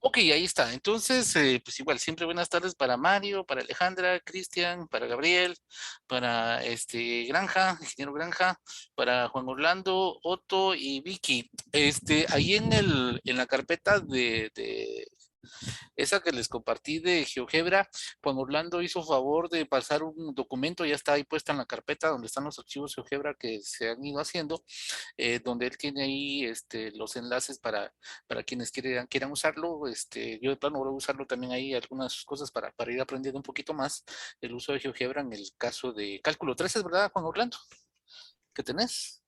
Ok, ahí está. Entonces, pues igual, siempre buenas tardes para Mario, para Alejandra, Cristian, para Gabriel, para Granja, ingeniero Granja, para Juan Orlando, Otto y Vicky. Ahí en la carpeta de esa que les compartí de GeoGebra, Juan Orlando hizo favor de pasar un documento, ya está ahí puesta en la carpeta donde están los archivos GeoGebra que se han ido haciendo, donde él tiene ahí los enlaces para quienes quieran usarlo. Yo de plano voy a usarlo también ahí, algunas cosas para ir aprendiendo un poquito más el uso de GeoGebra en el caso de cálculo 3, ¿es verdad, Juan Orlando? ¿Qué tenés?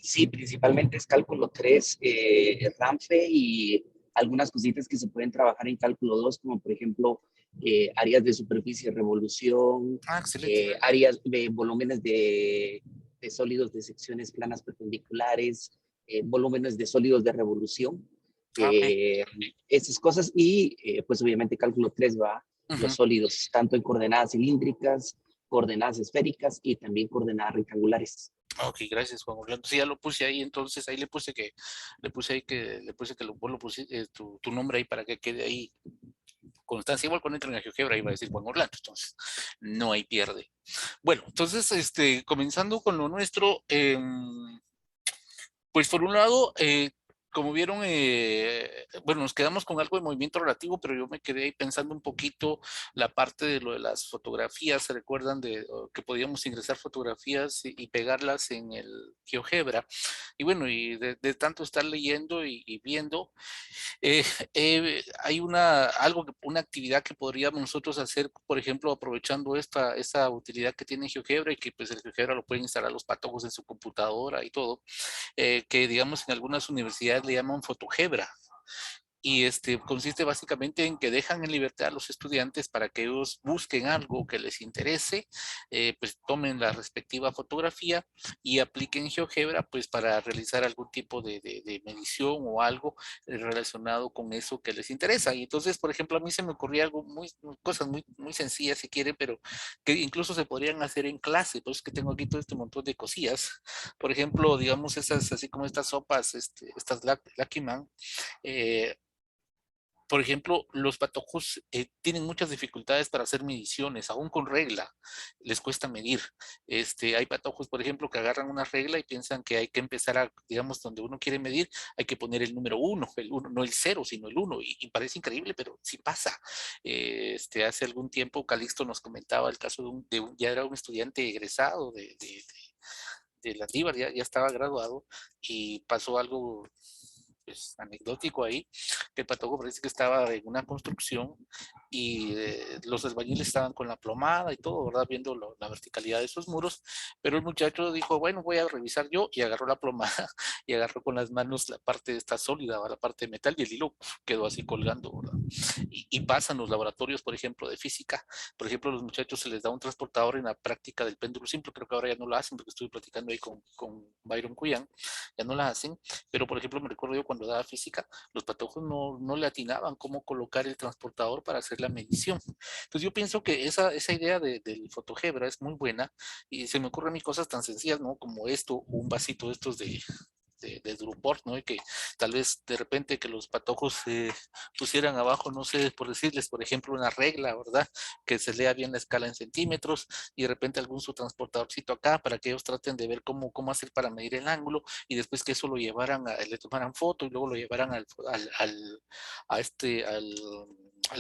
Sí, principalmente es cálculo 3, RAMFE y algunas cositas que se pueden trabajar en cálculo 2, como por ejemplo áreas de superficie de revolución, Ah, excelente. áreas de volúmenes de sólidos de secciones planas perpendiculares, volúmenes de sólidos de revolución, Ah, ok. esas cosas. Y pues obviamente cálculo 3 va Ujú. los sólidos, tanto en coordenadas cilíndricas, coordenadas esféricas y también coordenadas rectangulares. Ok, gracias, Juan Orlando. Sí, ya lo puse ahí, entonces ahí le puse que vos lo pusiste, tu nombre ahí para que quede ahí constancia. Igual cuando entren a GeoGebra iba a decir Juan Orlando, entonces no hay pierde. Bueno, entonces, comenzando con lo nuestro, pues por un lado, como vieron, bueno, nos quedamos con algo de movimiento relativo, pero yo me quedé ahí pensando un poquito la parte de lo de las fotografías. ¿Se recuerdan que podíamos ingresar fotografías y pegarlas en el GeoGebra? Y bueno, y de tanto estar leyendo y viendo, eh, hay una actividad que podríamos nosotros hacer, por ejemplo, aprovechando esta utilidad que tiene GeoGebra y que pues el GeoGebra lo pueden instalar los patojos en su computadora y todo, que digamos en algunas universidades le llaman fotogebra. Y consiste básicamente en que dejan en libertad a los estudiantes para que ellos busquen algo que les interese, pues tomen la respectiva fotografía y apliquen GeoGebra pues para realizar algún tipo de medición o algo relacionado con eso que les interesa. Y entonces, por ejemplo, a mí se me ocurría algo cosas muy sencillas si quieren, pero que incluso se podrían hacer en clase. Pues que tengo aquí todo este montón de cosillas. Por ejemplo, digamos esas, así como estas sopas, estas Lucky Man, eh, por ejemplo, los patojos tienen muchas dificultades para hacer mediciones, aún con regla, les cuesta medir. Hay patojos, por ejemplo, que agarran una regla y piensan que hay que empezar a, digamos, donde uno quiere medir, hay que poner el número uno, no el cero, sino el uno, y parece increíble, pero sí pasa. Hace algún tiempo Calixto nos comentaba el caso ya era un estudiante egresado de la Andívar, ya estaba graduado, y pasó algo pues, anecdótico ahí, que el patojo parece que estaba en una construcción y los albañiles estaban con la plomada y todo, ¿verdad? Viendo la verticalidad de esos muros, pero el muchacho dijo, bueno, voy a revisar yo, y agarró la plomada y agarró con las manos la parte de esta sólida, la parte de metal, y el hilo quedó así colgando, ¿verdad? Y pasan los laboratorios, por ejemplo, de física. Por ejemplo, a los muchachos se les da un transportador en la práctica del péndulo simple, creo que ahora ya no lo hacen porque estuve platicando ahí con Byron Cuyan, ya no la hacen, pero por ejemplo me recuerdo yo cuando daba física, los patojos no le atinaban cómo colocar el transportador para hacer la medición. Entonces yo pienso que esa idea del fotogebra es muy buena y se me ocurren a mí cosas tan sencillas, ¿no? Como esto, un vasito de estos de Druport, ¿no? Y que tal vez de repente que los patojos pusieran abajo, no sé, por decirles, por ejemplo, una regla, ¿verdad? Que se lea bien la escala en centímetros y de repente algún su transportadorcito acá para que ellos traten de ver cómo hacer para medir el ángulo y después que eso lo llevaran, le tomaran foto y luego lo llevaran al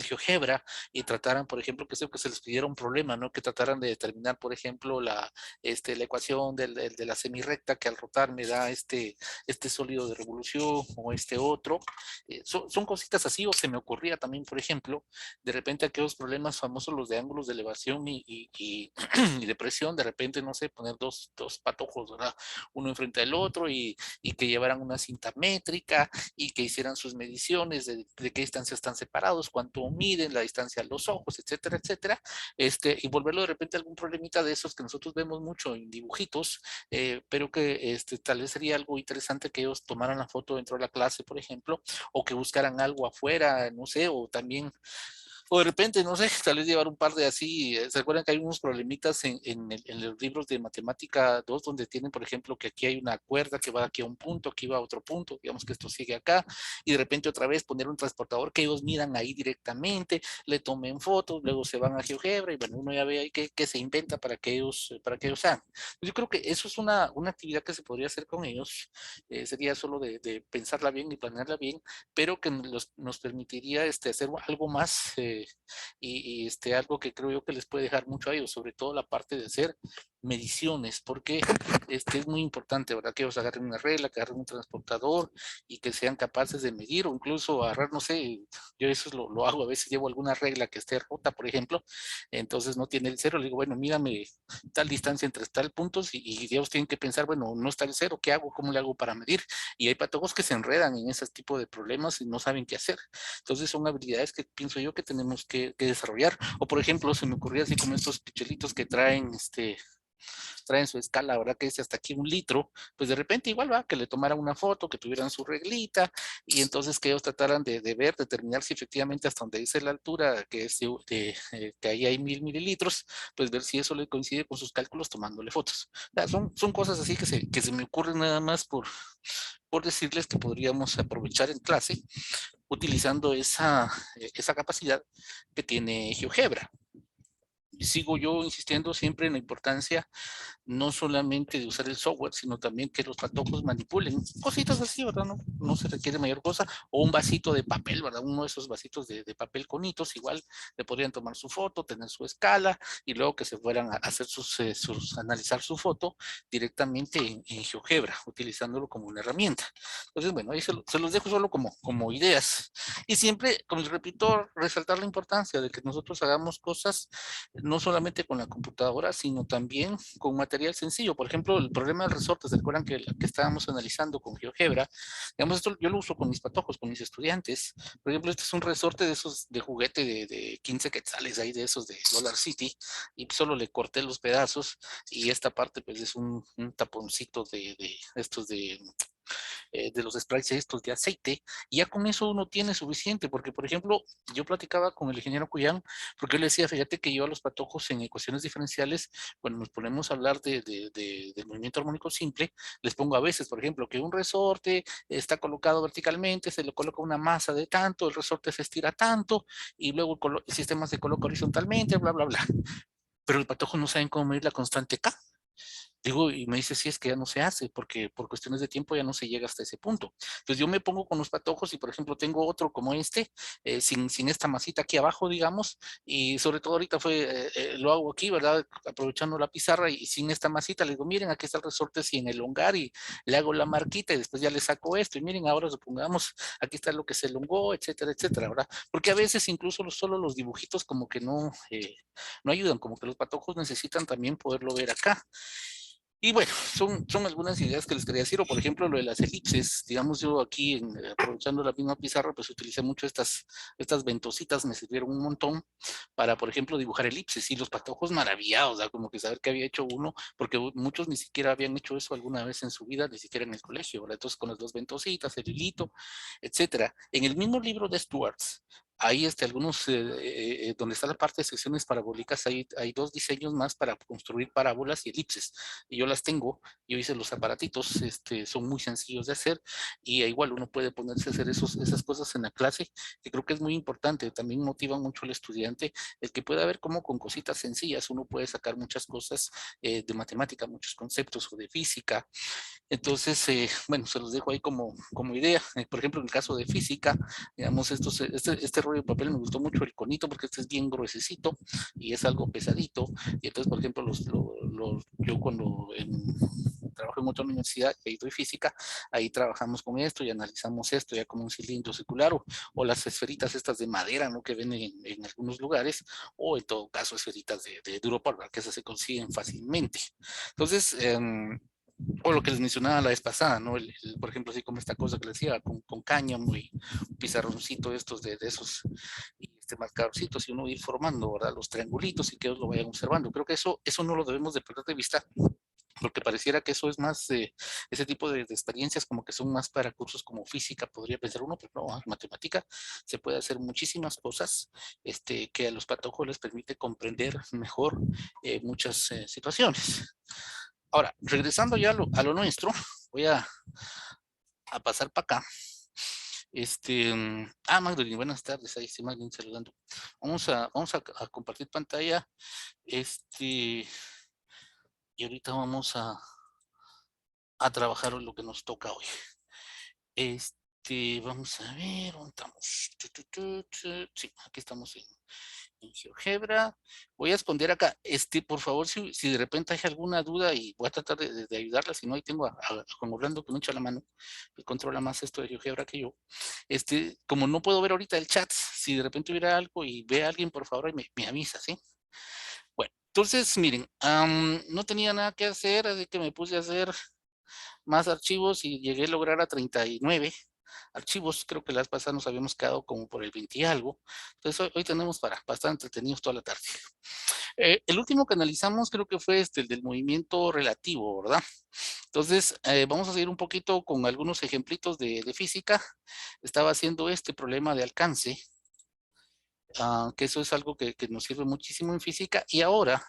GeoGebra y trataran, por ejemplo, que se les pidiera un problema, ¿no? Que trataran de determinar, por ejemplo, la ecuación de la semirrecta que al rotar me da este sólido de revolución o este otro. Son cositas así, o se me ocurría también, por ejemplo, de repente aquellos problemas famosos, los de ángulos de elevación y de presión, de repente, no sé, poner dos patojos, ¿verdad? Uno enfrente del otro y que llevaran una cinta métrica y que hicieran sus mediciones de qué distancia están separados, cuánto miden, la distancia a los ojos, etcétera, etcétera, y volverlo de repente algún problemita de esos que nosotros vemos mucho en dibujitos, pero que tal vez sería algo interesante que ellos tomaran la foto dentro de la clase, por ejemplo, o que buscaran algo afuera, no sé, o también O de repente, no sé, tal vez llevar un par de así, ¿se acuerdan que hay unos problemitas en los libros de matemática 2 donde tienen, por ejemplo, que aquí hay una cuerda que va aquí a un punto, aquí va a otro punto, digamos que esto sigue acá, y de repente otra vez poner un transportador que ellos miran ahí directamente, le tomen fotos, luego se van a GeoGebra y bueno, uno ya ve ahí qué se inventa para que ellos hagan. Yo creo que eso es una actividad que se podría hacer con ellos, sería solo de pensarla bien y planearla bien, pero que nos permitiría hacer algo más algo que creo yo que les puede dejar mucho a ellos, sobre todo la parte de hacer mediciones, porque es muy importante, ¿verdad? Que ellos agarren una regla, que agarren un transportador y que sean capaces de medir o incluso agarrar, no sé, yo eso lo hago, a veces llevo alguna regla que esté rota, por ejemplo, entonces no tiene el cero, le digo, bueno, mírame tal distancia entre tal puntos y ellos tienen que pensar, bueno, no está el cero, ¿qué hago? ¿Cómo le hago para medir? Y hay patojos que se enredan en ese tipo de problemas y no saben qué hacer. Entonces son habilidades que pienso yo que tenemos que desarrollar. O por ejemplo, se me ocurría así como estos pichelitos que traen su escala, ¿verdad? Que dice hasta aquí 1 litro, pues de repente igual va, que le tomaran una foto, que tuvieran su reglita, y entonces que ellos trataran de ver, determinar si efectivamente hasta donde dice la altura, que es que ahí hay 1000 mililitros, pues ver si eso le coincide con sus cálculos tomándole fotos. O sea, son cosas así que se me ocurren nada más por decirles que podríamos aprovechar en clase utilizando esa capacidad que tiene GeoGebra. Y sigo yo insistiendo siempre en la importancia no solamente de usar el software, sino también que los patojos manipulen cositas así, ¿verdad? No se requiere mayor cosa, o un vasito de papel, ¿verdad? Uno de esos vasitos de papel con hitos, igual le podrían tomar su foto, tener su escala, y luego que se fueran a hacer analizar su foto directamente en GeoGebra, utilizándolo como una herramienta. Entonces, bueno, ahí se los dejo solo como ideas. Y siempre, como les repito, resaltar la importancia de que nosotros hagamos cosas no solamente con la computadora, sino también con material sencillo. Por ejemplo, el problema del resorte, ¿se acuerdan que estábamos analizando con GeoGebra? Digamos, esto yo lo uso con mis patojos, con mis estudiantes. Por ejemplo, este es un resorte de esos de juguete de 15 quetzales, ahí de esos de Dollar City, y solo le corté los pedazos, y esta parte pues es un taponcito de estos de los sprites estos de aceite, y ya con eso uno tiene suficiente, porque por ejemplo, yo platicaba con el ingeniero Cuyán, porque él decía, fíjate que yo a los patojos en ecuaciones diferenciales, cuando nos ponemos a hablar del movimiento armónico simple, les pongo a veces, por ejemplo, que un resorte está colocado verticalmente, se le coloca una masa de tanto, el resorte se estira tanto, y luego el sistema se coloca horizontalmente, bla, bla, bla. Pero los patojos no saben cómo medir la constante K. Digo, y me dice, sí, es que ya no se hace, porque por cuestiones de tiempo ya no se llega hasta ese punto. Entonces yo me pongo con los patojos y, por ejemplo, tengo otro como sin esta masita aquí abajo, digamos, y sobre todo ahorita lo hago aquí, ¿verdad? Aprovechando la pizarra y sin esta masita, le digo, miren, aquí está el resorte sin elongar y le hago la marquita y después ya le saco esto y miren, ahora supongamos, aquí está lo que se elongó, etcétera, etcétera, ¿verdad? Porque a veces incluso solo los dibujitos como que no ayudan, como que los patojos necesitan también poderlo ver acá. Y bueno, son algunas ideas que les quería decir, o por ejemplo lo de las elipses, digamos yo aquí aprovechando la misma pizarra, pues utilicé mucho estas ventositas, me sirvieron un montón para, por ejemplo, dibujar elipses y los patojos maravillados, ¿verdad? Como que saber que había hecho uno, porque muchos ni siquiera habían hecho eso alguna vez en su vida, ni siquiera en el colegio, ¿verdad? Entonces con las dos ventositas, el hilito, etcétera. En el mismo libro de Stuarts, hay algunos, donde está la parte de secciones parabólicas, hay 2 diseños más para construir parábolas y elipses. Y yo las tengo, yo hice los aparatitos, son muy sencillos de hacer y igual uno puede ponerse a hacer esas cosas en la clase, que creo que es muy importante, también motiva mucho al estudiante el que pueda ver cómo con cositas sencillas uno puede sacar muchas cosas de matemática, muchos conceptos o de física. Entonces, bueno, se los dejo ahí como idea. Por ejemplo, en el caso de física, digamos, este rollo de papel me gustó mucho el conito porque este es bien gruesecito y es algo pesadito. Y entonces, por ejemplo, yo cuando trabajo en otra universidad, que ahí doy física, ahí trabajamos con esto y analizamos esto ya como un cilindro circular o las esferitas estas de madera, ¿no? Que ven en algunos lugares, o en todo caso esferitas de Duropar, que esas se consiguen fácilmente. Entonces, o lo que les mencionaba la vez pasada, ¿no? Por ejemplo, así como esta cosa que les decía, con cáñamo y un pizarroncito estos de esos, y marcadorcitos, y uno ir formando, ¿verdad? Los triangulitos y que ellos lo vayan observando. Creo que eso no lo debemos de perder de vista, porque pareciera que eso es más, ese tipo de experiencias como que son más para cursos como física, podría pensar uno, pero no, matemática se puede hacer muchísimas cosas que a los patojos les permite comprender mejor muchas situaciones. Ahora, regresando ya a lo nuestro, voy a pasar para acá. Magdalene, buenas tardes, ahí sí, Magdalene saludando. Vamos a compartir pantalla, y ahorita vamos a trabajar lo que nos toca hoy. Vamos a ver, ¿dónde estamos? Sí, aquí estamos en GeoGebra. Voy a esconder acá. Por favor, si de repente hay alguna duda, y voy a tratar de ayudarla, si no, ahí tengo a Juan Orlando que me echa la mano, que controla más esto de GeoGebra que yo. Como no puedo ver ahorita el chat, si de repente hubiera algo y ve a alguien, por favor, ahí me avisa, ¿sí? Bueno, entonces, miren, no tenía nada que hacer, así que me puse a hacer más archivos y llegué a lograr a 39 archivos. Creo que las pasadas nos habíamos quedado como por el 20 y algo. Entonces hoy tenemos para estar entretenidos toda la tarde. El último que analizamos creo que fue el del movimiento relativo, ¿verdad? Entonces vamos a seguir un poquito con algunos ejemplitos de física. Estaba haciendo este problema de alcance, que eso es algo que nos sirve muchísimo en física. Y ahora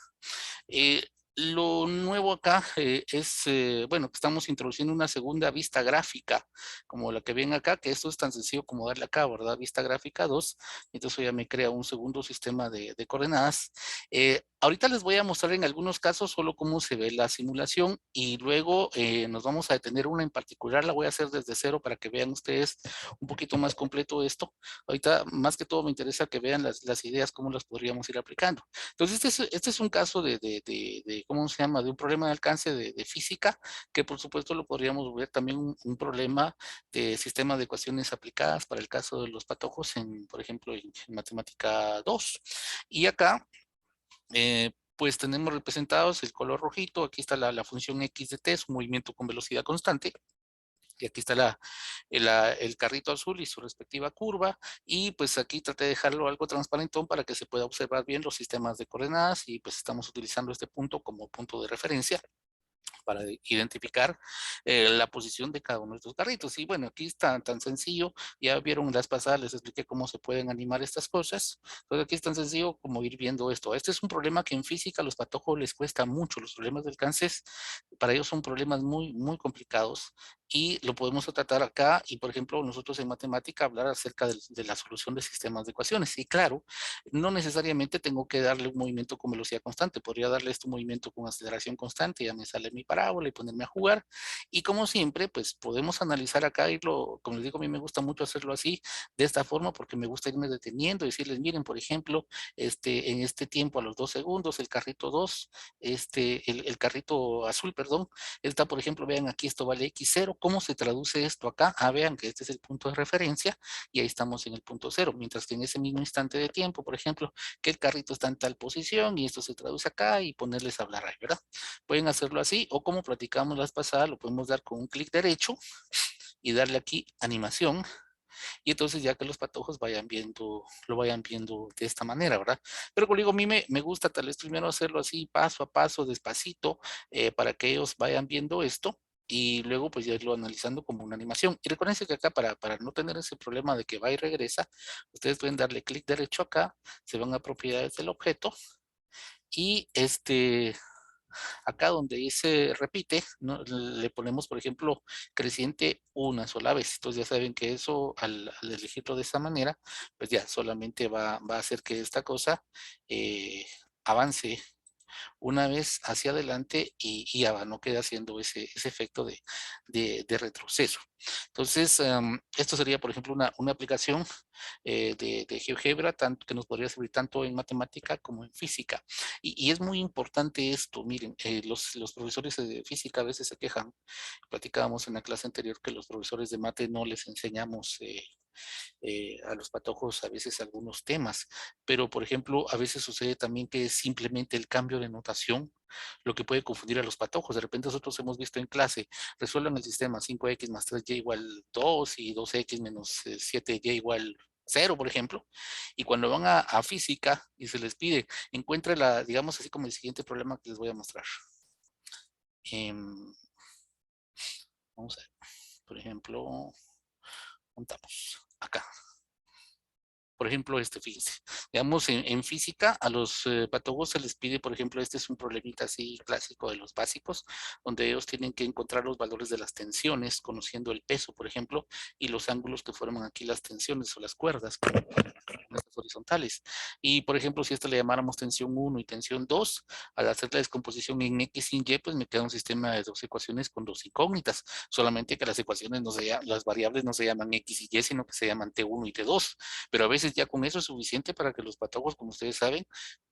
eh, lo nuevo acá es, bueno, que estamos introduciendo una segunda vista gráfica, como la que ven acá, que esto es tan sencillo como darle acá, ¿verdad? Vista gráfica 2, entonces ya me crea un segundo sistema de coordenadas. Ahorita les voy a mostrar en algunos casos solo cómo se ve la simulación y luego nos vamos a detener una en particular, la voy a hacer desde cero para que vean ustedes un poquito más completo esto. Ahorita más que todo me interesa que vean las ideas, cómo las podríamos ir aplicando. Entonces, este es un caso ¿cómo se llama? De un problema de alcance de física, que por supuesto lo podríamos ver también un problema de sistema de ecuaciones aplicadas para el caso de los patojos, por ejemplo, en matemática 2. Y acá, pues tenemos representados el color rojito, aquí está la función x de t, es un movimiento con velocidad constante. Y aquí está el carrito azul y su respectiva curva. Y pues aquí traté de dejarlo algo transparentón para que se pueda observar bien los sistemas de coordenadas. Y pues estamos utilizando este punto como punto de referencia para identificar la posición de cada uno de estos carritos. Y bueno, aquí está tan sencillo, ya vieron las pasadas, les expliqué cómo se pueden animar estas cosas. Entonces aquí es tan sencillo como ir viendo esto. Este es un problema que en física a los patojos les cuesta mucho. Los problemas de alcance para ellos son problemas muy, muy complicados y lo podemos tratar acá. Y por ejemplo, nosotros en matemática hablar acerca de la solución de sistemas de ecuaciones. Y claro, no necesariamente tengo que darle un movimiento con velocidad constante, podría darle este movimiento con aceleración constante, ya me sale mi parábola y ponerme a jugar. Y como siempre, pues podemos analizar acá, como les digo, a mí me gusta mucho hacerlo así, de esta forma, porque me gusta irme deteniendo y decirles, miren, por ejemplo, en este tiempo a los 2 segundos, el carrito 2, el carrito azul, perdón, está, por ejemplo, vean aquí, esto vale x0, ¿cómo se traduce esto acá? Vean que este es el punto de referencia y ahí estamos en el punto cero, mientras que en ese mismo instante de tiempo, por ejemplo, que el carrito está en tal posición y esto se traduce acá y ponerles a hablar ahí, ¿verdad? Pueden hacerlo así o como platicamos las pasadas, lo podemos dar con un clic derecho y darle aquí animación y entonces ya que los patojos lo vayan viendo de esta manera, ¿verdad? Pero como digo, a mí me gusta tal vez primero hacerlo así paso a paso, despacito, para que ellos vayan viendo esto y luego pues ya irlo analizando como una animación. Y recuerden que acá para no tener ese problema de que va y regresa, ustedes pueden darle clic derecho acá, se van a propiedades del objeto y acá donde dice repite, ¿no? Le ponemos, por ejemplo, creciente una sola vez. Entonces ya saben que eso, al elegirlo de esa manera, pues ya solamente va a hacer que esta cosa avance una vez hacia adelante y ya va, no queda haciendo ese efecto de retroceso. Entonces, esto sería, por ejemplo, una aplicación de GeoGebra que nos podría servir tanto en matemática como en física. Y es muy importante esto, miren, los profesores de física a veces se quejan, platicábamos en la clase anterior que los profesores de mate no les enseñamos a los patojos a veces algunos temas, pero por ejemplo, a veces sucede también que es simplemente el cambio de notación lo que puede confundir a los patojos. De repente nosotros hemos visto en clase, resuelvan el sistema 5x más 3y igual 2 y 2x menos 7y igual 0, por ejemplo, y cuando van a física y se les pide, encuentre digamos así como el siguiente problema que les voy a mostrar. Vamos a ver, por ejemplo, contamos acá. Por ejemplo, fíjense, digamos, en física a los patólogos se les pide, por ejemplo, este es un problemita así clásico de los básicos, donde ellos tienen que encontrar los valores de las tensiones, conociendo el peso, por ejemplo, y los ángulos que forman aquí las tensiones o las cuerdas, como estas horizontales. Y, por ejemplo, si a esta le llamáramos tensión 1 y tensión 2, al hacer la descomposición en X y en Y, pues me queda un sistema de dos ecuaciones con dos incógnitas, solamente que las ecuaciones no se llaman, las variables no se llaman X y Y, sino que se llaman T1 y T2, pero a veces ya con eso es suficiente para que los patólogos, como ustedes saben,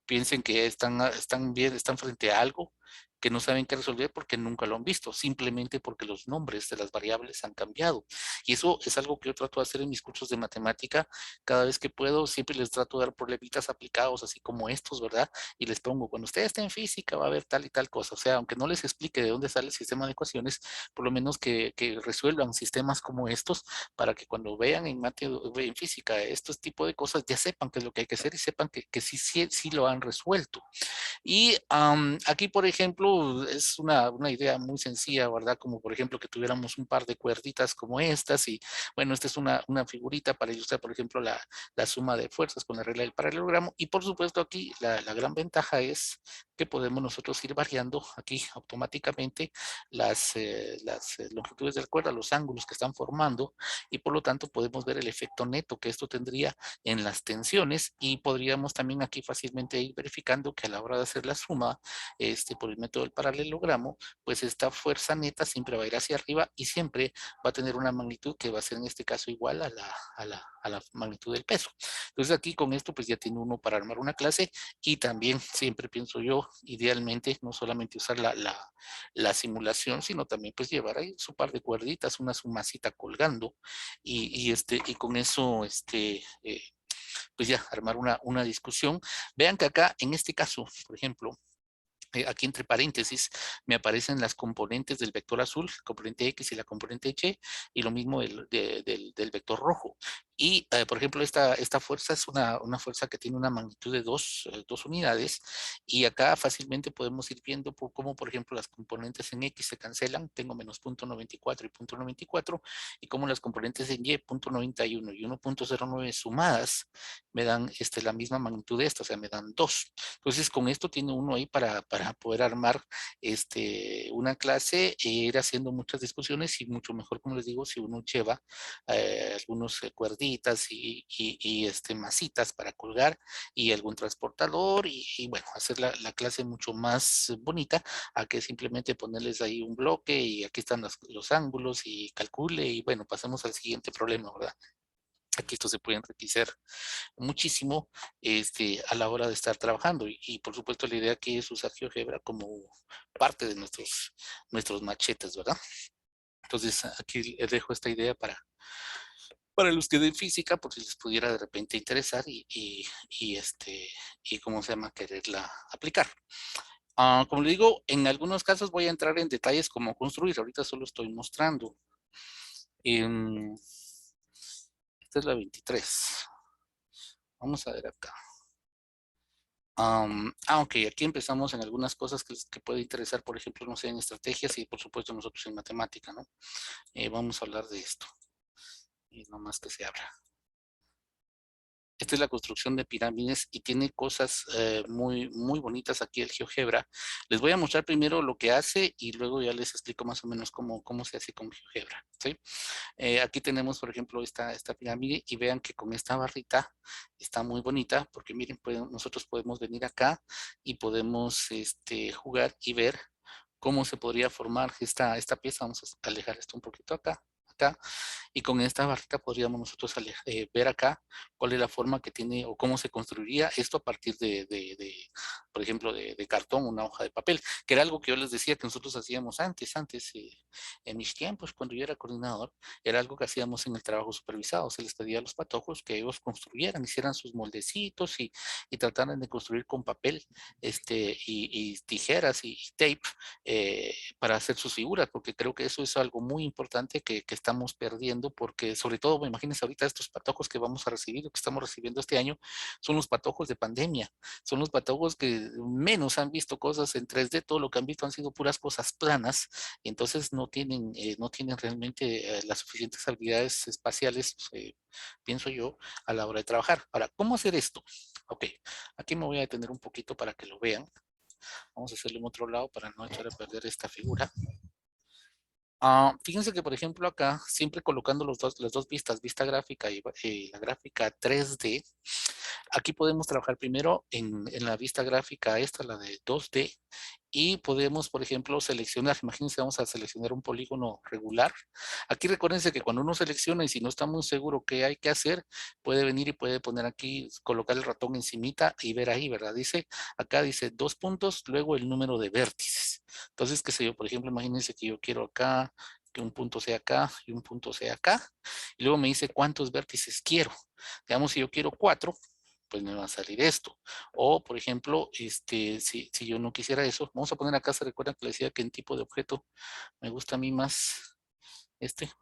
piensen que están bien, están frente a algo que no saben qué resolver porque nunca lo han visto, simplemente porque los nombres de las variables han cambiado. Y eso es algo que yo trato de hacer en mis cursos de matemática. Cada vez que puedo, siempre les trato de dar problemitas aplicados, así como estos, ¿verdad? Y les pongo, cuando usted esté en física va a haber tal y tal cosa. O sea, aunque no les explique de dónde sale el sistema de ecuaciones, por lo menos que resuelvan sistemas como estos para que cuando vean en física estos tipos de cosas ya sepan qué es lo que hay que hacer y sepan que sí, sí, sí lo han resuelto. Y aquí, por ejemplo, es una idea muy sencilla, ¿verdad? Como por ejemplo que tuviéramos un par de cuerditas como estas y bueno, esta es una figurita para ilustrar, por ejemplo, la suma de fuerzas con la regla del paralelogramo. Y por supuesto aquí la gran ventaja es que podemos nosotros ir variando aquí automáticamente las longitudes de la cuerda, los ángulos que están formando y por lo tanto podemos ver el efecto neto que esto tendría en las tensiones y podríamos también aquí fácilmente ir verificando que a la hora de hacer la suma por el método del paralelogramo, pues esta fuerza neta siempre va a ir hacia arriba y siempre va a tener una magnitud que va a ser en este caso igual a la magnitud del peso. Entonces aquí con esto pues ya tiene uno para armar una clase y también siempre pienso yo idealmente no solamente usar la simulación, sino también pues llevar ahí su par de cuerditas, una sumacita colgando y con eso pues ya armar una discusión. Vean que acá en este caso, por ejemplo, aquí entre paréntesis me aparecen las componentes del vector azul, componente X y la componente Y lo mismo del vector rojo. Y, por ejemplo, esta fuerza es una fuerza que tiene una magnitud de dos unidades y acá fácilmente podemos ir viendo cómo, por ejemplo, las componentes en X se cancelan, tengo menos 0.94 y 0.94, y cómo las componentes en Y, 0.91 y 1.09 sumadas me dan la misma magnitud de esta, o sea, me dan 2. Entonces, con esto tiene uno ahí para poder armar una clase e ir haciendo muchas discusiones y mucho mejor, como les digo, si uno lleva algunos cuerditas y masitas para colgar y algún transportador y bueno, hacer la clase mucho más bonita a que simplemente ponerles ahí un bloque y aquí están los ángulos y calcule y bueno, pasemos al siguiente problema, ¿verdad? Aquí esto se puede enriquecer muchísimo a la hora de estar trabajando. Y por supuesto la idea aquí es usar GeoGebra como parte de nuestros machetes, ¿verdad? Entonces aquí les dejo esta idea para los que den física, por si les pudiera de repente interesar y cómo se llama, quererla aplicar. Como le digo, en algunos casos voy a entrar en detalles como construir. Ahorita solo estoy mostrando. Esta es la 23. Vamos a ver acá. Ok, aquí empezamos en algunas cosas que puede interesar, por ejemplo, no sé, en estrategias y por supuesto nosotros en matemática, ¿no? Vamos a hablar de esto. Y no más que se abra. Esta es la construcción de pirámides y tiene cosas muy, muy bonitas aquí el GeoGebra. Les voy a mostrar primero lo que hace y luego ya les explico más o menos cómo se hace con GeoGebra, ¿sí? Aquí tenemos, por ejemplo, esta pirámide y vean que con esta barrita está muy bonita porque miren, nosotros podemos venir acá y podemos jugar y ver cómo se podría formar esta pieza. Vamos a alejar esto un poquito acá. Y con esta barrita podríamos nosotros ver acá cuál es la forma que tiene o cómo se construiría esto a partir por ejemplo, de cartón, una hoja de papel, que era algo que yo les decía que nosotros hacíamos antes, en mis tiempos, cuando yo era coordinador, era algo que hacíamos en el trabajo supervisado, se les pedía a los patojos que ellos construyeran, hicieran sus moldecitos y trataran de construir con papel y tijeras y tape para hacer sus figuras, porque creo que eso es algo muy importante que está estamos perdiendo, porque sobre todo, imagínense ahorita estos patojos que vamos a recibir, que estamos recibiendo este año, son los patojos de pandemia, son los patojos que menos han visto cosas en 3D, todo lo que han visto han sido puras cosas planas, y entonces no tienen realmente las suficientes habilidades espaciales, pienso yo, a la hora de trabajar. Ahora, ¿cómo hacer esto? Ok, aquí me voy a detener un poquito para que lo vean. Vamos a hacerlo en otro lado para no echar a perder esta figura. Fíjense que, por ejemplo, acá, siempre colocando las dos vistas, vista gráfica y la gráfica 3D, aquí podemos trabajar primero en la vista gráfica esta, la de 2D, y podemos, por ejemplo, seleccionar, imagínense, vamos a seleccionar un polígono regular. Aquí recuérdense que cuando uno selecciona y si no está muy seguro qué hay que hacer, puede venir y puede poner aquí, colocar el ratón encimita y ver ahí, ¿verdad? Acá dice 2 puntos, luego el número de vértices. Entonces, qué sé yo, por ejemplo, imagínense que yo quiero acá, que un punto sea acá y un punto sea acá, y luego me dice cuántos vértices quiero. Digamos, si yo quiero 4, pues me va a salir esto. O, por ejemplo, si yo no quisiera eso, vamos a poner acá, se recuerda que le decía que en tipo de objeto me gusta a mí más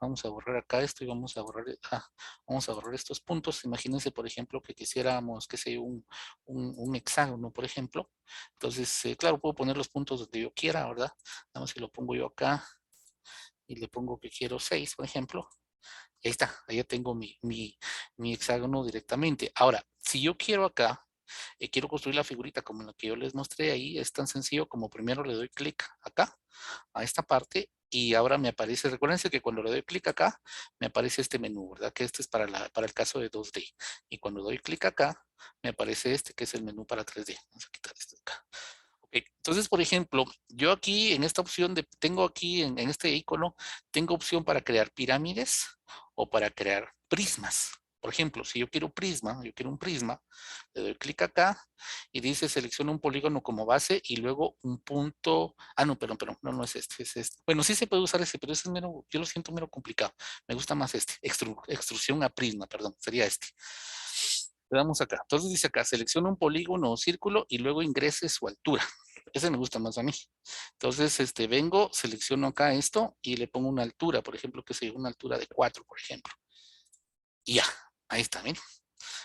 vamos a borrar acá esto y vamos a borrar estos puntos. Imagínense, por ejemplo, que quisiéramos, que sea un hexágono, por ejemplo. Entonces, claro, puedo poner los puntos donde yo quiera, ¿verdad? Nada más si lo pongo yo acá y le pongo que quiero 6, por ejemplo. Ahí está, ahí ya tengo mi hexágono directamente. Ahora, si yo quiero acá, quiero construir la figurita como la que yo les mostré ahí, es tan sencillo como primero le doy clic acá, a esta parte, y ahora me aparece, recuérdense que cuando le doy clic acá, me aparece este menú, ¿verdad? Que este es para el caso de 2D. Y cuando doy clic acá, me aparece este que es el menú para 3D. Vamos a quitar este de acá. Ok, entonces, por ejemplo, yo aquí en esta opción, tengo aquí en este icono, tengo opción para crear pirámides o para crear prismas. Por ejemplo, si yo quiero prisma, yo quiero un prisma, le doy clic acá y dice selecciona un polígono como base y luego un punto. No, perdón, no es este, es este. Bueno, sí se puede usar ese, pero ese es mero, yo lo siento mero complicado. Me gusta más este, extrusión a prisma, perdón, sería este. Le damos acá. Entonces dice acá, selecciona un polígono o círculo y luego ingrese su altura. Ese me gusta más a mí. Entonces, vengo, selecciono acá esto y le pongo una altura, por ejemplo, que sea una altura de 4, por ejemplo. Y ya, ahí está, miren.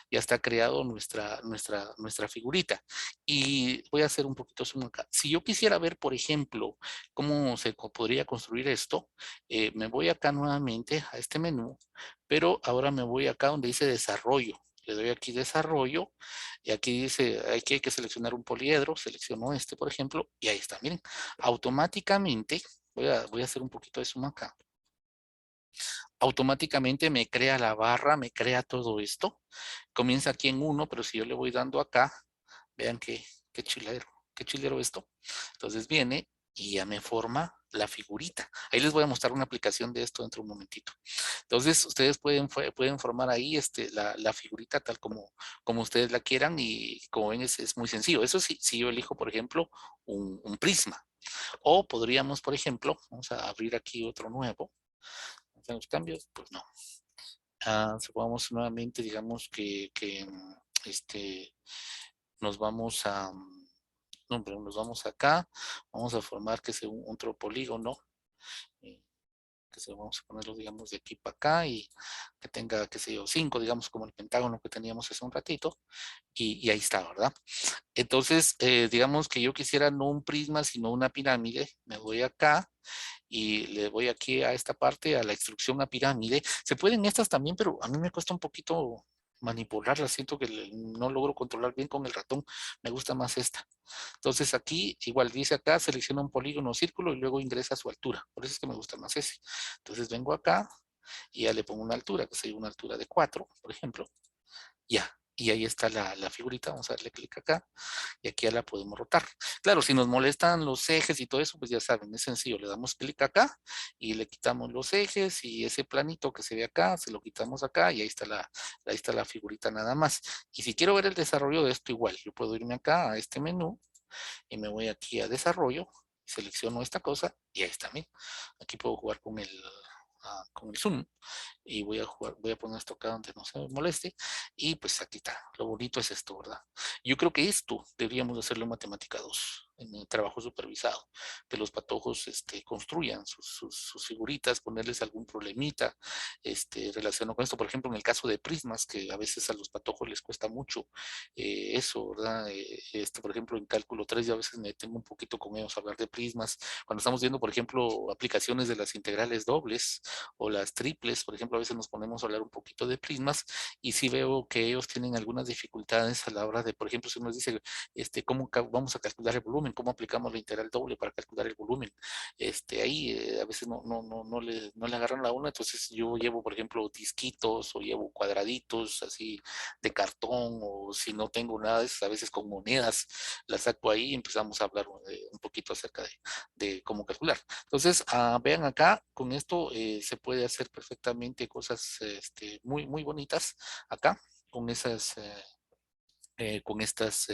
Ya está creado nuestra figurita. Y voy a hacer un poquito zoom acá. Si yo quisiera ver, por ejemplo, cómo se podría construir esto, me voy acá nuevamente a este menú, pero ahora me voy acá donde dice desarrollo. Le doy aquí desarrollo y aquí dice, aquí hay que seleccionar un poliedro, selecciono este, por ejemplo, y ahí está, miren, automáticamente, voy a hacer un poquito de zoom acá, automáticamente me crea la barra, me crea todo esto. Comienza aquí en 1, pero si yo le voy dando acá, vean qué chilero esto. Entonces viene y ya me forma la figurita. Ahí les voy a mostrar una aplicación de esto dentro de un momentito. Entonces ustedes pueden formar ahí la figurita tal como ustedes la quieran y como ven es muy sencillo. Eso sí, si yo elijo, por ejemplo, un prisma. O podríamos, por ejemplo, vamos a abrir aquí otro nuevo. ¿Hacen los cambios? Pues no. Supongamos nuevamente, digamos que este, nos vamos a, no, pero nos vamos acá, vamos a formar que sea un otro polígono, eh, vamos a ponerlo, digamos, de aquí para acá y que tenga, qué sé yo, 5, digamos, como el pentágono que teníamos hace un ratito, y ahí está, ¿verdad? Entonces, digamos que yo quisiera no un prisma, sino una pirámide, me voy acá, y le voy aquí a esta parte, a la instrucción a pirámide. Se pueden estas también, pero a mí me cuesta un poquito manipularlas. Siento que no logro controlar bien con el ratón. Me gusta más esta. Entonces aquí, igual dice acá, selecciona un polígono o círculo y luego ingresa a su altura. Por eso es que me gusta más ese. Entonces vengo acá y ya le pongo una altura, que sería una altura de 4, por ejemplo. Ya. Y ahí está la figurita. Vamos a darle clic acá y aquí ya la podemos rotar. Claro, si nos molestan los ejes y todo eso, pues ya saben, es sencillo, le damos clic acá y le quitamos los ejes y ese planito que se ve acá, se lo quitamos acá y ahí está la figurita nada más. Y si quiero ver el desarrollo de esto igual, yo puedo irme acá a este menú y me voy aquí a desarrollo, selecciono esta cosa y ahí está, miren. Aquí puedo jugar con el zoom y voy a poner esto acá donde no se me moleste, y pues aquí está, lo bonito es esto, ¿verdad? Yo creo que esto deberíamos hacerlo en Matemática 2, en el trabajo supervisado, que los patojos construyan sus figuritas, ponerles algún problemita relacionado con esto, por ejemplo, en el caso de prismas, que a veces a los patojos les cuesta mucho eso, ¿verdad? Por ejemplo, en cálculo 3 yo a veces me detengo un poquito con ellos a hablar de prismas, cuando estamos viendo, por ejemplo, aplicaciones de las integrales dobles, o las triples, por ejemplo, a veces nos ponemos a hablar un poquito de prismas y sí veo que ellos tienen algunas dificultades a la hora de, por ejemplo, si nos dice, ¿cómo vamos a calcular el volumen? ¿Cómo aplicamos la integral doble para calcular el volumen? Ahí a veces no le agarran la una, entonces yo llevo, por ejemplo, disquitos o llevo cuadraditos así de cartón, o si no tengo nada de eso, a veces con monedas las saco ahí y empezamos a hablar un poquito acerca de cómo calcular. Entonces, vean acá, con esto se puede hacer perfectamente cosas muy bonitas acá, con esas, con estas,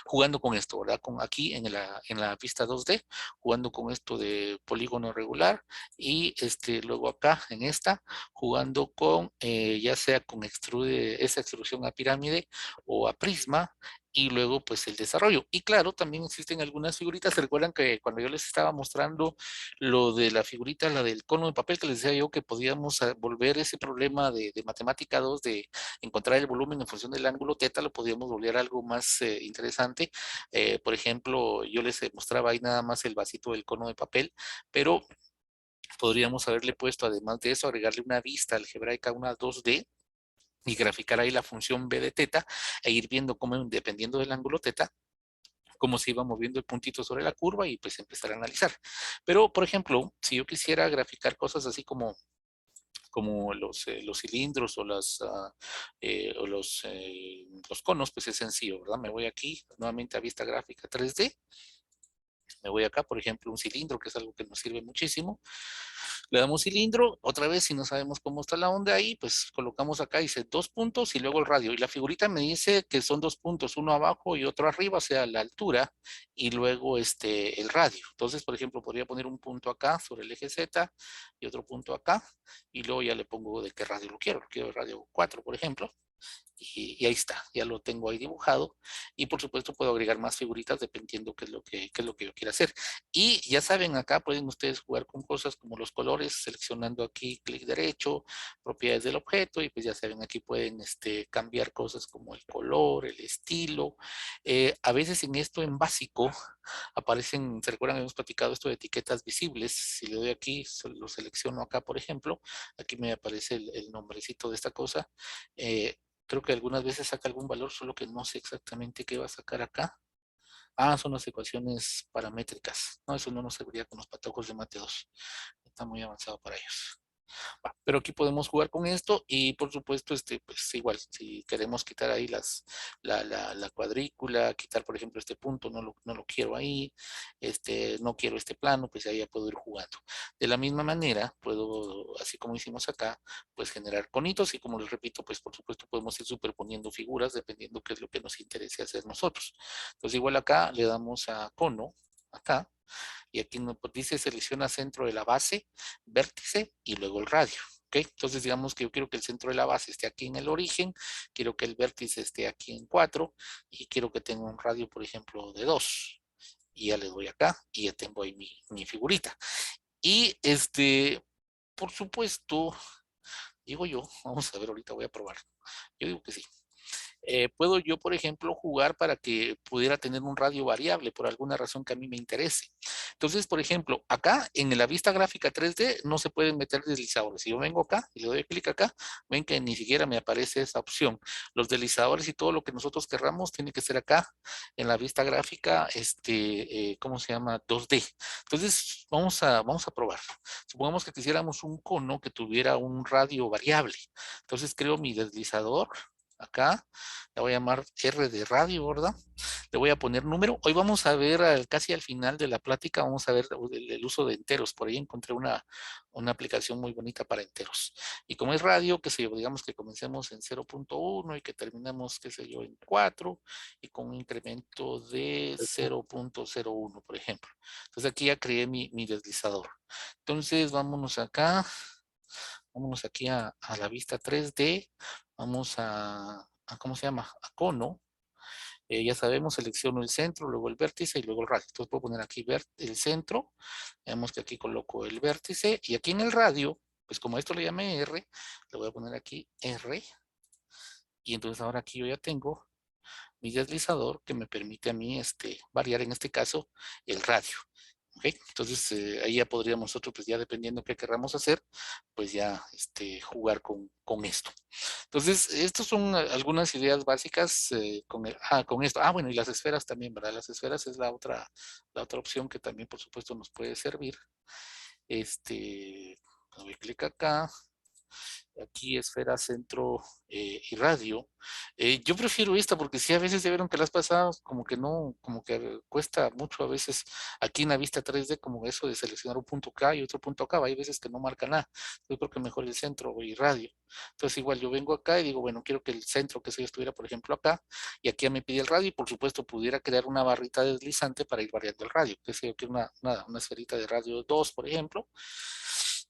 jugando con esto, ¿verdad? Aquí en la pista 2D, jugando con esto de polígono regular, y luego acá en esta, jugando con, ya sea con esa extrusión a pirámide o a prisma, y luego pues el desarrollo. Y claro, también existen algunas figuritas. ¿Se recuerdan que cuando yo les estaba mostrando lo de la figurita, la del cono de papel, que les decía yo que podíamos volver ese problema de matemática 2 de encontrar el volumen en función del ángulo teta, lo podíamos volver algo más interesante? Por ejemplo, yo les mostraba ahí nada más el vasito del cono de papel, pero podríamos haberle puesto, además de eso, agregarle una vista algebraica, una 2D, y graficar ahí la función b de teta, e ir viendo cómo, dependiendo del ángulo teta, cómo se iba moviendo el puntito sobre la curva, y pues empezar a analizar. Pero, por ejemplo, si yo quisiera graficar cosas así como los cilindros o, los conos, pues es sencillo, ¿verdad? Me voy aquí nuevamente a vista gráfica 3D, me voy acá, por ejemplo, un cilindro, que es algo que nos sirve muchísimo. Le damos cilindro, otra vez, si no sabemos cómo está la onda ahí, pues colocamos acá, dice 2 puntos y luego el radio. Y la figurita me dice que son 2 puntos, uno abajo y otro arriba, o sea, la altura, y luego el radio. Entonces, por ejemplo, podría poner un punto acá sobre el eje Z y otro punto acá, y luego ya le pongo de qué radio lo quiero el radio 4, por ejemplo. Y ahí está, ya lo tengo ahí dibujado, y por supuesto puedo agregar más figuritas dependiendo qué es lo que yo quiera hacer. Y ya saben, acá pueden ustedes jugar con cosas como los colores, seleccionando aquí clic derecho, propiedades del objeto, y pues ya saben, aquí pueden cambiar cosas como el color, el estilo. A veces en esto en básico aparecen, ¿se recuerdan? Hemos platicado esto de etiquetas visibles. Si le doy aquí, lo selecciono acá, por ejemplo, aquí me aparece el nombrecito de esta cosa. Creo que algunas veces saca algún valor, solo que no sé exactamente qué va a sacar acá. Son las ecuaciones paramétricas. No, eso no nos serviría con los patojos de Mate 2. Está muy avanzado para ellos. Pero aquí podemos jugar con esto, y por supuesto, pues igual, si queremos quitar ahí la cuadrícula, quitar por ejemplo este punto, no lo quiero ahí, no quiero este plano, pues ahí ya puedo ir jugando. De la misma manera, puedo, así como hicimos acá, pues generar conitos, y como les repito, pues por supuesto podemos ir superponiendo figuras dependiendo qué es lo que nos interese hacer nosotros. Entonces igual acá le damos a cono, acá, y aquí nos dice selecciona centro de la base, vértice y luego el radio. ¿Okay? Entonces digamos que yo quiero que el centro de la base esté aquí en el origen, quiero que el vértice esté aquí en 4, y quiero que tenga un radio, por ejemplo, de 2. Y ya le doy acá y ya tengo ahí mi figurita. Y por supuesto, digo yo, vamos a ver, ahorita voy a probar. Yo digo que sí. Puedo yo, por ejemplo, jugar para que pudiera tener un radio variable por alguna razón que a mí me interese. Entonces, por ejemplo, acá en la vista gráfica 3D no se pueden meter deslizadores. Si yo vengo acá y le doy clic acá, ven que ni siquiera me aparece esa opción. Los deslizadores y todo lo que nosotros querramos tiene que ser acá en la vista gráfica, ¿cómo se llama? 2D. Entonces, vamos a probar. Supongamos que quisiéramos un cono que tuviera un radio variable. Entonces, creo mi deslizador acá, la voy a llamar R de radio, ¿verdad? Le voy a poner número. Hoy vamos a ver casi al final de la plática, vamos a ver el uso de enteros. Por ahí encontré una aplicación muy bonita para enteros. Y como es radio, qué sé yo, digamos que comencemos en 0.1 y que terminemos, qué sé yo, en 4, y con un incremento de 0.01, por ejemplo. Entonces aquí ya creé mi deslizador. Entonces vámonos acá. Vámonos aquí a la vista 3D. Vamos ¿cómo se llama? A cono. Ya sabemos, selecciono el centro, luego el vértice y luego el radio. Entonces puedo poner aquí el centro. Vemos que aquí coloco el vértice. Y aquí en el radio, pues como esto le llamé R, le voy a poner aquí R. Y entonces ahora aquí yo ya tengo mi deslizador que me permite a mí variar en este caso el radio. ¿Okay? Entonces ahí ya podríamos nosotros, pues ya dependiendo qué querramos hacer, pues ya jugar con esto. Entonces, estas son algunas ideas básicas con esto. Bueno, y las esferas también, ¿verdad? Las esferas es la otra opción que también, por supuesto, nos puede servir. Doy clic acá, aquí esfera, centro y radio. Yo prefiero esta porque sí, a veces ya vieron que las pasadas como que no, como que cuesta mucho a veces aquí en la vista 3D como eso de seleccionar un punto K y otro punto K, hay veces que no marca nada. Yo creo que mejor el centro y radio. Entonces igual yo vengo acá y digo, bueno, quiero que el centro que se estuviera, por ejemplo, acá, y aquí ya me pide el radio y por supuesto pudiera crear una barrita deslizante para ir variando el radio. Que si yo quiero una esferita de radio 2, por ejemplo,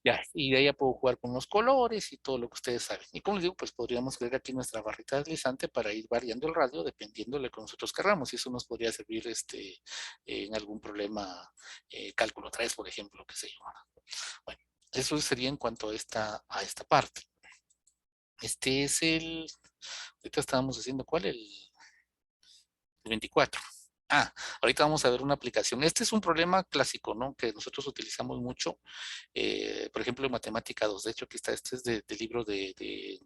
ya, y de ahí ya puedo jugar con los colores y todo lo que ustedes saben. Y como les digo, pues podríamos crear aquí nuestra barrita deslizante para ir variando el radio dependiendo de lo que nosotros querramos. Y eso nos podría servir en algún problema, cálculo 3, por ejemplo, qué sé yo. Bueno, eso sería en cuanto a esta parte. Este es ahorita estábamos haciendo, ¿cuál? El 24. Ahorita vamos a ver una aplicación. Este es un problema clásico, ¿no? Que nosotros utilizamos mucho, por ejemplo, en Matemática 2. De hecho, aquí está, este es del libro de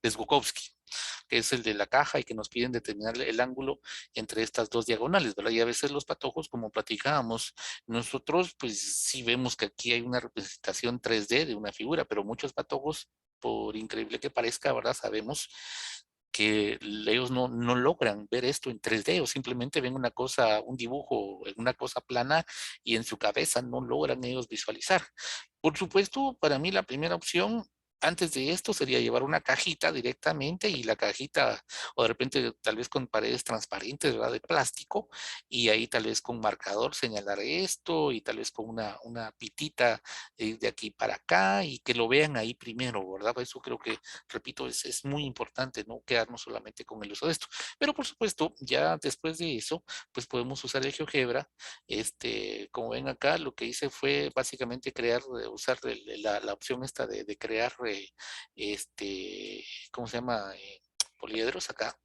Zgukowski, que es el de la caja y que nos piden determinar el ángulo entre estas dos diagonales, ¿verdad? Y a veces los patojos, como platicábamos, nosotros pues sí vemos que aquí hay una representación 3D de una figura, pero muchos patojos, por increíble que parezca, ¿verdad? Sabemos que ellos no logran ver esto en 3D o simplemente ven una cosa, un dibujo, una cosa plana y en su cabeza no logran ellos visualizar. Por supuesto, para mí la primera opción antes de esto sería llevar una cajita directamente y la cajita, o de repente tal vez con paredes transparentes, ¿verdad? De plástico, y ahí tal vez con marcador señalar esto y tal vez con una pitita de aquí para acá y que lo vean ahí primero, ¿verdad? Eso creo que, repito, es muy importante, no quedarnos solamente con el uso de esto. Pero por supuesto, ya después de eso, pues podemos usar el GeoGebra. Como ven acá, lo que hice fue básicamente usar la opción esta de crear, ¿cómo se llama? Poliedros acá.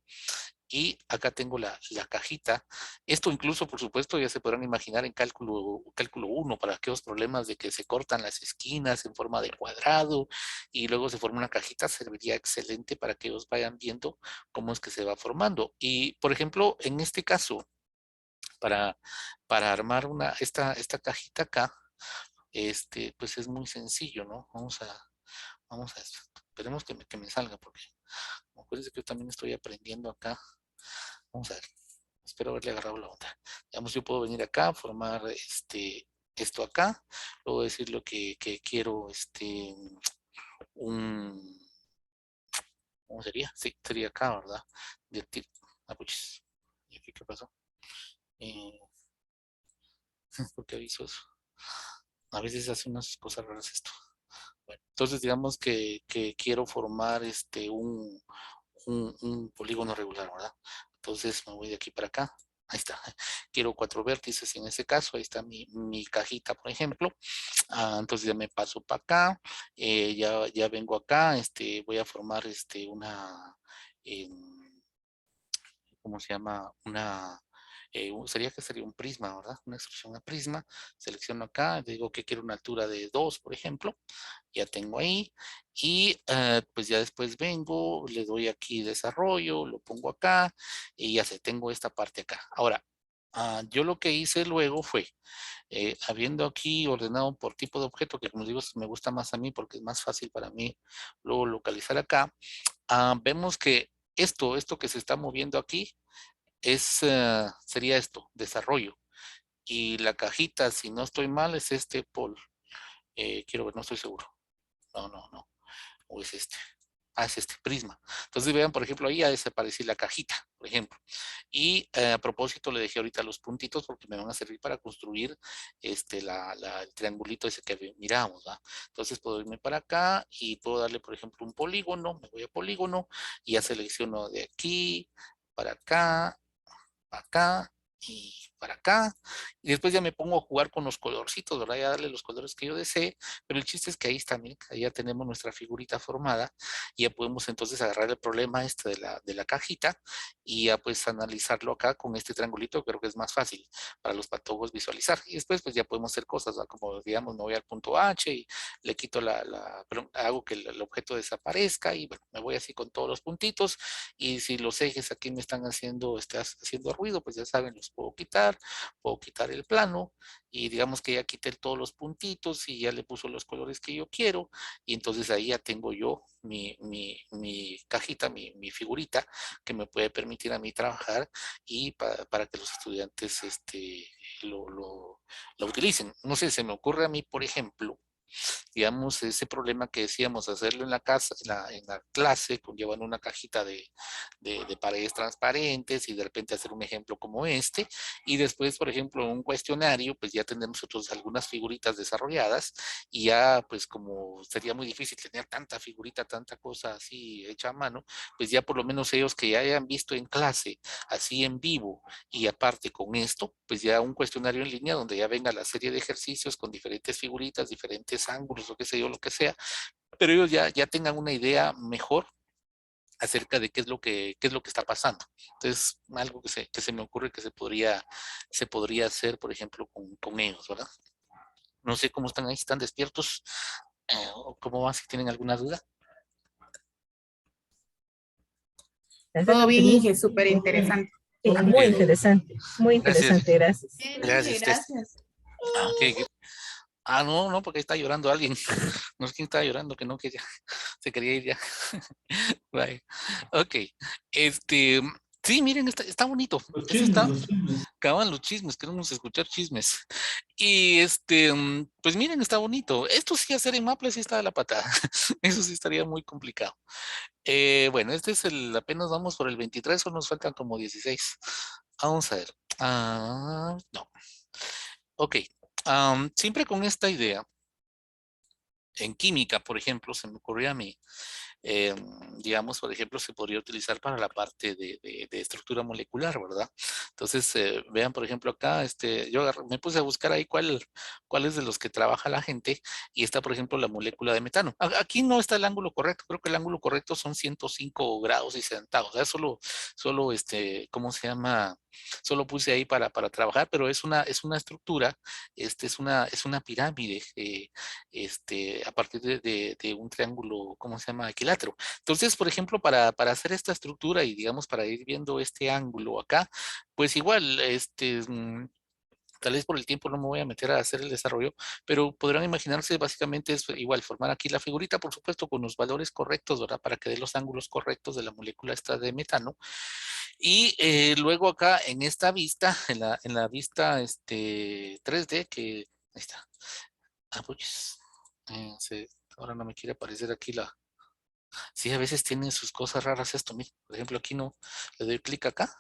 Y acá tengo la cajita. Esto incluso, por supuesto, ya se podrán imaginar en cálculo 1 para aquellos problemas de que se cortan las esquinas en forma de cuadrado y luego se forma una cajita, serviría excelente para que ellos vayan viendo cómo es que se va formando. Y, por ejemplo, en este caso, para, para armar esta cajita acá, pues es muy sencillo, ¿no? Vamos a esto. Esperemos que me salga, porque acuérdense que yo también estoy aprendiendo acá. Vamos a ver. Espero haberle agarrado la onda. Digamos, yo puedo venir acá, formar esto acá, luego decir lo que quiero, un, ¿cómo sería? Sí, sería acá, ¿verdad? Puchis. ¿Y aquí qué pasó? Eh, ¿Por qué aviso eso? A veces hace unas cosas raras esto. Bueno, entonces digamos que quiero formar un polígono regular, ¿verdad? Entonces me voy de aquí para acá. Ahí está. Quiero 4 vértices en ese caso. Ahí está mi cajita, por ejemplo. Entonces ya me paso para acá. Ya vengo acá. Voy a formar em, ¿cómo se llama? Sería un prisma, ¿verdad? Una extrusión a prisma. Selecciono acá, digo que quiero una altura de 2, por ejemplo. Ya tengo ahí. Y pues ya después vengo, le doy aquí desarrollo, lo pongo acá y ya sé, tengo esta parte acá. Ahora, yo lo que hice luego fue, habiendo aquí ordenado por tipo de objeto, que como digo, me gusta más a mí porque es más fácil para mí luego localizar acá, vemos que esto que se está moviendo aquí sería esto, desarrollo. Y la cajita, si no estoy mal, es Paul. Quiero ver, no estoy seguro. No. O es este. es este prisma. Entonces vean, por ejemplo, ahí ya desapareció la cajita, por ejemplo. Y a propósito le dejé ahorita los puntitos porque me van a servir para construir el triangulito ese que miramos, ¿va? Entonces puedo irme para acá y puedo darle, por ejemplo, un polígono, me voy a polígono y ya selecciono de aquí, para acá y para acá. Y después ya me pongo a jugar con los colorcitos, ¿verdad? Ya darle los colores que yo desee. Pero el chiste es que ahí está, miren, ahí ya tenemos nuestra figurita formada. Y ya podemos entonces agarrar el problema este de la cajita y ya pues analizarlo acá con este triangulito. Creo que es más fácil para los patólogos visualizar. Y después pues ya podemos hacer cosas, ¿verdad? Como digamos, me voy al punto H y le quito perdón, hago que el objeto desaparezca y bueno, me voy así con todos los puntitos. Y si los ejes aquí me están haciendo ruido, pues ya saben, los puedo quitar el plano y digamos que ya quité todos los puntitos y ya le puso los colores que yo quiero y entonces ahí ya tengo yo mi cajita, mi figurita que me puede permitir a mí trabajar y para que los estudiantes lo, lo, lo utilicen. No sé, se me ocurre a mí, por ejemplo, digamos, ese problema que decíamos, hacerlo en la casa, en la clase, llevando una cajita de paredes transparentes y de repente hacer un ejemplo como este. Y después, por ejemplo, en un cuestionario, pues ya tenemos nosotros algunas figuritas desarrolladas y ya, pues como sería muy difícil tener tanta figurita, tanta cosa así hecha a mano, pues ya por lo menos ellos que ya hayan visto en clase, así en vivo, y aparte con esto, pues ya un cuestionario en línea donde ya venga la serie de ejercicios con diferentes figuritas, diferentes ángulos, o qué sé yo, lo que sea, pero ellos ya tengan una idea mejor acerca de qué es lo que está pasando. Entonces, algo que se me ocurre que se podría hacer, por ejemplo, con ellos, ¿verdad? No sé cómo están ahí, si están despiertos, o cómo van, si tienen alguna duda. Todo bien, Inge, súper interesante. Sí, Ok, muy gracias, interesante, gracias. Bien, Inge, gracias, Tess. gracias. Ok. No, no, porque está llorando alguien. No sé quién estaba llorando, que no quería, se quería ir ya. Bye. Ok. Este, sí, miren, está bonito. Eso está, acaban los chismes, queremos escuchar chismes. Y pues miren, está bonito. Esto sí hacer en Maple sí está de la patada. Eso sí estaría muy complicado. Bueno, este es apenas vamos por el 23 o nos faltan como 16. Vamos a ver. No. Ok. Siempre con esta idea, en química, por ejemplo, se me ocurrió a mí, eh, digamos, por ejemplo, se podría utilizar para la parte de estructura molecular, ¿verdad? Entonces, vean, por ejemplo, acá, me puse a buscar ahí cuál es de los que trabaja la gente y está, por ejemplo, la molécula de metano. Aquí no está el ángulo correcto, creo que el ángulo correcto son 105 grados y centavos, o sea, solo, ¿cómo se llama? Solo puse ahí para trabajar, pero es una estructura, es una pirámide, a partir de un triángulo, ¿cómo se llama? Equilátero. Entonces, por ejemplo, para hacer esta estructura y digamos para ir viendo este ángulo acá, pues igual, tal vez por el tiempo no me voy a meter a hacer el desarrollo, pero podrán imaginarse básicamente es igual formar aquí la figurita, por supuesto, con los valores correctos, ¿verdad? Para que dé los ángulos correctos de la molécula esta de metano. Y luego acá en esta vista, en la vista 3D, que ahí está. Pues, ahora no me quiere aparecer aquí la... Sí, a veces tiene sus cosas raras esto, mira. Por ejemplo, aquí no, le doy clic acá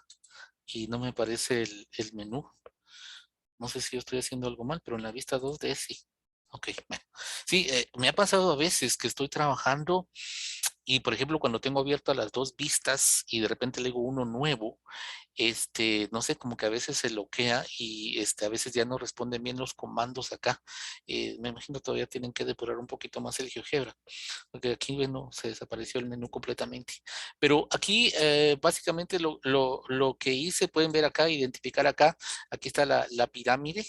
y no me aparece el menú. No sé si yo estoy haciendo algo mal, pero en la vista 2D sí. Ok, bueno. Sí, me ha pasado a veces que estoy trabajando y, por ejemplo, cuando tengo abiertas las dos vistas y de repente le digo uno nuevo, no sé, como que a veces se bloquea y a veces ya no responden bien los comandos acá. Me imagino todavía tienen que depurar un poquito más el GeoGebra, porque aquí, bueno, se desapareció el menú completamente. Pero aquí, básicamente, lo que hice, pueden ver acá, identificar acá, aquí está la pirámide.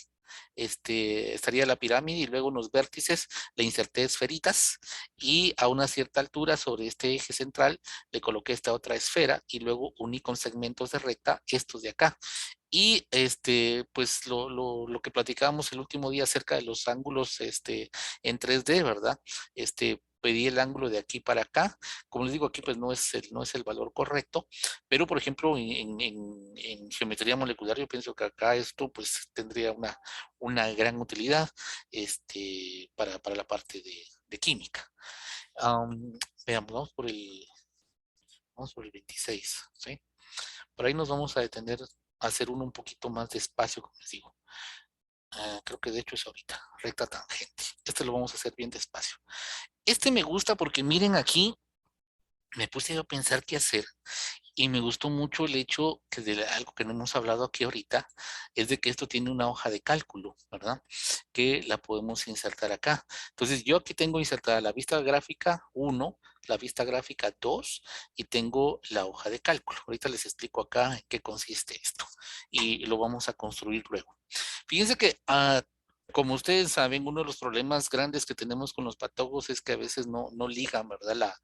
Estaría la pirámide y luego unos vértices, le inserté esferitas y a una cierta altura sobre este eje central le coloqué esta otra esfera y luego uní con segmentos de recta estos de acá. Y pues lo que platicábamos el último día acerca de los ángulos en 3D, ¿verdad? Pedí el ángulo de aquí para acá. Como les digo, aquí pues no es el valor correcto, pero por ejemplo en geometría molecular yo pienso que acá esto pues tendría una gran utilidad para la parte de química. Veamos, vamos por vamos por el 26, ¿sí? Por ahí nos vamos a detener a hacer uno un poquito más despacio, como les digo. Creo que de hecho es ahorita, recta tangente. Este lo vamos a hacer bien despacio. Este me gusta porque miren aquí, me puse yo a pensar qué hacer y me gustó mucho el hecho que de algo que no hemos hablado aquí ahorita, es de que esto tiene una hoja de cálculo, ¿verdad? Que la podemos insertar acá. Entonces yo aquí tengo insertada la vista gráfica 1, la vista gráfica 2 y tengo la hoja de cálculo. Ahorita les explico acá en qué consiste esto y lo vamos a construir luego. Fíjense que como ustedes saben, uno de los problemas grandes que tenemos con los patólogos es que a veces no ligan, ¿verdad?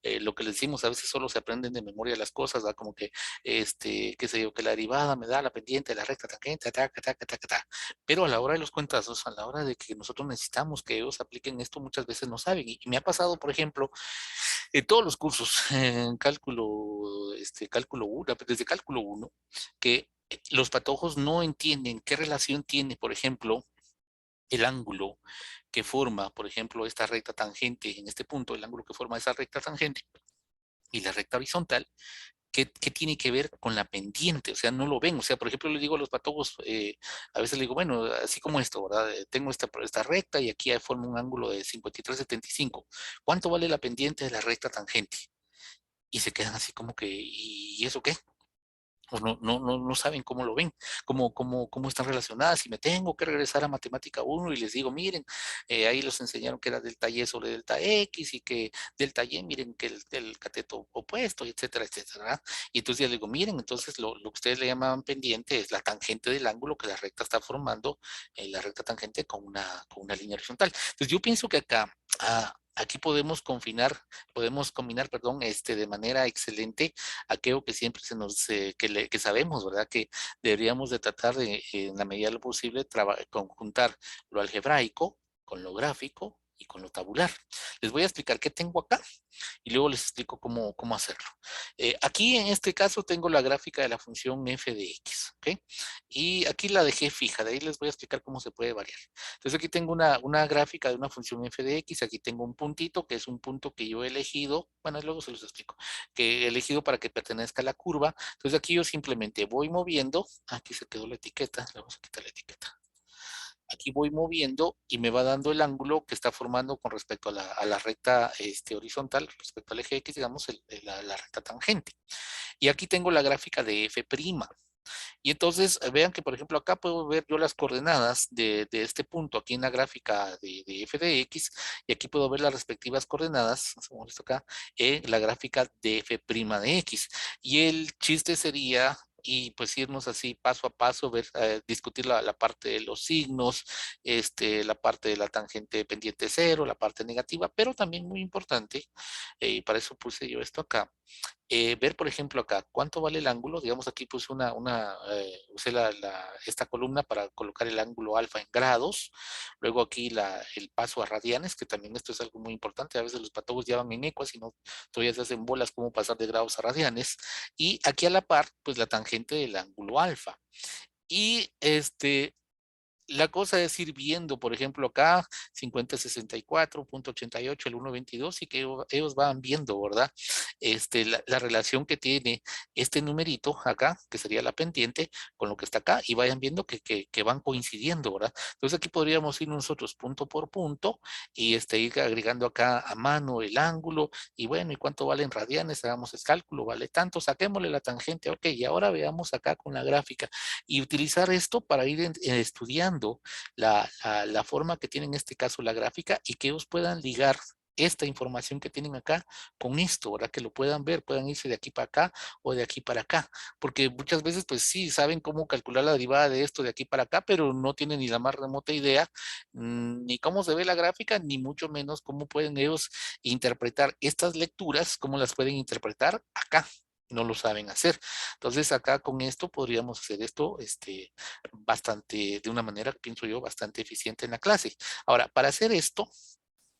Lo que les decimos, a veces solo se aprenden de memoria las cosas, ¿verdad? Como que, qué sé yo, que la derivada me da la pendiente, la recta tangente, taca, taca, taca, taca. Pero a la hora de los cuentazos, a la hora de que nosotros necesitamos que ellos apliquen esto, muchas veces no saben. Y me ha pasado, por ejemplo, en todos los cursos, en cálculo, cálculo 1, desde cálculo 1, que los patojos no entienden qué relación tiene, por ejemplo, el ángulo que forma, por ejemplo, esta recta tangente en este punto, el ángulo que forma esa recta tangente y la recta horizontal, ¿qué tiene que ver con la pendiente? O sea, no lo ven. O sea, por ejemplo, le digo a los patólogos, a veces le digo, bueno, así como esto, ¿verdad? Tengo esta recta y aquí forma un ángulo de 53,75. ¿Cuánto vale la pendiente de la recta tangente? Y se quedan así como que, ¿y eso qué? Pues no saben cómo lo ven, cómo están relacionadas. Y me tengo que regresar a Matemática 1 y les digo, miren, ahí los enseñaron que era delta Y sobre delta X y que delta Y, miren que el cateto opuesto, etcétera, etcétera, ¿verdad? Y entonces ya les digo, miren, entonces lo que ustedes le llamaban pendiente es la tangente del ángulo que la recta está formando, la recta tangente con una línea horizontal. Entonces yo pienso que acá, aquí podemos combinar, perdón, de manera excelente aquello que siempre que sabemos, ¿verdad? Que deberíamos de tratar de, en la medida de lo posible, conjuntar lo algebraico con lo gráfico y con lo tabular. Les voy a explicar qué tengo acá y luego les explico cómo hacerlo. Aquí en este caso tengo la gráfica de la función f de x, ¿ok? Y aquí la dejé fija, de ahí les voy a explicar cómo se puede variar. Entonces aquí tengo una gráfica de una función f de x, aquí tengo un puntito que es un punto que yo he elegido, bueno, luego se los explico, que he elegido para que pertenezca a la curva. Entonces aquí yo simplemente voy moviendo, aquí se quedó la etiqueta, le vamos a quitar la etiqueta. Aquí voy moviendo y me va dando el ángulo que está formando con respecto a la recta horizontal, respecto al eje X, digamos, la recta tangente. Y aquí tengo la gráfica de f'. Y entonces vean que, por ejemplo, acá puedo ver yo las coordenadas de este punto aquí en la gráfica de f de x, y aquí puedo ver las respectivas coordenadas, como esto acá, en la gráfica de f' de x. Y el chiste sería y pues irnos así paso a paso, discutir la parte de los signos, la parte de la tangente pendiente cero, la parte negativa, pero también muy importante, y para eso puse yo esto acá, ver, por ejemplo, acá, cuánto vale el ángulo. Digamos, aquí puse usé esta columna para colocar el ángulo alfa en grados. Luego aquí el paso a radianes, que también esto es algo muy importante. A veces los patólogos llevan en ecuas y no todavía se hacen bolas cómo pasar de grados a radianes. Y aquí a la par, pues la tangente del ángulo alfa. Y la cosa es ir viendo, por ejemplo, acá 5064.88, el 1.22, y que ellos van viendo, ¿verdad? La relación que tiene este numerito acá, que sería la pendiente, con lo que está acá, y vayan viendo que van coincidiendo, ¿verdad? Entonces aquí podríamos ir nosotros punto por punto y ir agregando acá a mano el ángulo, y bueno, ¿y cuánto vale en radianes? Hagamos el cálculo, vale tanto, saquémosle la tangente, ok, y ahora veamos acá con la gráfica y utilizar esto para ir estudiando la forma que tiene en este caso la gráfica y que ellos puedan ligar esta información que tienen acá con esto, ¿verdad? Que lo puedan ver, puedan irse de aquí para acá o de aquí para acá, porque muchas veces pues sí, saben cómo calcular la derivada de esto de aquí para acá, pero no tienen ni la más remota idea, ni cómo se ve la gráfica, ni mucho menos cómo pueden ellos interpretar estas lecturas, cómo las pueden interpretar acá. No lo saben hacer. Entonces acá con esto podríamos hacer esto bastante, de una manera, pienso yo, bastante eficiente en la clase. Ahora, para hacer esto,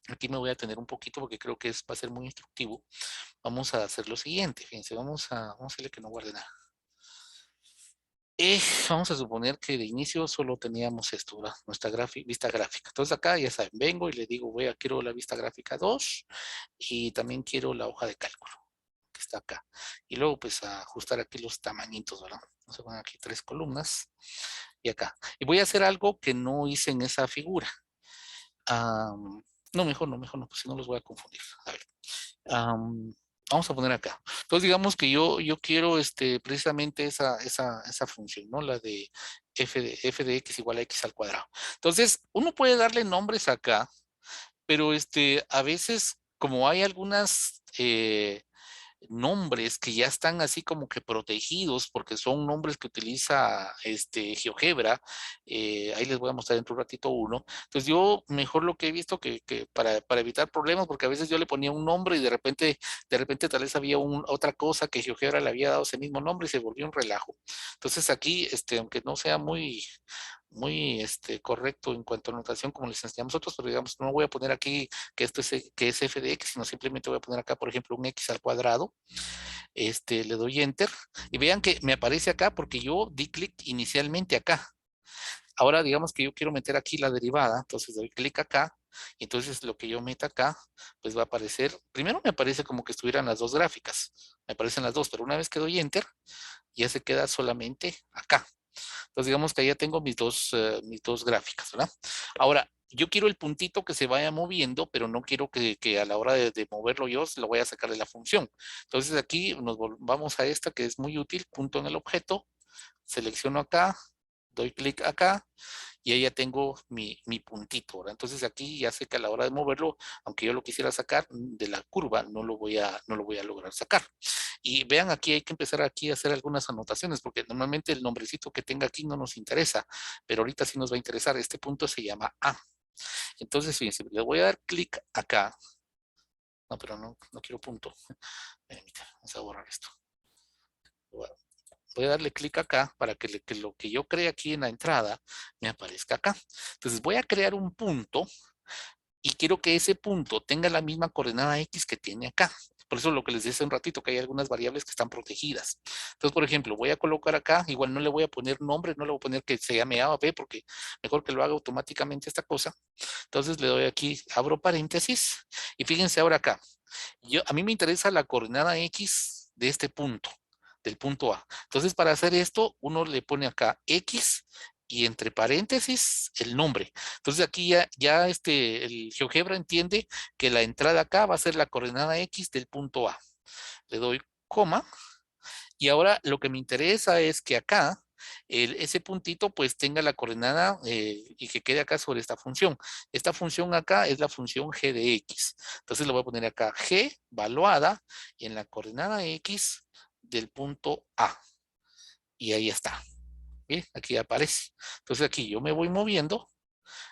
aquí me voy a tener un poquito porque creo que va a ser muy instructivo. Vamos a hacer lo siguiente, fíjense, vamos a decirle que no guarde nada. Vamos a suponer que de inicio solo teníamos esto, ¿verdad? Nuestra vista gráfica. Entonces acá ya saben, vengo y le digo, quiero la vista gráfica 2 y también quiero la hoja de cálculo. está acá. Y luego pues a ajustar aquí los tamañitos, ¿verdad? Vamos a poner aquí 3 columnas y acá. Y voy a hacer algo que no hice en esa figura. No, mejor no, pues si no los voy a confundir. A ver. Vamos a poner acá. Entonces digamos que yo quiero precisamente esa función, ¿no? La de f de x igual a x al cuadrado. Entonces, uno puede darle nombres acá, pero a veces, como hay algunas nombres que ya están así como que protegidos porque son nombres que utiliza GeoGebra, ahí les voy a mostrar dentro de un ratito uno. Entonces yo mejor lo que he visto que para evitar problemas, porque a veces yo le ponía un nombre y de repente tal vez había otra cosa que GeoGebra le había dado ese mismo nombre y se volvió un relajo. Entonces aquí, aunque no sea muy correcto en cuanto a notación como les enseñamos nosotros, pero digamos, no voy a poner aquí que esto que es f de x, sino simplemente voy a poner acá, por ejemplo, un x al cuadrado. Le doy enter y vean que me aparece acá porque yo di clic inicialmente acá. Ahora digamos que yo quiero meter aquí la derivada, entonces doy clic acá y entonces lo que yo meta acá, pues va a aparecer, primero me aparece como que estuvieran las dos gráficas, me aparecen las dos, pero una vez que doy enter, ya se queda solamente acá. Entonces digamos que ya tengo mis dos gráficas, ¿verdad? Ahora, yo quiero el puntito que se vaya moviendo, pero no quiero que a la hora de moverlo yo se lo voy a sacar de la función. Entonces aquí vamos a esta que es muy útil, punto en el objeto, selecciono acá, doy clic acá y ahí ya tengo mi puntito, ¿verdad? Entonces aquí ya sé que a la hora de moverlo, aunque yo lo quisiera sacar de la curva, no lo voy a lograr sacar. Y vean, aquí hay que empezar aquí a hacer algunas anotaciones, porque normalmente el nombrecito que tenga aquí no nos interesa, pero ahorita sí nos va a interesar. Este punto se llama A. Entonces, fíjense, le voy a dar clic acá. No, pero no quiero punto. Vamos a borrar esto. Voy a darle clic acá para que lo que yo cree aquí en la entrada me aparezca acá. Entonces voy a crear un punto y quiero que ese punto tenga la misma coordenada X que tiene acá. Por eso lo que les decía hace un ratito, que hay algunas variables que están protegidas. Entonces, por ejemplo, voy a colocar acá, igual no le voy a poner nombre, no le voy a poner que se llame A o B, porque mejor que lo haga automáticamente esta cosa. Entonces le doy aquí, abro paréntesis, y fíjense ahora acá. A mí me interesa la coordenada X de este punto, del punto A. Entonces, para hacer esto, uno le pone acá X y entre paréntesis el nombre. Entonces aquí ya el GeoGebra entiende que la entrada acá va a ser la coordenada X del punto A. Le doy coma y ahora lo que me interesa es que acá ese puntito pues tenga la coordenada y que quede acá sobre esta función. Esta función acá es la función g de x. Entonces le voy a poner acá g valuada y en la coordenada x del punto A. Y ahí está. Bien, aquí aparece. Entonces aquí yo me voy moviendo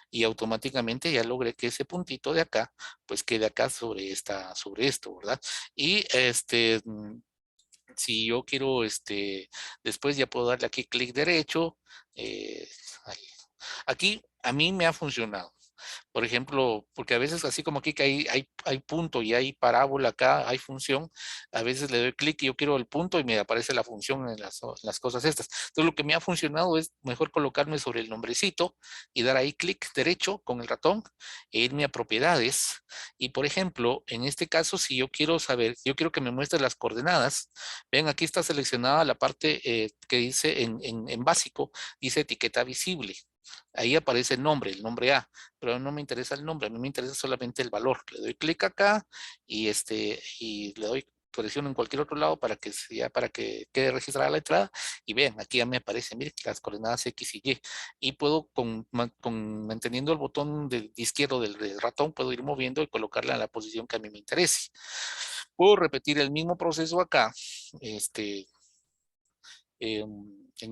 y automáticamente ya logré que ese puntito de acá pues quede acá sobre esto, ¿verdad? Y si yo quiero, después ya puedo darle aquí clic derecho. Ahí. Aquí a mí me ha funcionado. Por ejemplo, porque a veces así como aquí que hay punto y hay parábola acá, hay función, a veces le doy clic y yo quiero el punto y me aparece la función en las cosas estas. Entonces lo que me ha funcionado es mejor colocarme sobre el nombrecito y dar ahí clic derecho con el ratón e irme a propiedades. Y por ejemplo, en este caso, si yo quiero saber, yo quiero que me muestre las coordenadas, ven aquí está seleccionada la parte que dice en básico, dice etiqueta visible. Ahí aparece el nombre A, pero no me interesa el nombre, a mí me interesa solamente el valor. Le doy clic acá y y le doy presiono en cualquier otro lado para que quede registrada la entrada y vean, aquí ya me aparecen, miren, las coordenadas X y Y y puedo manteniendo el botón izquierdo del ratón, puedo ir moviendo y colocarla en la posición que a mí me interese. Puedo repetir el mismo proceso acá, en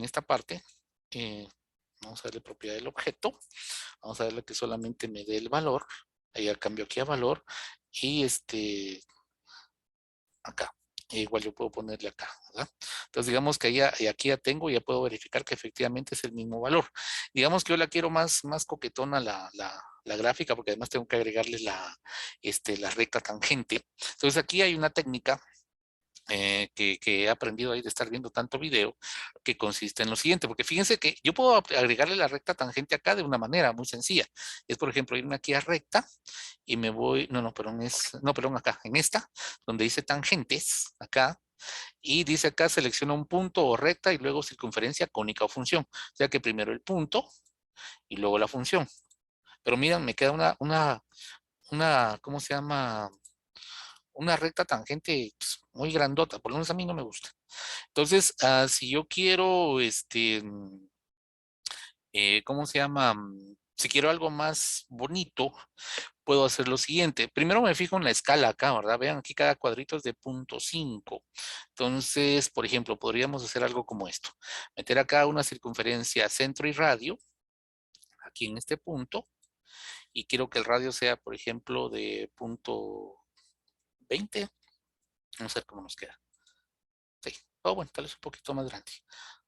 esta parte. Vamos a darle propiedad del objeto. Vamos a darle que solamente me dé el valor. Ahí ya cambio aquí a valor. Y acá. Igual yo puedo ponerle acá, ¿verdad? Entonces digamos que aquí ya tengo, ya puedo verificar que efectivamente es el mismo valor. Digamos que yo la quiero más coquetona la gráfica, porque además tengo que agregarle la recta tangente. Entonces aquí hay una técnica que he aprendido ahí de estar viendo tanto video, que consiste en lo siguiente, porque fíjense que yo puedo agregarle la recta tangente acá de una manera muy sencilla. Es, por ejemplo, irme aquí a recta y me voy, perdón, acá, en esta, donde dice tangentes, acá, y dice acá selecciona un punto o recta y luego circunferencia cónica o función. O sea que primero el punto y luego la función. Pero miren, me queda ¿cómo se llama? Una recta tangente pues, muy grandota, por lo menos a mí no me gusta. Entonces, si yo quiero, ¿cómo se llama? Si quiero algo más bonito, puedo hacer lo siguiente. Primero me fijo en la escala acá, ¿verdad? Vean, aquí cada cuadrito es de 0.5. Entonces, por ejemplo, podríamos hacer algo como esto. Meter acá una circunferencia centro y radio, aquí en este punto, y quiero que el radio sea, por ejemplo, de 0.20. Vamos a ver cómo nos queda. Sí. Oh, bueno, tal vez un poquito más grande.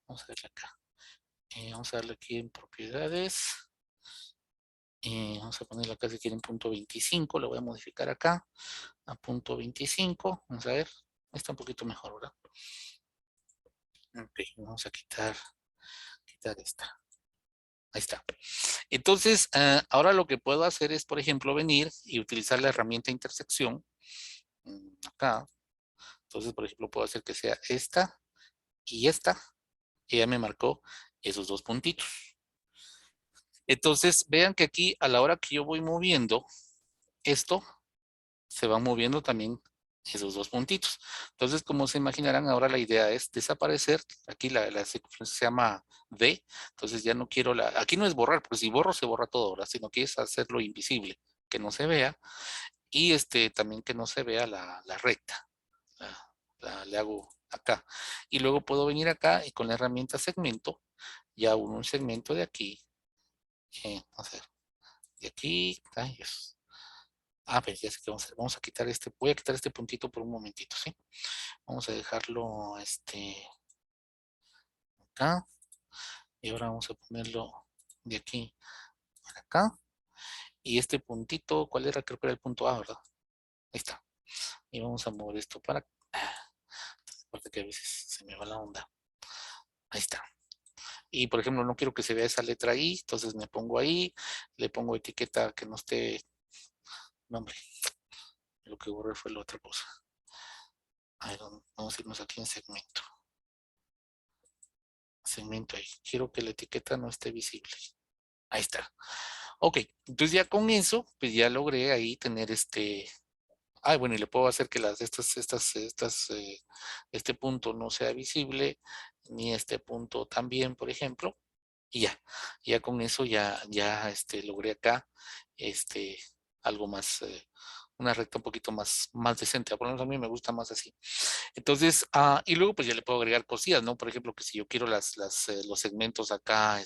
Vamos a verle acá. Vamos a darle aquí en propiedades. Vamos a ponerle acá si quieren 0.25. Lo voy a modificar acá a 0.25. Vamos a ver. Está un poquito mejor, ¿verdad? Ok, vamos a quitar esta. Ahí está. Entonces, ahora lo que puedo hacer es, por ejemplo, venir y utilizar la herramienta intersección. Acá. Entonces, por ejemplo, puedo hacer que sea esta y esta. Y ya me marcó esos dos puntitos. Entonces, vean que aquí a la hora que yo voy moviendo esto, se van moviendo también esos dos puntitos. Entonces, como se imaginarán, ahora la idea es desaparecer. Aquí la secuencia se llama D. Entonces ya no quiero aquí no es borrar, porque si borro se borra todo ahora, sino que es hacerlo invisible, que no se vea. Y también que no se vea la recta. Le hago acá. Y luego puedo venir acá y con la herramienta segmento, ya uno un segmento de aquí. Vamos a ver. De aquí. Ay, Dios. Pues ya sé qué vamos a hacer. Vamos a quitar voy a quitar este puntito por un momentito, ¿sí? Vamos a dejarlo, acá. Y ahora vamos a ponerlo de aquí para acá. Y este puntito, ¿cuál era? Creo que era el punto A, ¿verdad? Ahí está. Y vamos a mover esto para acá. Aparte que a veces se me va la onda. Ahí está. Y por ejemplo, no quiero que se vea esa letra ahí, entonces me pongo ahí, le pongo etiqueta que no esté, nombre. Lo que borré fue la otra cosa. A ver, vamos a irnos aquí en segmento. Segmento ahí. Quiero que la etiqueta no esté visible. Ahí está. Ok, entonces ya con eso, pues ya logré ahí tener bueno, y le puedo hacer que este punto no sea visible, ni este punto también, por ejemplo, y ya con eso logré acá, algo más, una recta un poquito más decente. Por lo menos a mí me gusta más así. Entonces, y luego pues ya le puedo agregar cosillas, ¿no? Por ejemplo, que si yo quiero los segmentos acá,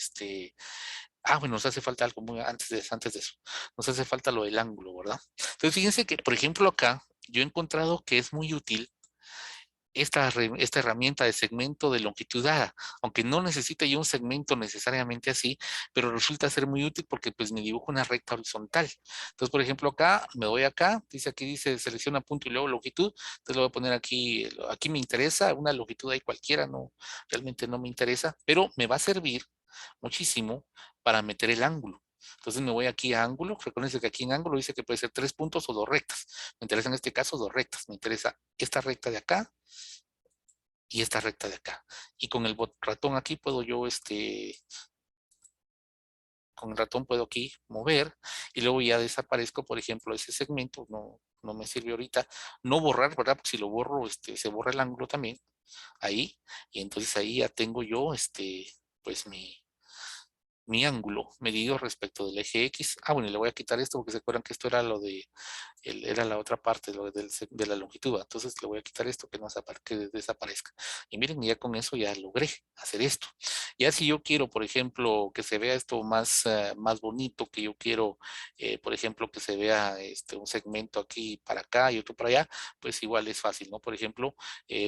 bueno, nos hace falta algo antes de eso. Nos hace falta lo del ángulo, ¿verdad? Entonces, fíjense que, por ejemplo, acá yo he encontrado que es muy útil esta herramienta de segmento de longitud dada, aunque no necesita yo un segmento necesariamente así, pero resulta ser muy útil porque pues me dibujo una recta horizontal. Entonces, por ejemplo, acá, me voy acá, aquí dice selecciona punto y luego longitud, entonces lo voy a poner aquí me interesa, una longitud ahí cualquiera, no, realmente no me interesa, pero me va a servir muchísimo para meter el ángulo. Entonces me voy aquí a ángulo, recuerden que aquí en ángulo dice que puede ser 3 puntos o 2 rectas. Me interesa en este caso 2 rectas, me interesa esta recta de acá y esta recta de acá. Y con el ratón aquí puedo yo, con el ratón puedo aquí mover y luego ya desaparezco, por ejemplo, ese segmento, no me sirve ahorita, no borrar, ¿verdad? Porque si lo borro, se borra el ángulo también, ahí, y entonces ahí ya tengo yo, pues mi ángulo medido respecto del eje X. Bueno, y le voy a quitar esto porque se acuerdan que esto era era la otra parte de la longitud. Entonces le voy a quitar esto que desaparezca. Y miren, ya con eso ya logré hacer esto. Ya si yo quiero, por ejemplo, que se vea esto más bonito, que yo quiero, por ejemplo, que se vea un segmento aquí para acá y otro para allá, pues igual es fácil, ¿no? Por ejemplo,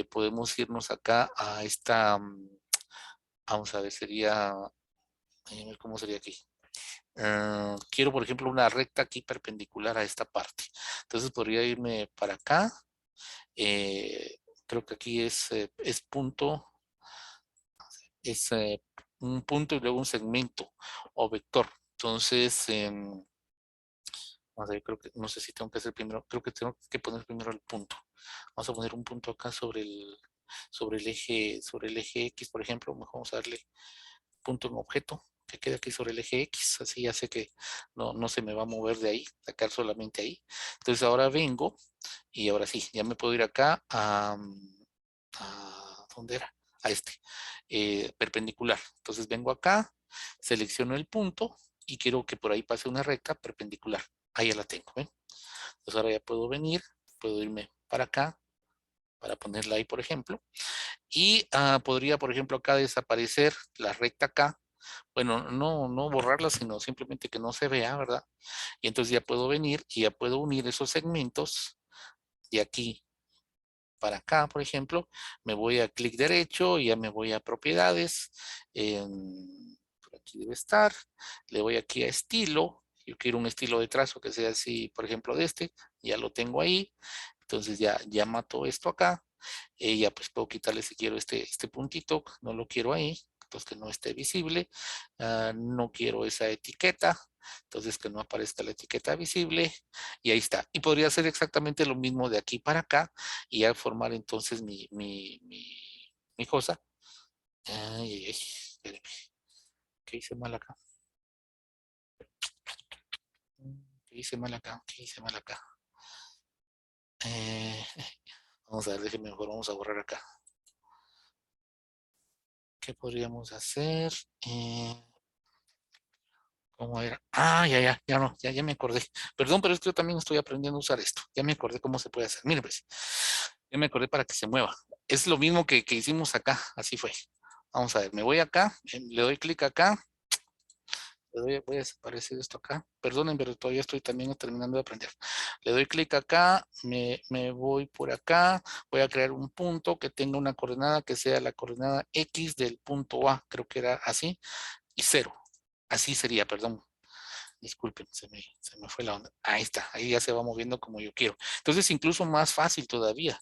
podemos irnos acá a vamos a ver, sería a ver cómo sería aquí. Quiero, por ejemplo, una recta aquí perpendicular a esta parte. Entonces podría irme para acá. creo que aquí es punto, es un punto y luego un segmento o vector. Entonces, vamos a ver, creo que, no sé si tengo que hacer primero, creo que tengo que poner primero el punto. Vamos a poner un punto acá sobre el eje X, por ejemplo. Mejor vamos a darle punto en objeto, que quede aquí sobre el eje X, así ya sé que no se me va a mover de ahí, sacar solamente ahí. Entonces ahora vengo y ahora sí, ya me puedo ir acá a ¿dónde era? A este, perpendicular. Entonces vengo acá, selecciono el punto y quiero que por ahí pase una recta perpendicular. Ahí ya la tengo, ¿ven? Entonces ahora ya puedo venir, puedo irme para acá, para ponerla ahí, por ejemplo. Y podría, por ejemplo, acá desaparecer la recta acá. Bueno, no borrarla, sino simplemente que no se vea, ¿verdad? Y entonces ya puedo venir y ya puedo unir esos segmentos de aquí para acá, por ejemplo. Me voy a clic derecho y ya me voy a propiedades. Por aquí debe estar. Le voy aquí a estilo. Yo quiero un estilo de trazo que sea así, por ejemplo, de este. Ya lo tengo ahí. Entonces ya mato esto acá. Ya pues puedo quitarle si quiero este puntito. No lo quiero ahí. Entonces que no esté visible. No quiero esa etiqueta. Entonces que no aparezca la etiqueta visible. Y ahí está. Y podría hacer exactamente lo mismo de aquí para acá. Y ya formar entonces mi cosa. Ay, ay, ay. Espérenme. ¿Qué hice mal acá? ¿Qué hice mal acá? ¿Qué hice mal acá? Eh, vamos a ver, déjenme mejor, vamos a borrar acá. ¿Qué podríamos hacer? ¿Cómo era? Ya no, ya me acordé. Perdón, pero es que yo también estoy aprendiendo a usar esto. Ya me acordé cómo se puede hacer. Mire, pues, ya me acordé para que se mueva. Es lo mismo que hicimos acá, así fue. Vamos a ver, me voy acá, le doy clic acá, voy a desaparecer esto acá. Perdonen, pero todavía estoy también terminando de aprender. Le doy clic acá, me voy por acá, voy a crear un punto que tenga una coordenada que sea la coordenada X del punto A, creo que era así, y 0. Así sería, perdón. Disculpen, se me fue la onda. Ahí está, ahí ya se va moviendo como yo quiero. Entonces, incluso más fácil todavía,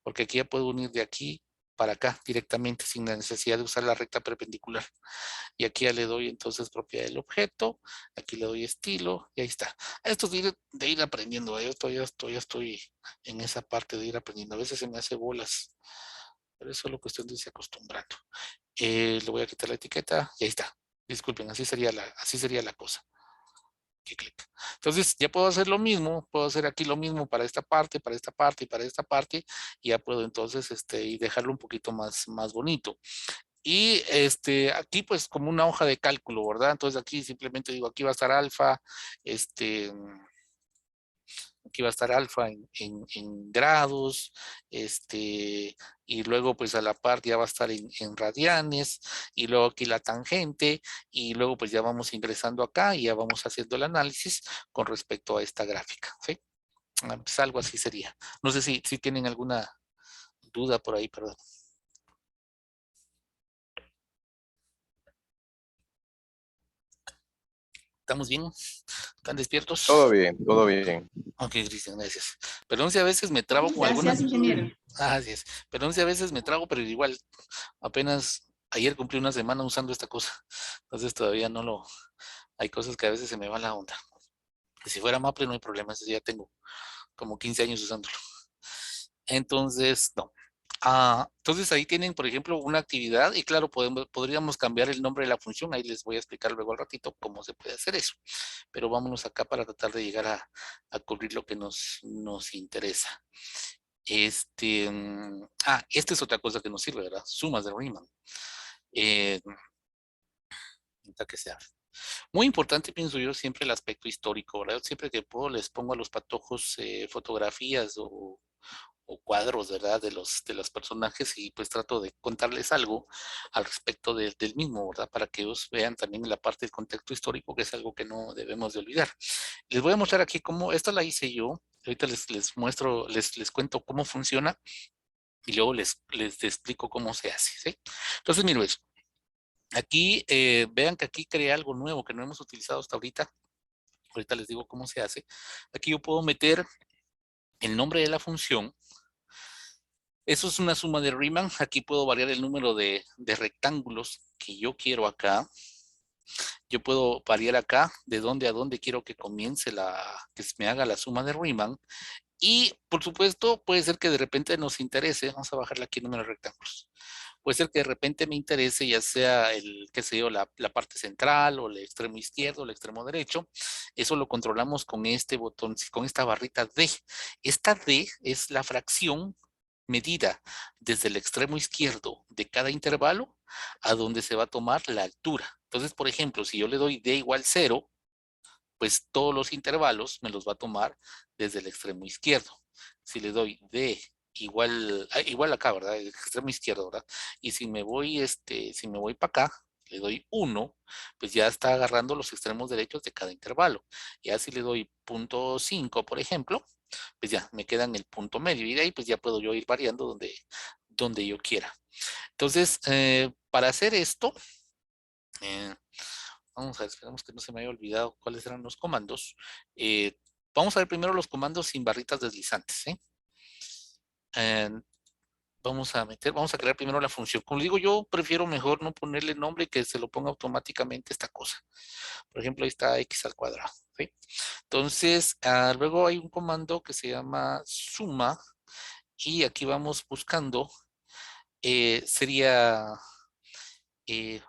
porque aquí ya puedo unir de aquí para acá directamente sin la necesidad de usar la recta perpendicular. Y aquí ya le doy entonces propiedad del objeto, aquí le doy estilo y ahí está. Esto es de ir aprendiendo, yo todavía estoy en esa parte de ir aprendiendo. A veces se me hace bolas, pero es solo cuestión de irse acostumbrando. Le voy a quitar la etiqueta y ahí está. Disculpen, así sería la cosa. Clic. Entonces ya puedo hacer lo mismo, puedo hacer aquí lo mismo para esta parte, para esta parte y para esta parte, y ya puedo entonces y dejarlo un poquito más bonito. Y aquí pues como una hoja de cálculo, ¿verdad? Entonces aquí simplemente digo, aquí va a estar alfa, aquí va a estar alfa en grados, y luego pues a la par ya va a estar en radianes, y luego aquí la tangente, y luego pues ya vamos ingresando acá y ya vamos haciendo el análisis con respecto a esta gráfica, ¿sí? Pues algo así sería. No sé si tienen alguna duda por ahí, perdón. ¿Estamos bien? ¿Están despiertos? Todo bien, todo bien. Ok, Cristian, gracias. Perdón si a veces me trabo con algunas. Gracias, ingeniero. Así es. Perdón si a veces me trago, pero igual, apenas ayer cumplí una semana usando esta cosa. Entonces todavía no lo. Hay cosas que a veces se me va la onda. Y si fuera Maple no hay problema, ese ya tengo como 15 años usándolo. Entonces, no. Entonces ahí tienen, por ejemplo, una actividad y claro, podríamos cambiar el nombre de la función. Ahí les voy a explicar luego al ratito cómo se puede hacer eso. Pero vámonos acá para tratar de llegar a cubrir lo que nos interesa. Esta es otra cosa que nos sirve, ¿verdad? Sumas de Riemann. Que sea. Muy importante, pienso yo, siempre el aspecto histórico, ¿verdad? Siempre que puedo les pongo a los patojos fotografías o cuadros, ¿verdad? De los personajes y pues trato de contarles algo al respecto del mismo, ¿verdad? Para que ellos vean también la parte del contexto histórico, que es algo que no debemos de olvidar. Les voy a mostrar aquí cómo, esta la hice yo, ahorita les muestro, les cuento cómo funciona y luego les explico cómo se hace, ¿sí? Entonces, miro eso. Aquí, vean que aquí creé algo nuevo que no hemos utilizado hasta ahorita. Ahorita les digo cómo se hace. Aquí yo puedo meter el nombre de la función Eso es una suma de Riemann. Aquí puedo variar el número de rectángulos que yo quiero acá. Yo puedo variar acá de dónde a dónde quiero que comience que se me haga la suma de Riemann. Y por supuesto, puede ser que de repente nos interese, vamos a bajarle aquí el número de rectángulos. Puede ser que de repente me interese ya sea qué sé yo, la parte central o el extremo izquierdo o el extremo derecho. Eso lo controlamos con este botón, con esta barrita D. Esta D es la fracción medida desde el extremo izquierdo de cada intervalo a donde se va a tomar la altura. Entonces, por ejemplo, si yo le doy D igual 0, pues todos los intervalos me los va a tomar desde el extremo izquierdo. Si le doy D igual acá, ¿verdad? El extremo izquierdo, ¿verdad? Y si me voy para acá, le doy 1, pues ya está agarrando los extremos derechos de cada intervalo. Ya si le doy 0.5, por ejemplo, pues ya me queda en el punto medio y de ahí pues ya puedo yo ir variando donde yo quiera. Entonces, para hacer esto, eh, vamos a ver, esperemos que no se me haya olvidado cuáles eran los comandos. Vamos a ver primero los comandos sin barritas deslizantes. Eh, vamos a crear primero la función. Como digo, yo prefiero mejor no ponerle nombre y que se lo ponga automáticamente esta cosa. Por ejemplo, ahí está x al cuadrado. ¿Sí? Entonces, luego hay un comando que se llama suma y aquí vamos buscando,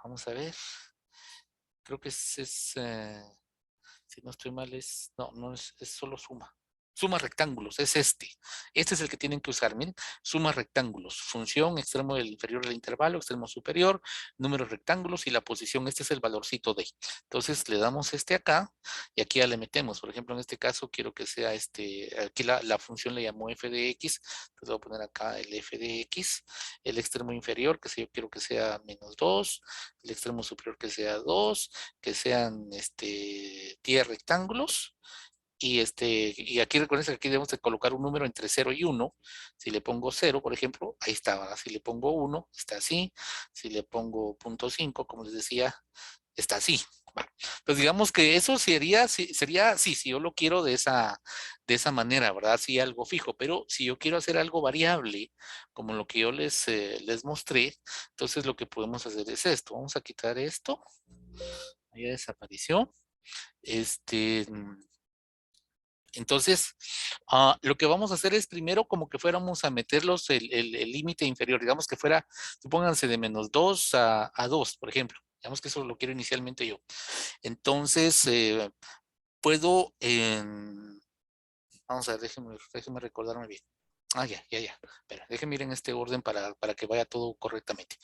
vamos a ver, creo que si no estoy mal, no es solo suma. Suma rectángulos, es este. Este es el que tienen que usar, miren. Suma rectángulos, función, extremo del inferior del intervalo, extremo superior, número de rectángulos y la posición. Este es el valorcito de. Entonces le damos este acá y aquí ya le metemos. Por ejemplo, en este caso quiero que sea aquí la función le llamó f de x. Entonces voy a poner acá el f de x. El extremo inferior, que yo quiero que sea -2. El extremo superior que sea 2, que sean 10 rectángulos y aquí recuerden que aquí debemos de colocar un número entre 0 y 1. Si le pongo 0, por ejemplo, ahí está, ¿verdad? Si le pongo 1, está así. Si le pongo 0.5, como les decía, está así. ¿Va? Pues digamos que eso sería sí, si yo lo quiero de esa manera, ¿verdad? Sí, algo fijo, pero si yo quiero hacer algo variable, como lo que yo les mostré, entonces lo que podemos hacer es esto. Vamos a quitar esto. Ya desapareció. Entonces, lo que vamos a hacer es primero como que fuéramos a meterlos el límite inferior, digamos que fuera, supónganse de -2 a 2, por ejemplo. Digamos que eso lo quiero inicialmente yo. Entonces, puedo, vamos a ver, déjenme recordarme bien. Ya. Espera, déjenme ir en este orden para que vaya todo correctamente.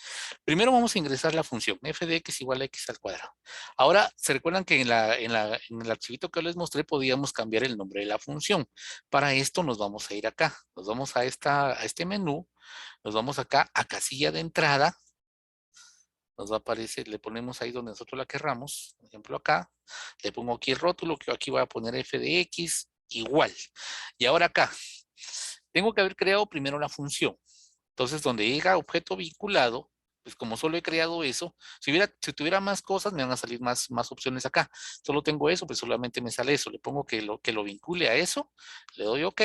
Primero vamos a ingresar la función f de x igual a x al cuadrado. Ahora, ¿se recuerdan que en el archivito que les mostré podíamos cambiar el nombre de la función? Para esto nos vamos a ir acá. Nos vamos a este menú. Nos vamos acá a casilla de entrada. Nos va a aparecer, le ponemos ahí donde nosotros la querramos. Por ejemplo, acá. Le pongo aquí el rótulo que aquí voy a poner f de x igual. Y ahora acá. Tengo que haber creado primero la función. Entonces, donde diga objeto vinculado, pues como solo he creado eso, si tuviera más cosas, me van a salir más opciones acá. Solo tengo eso, pues solamente me sale eso. Le pongo que lo vincule a eso, le doy OK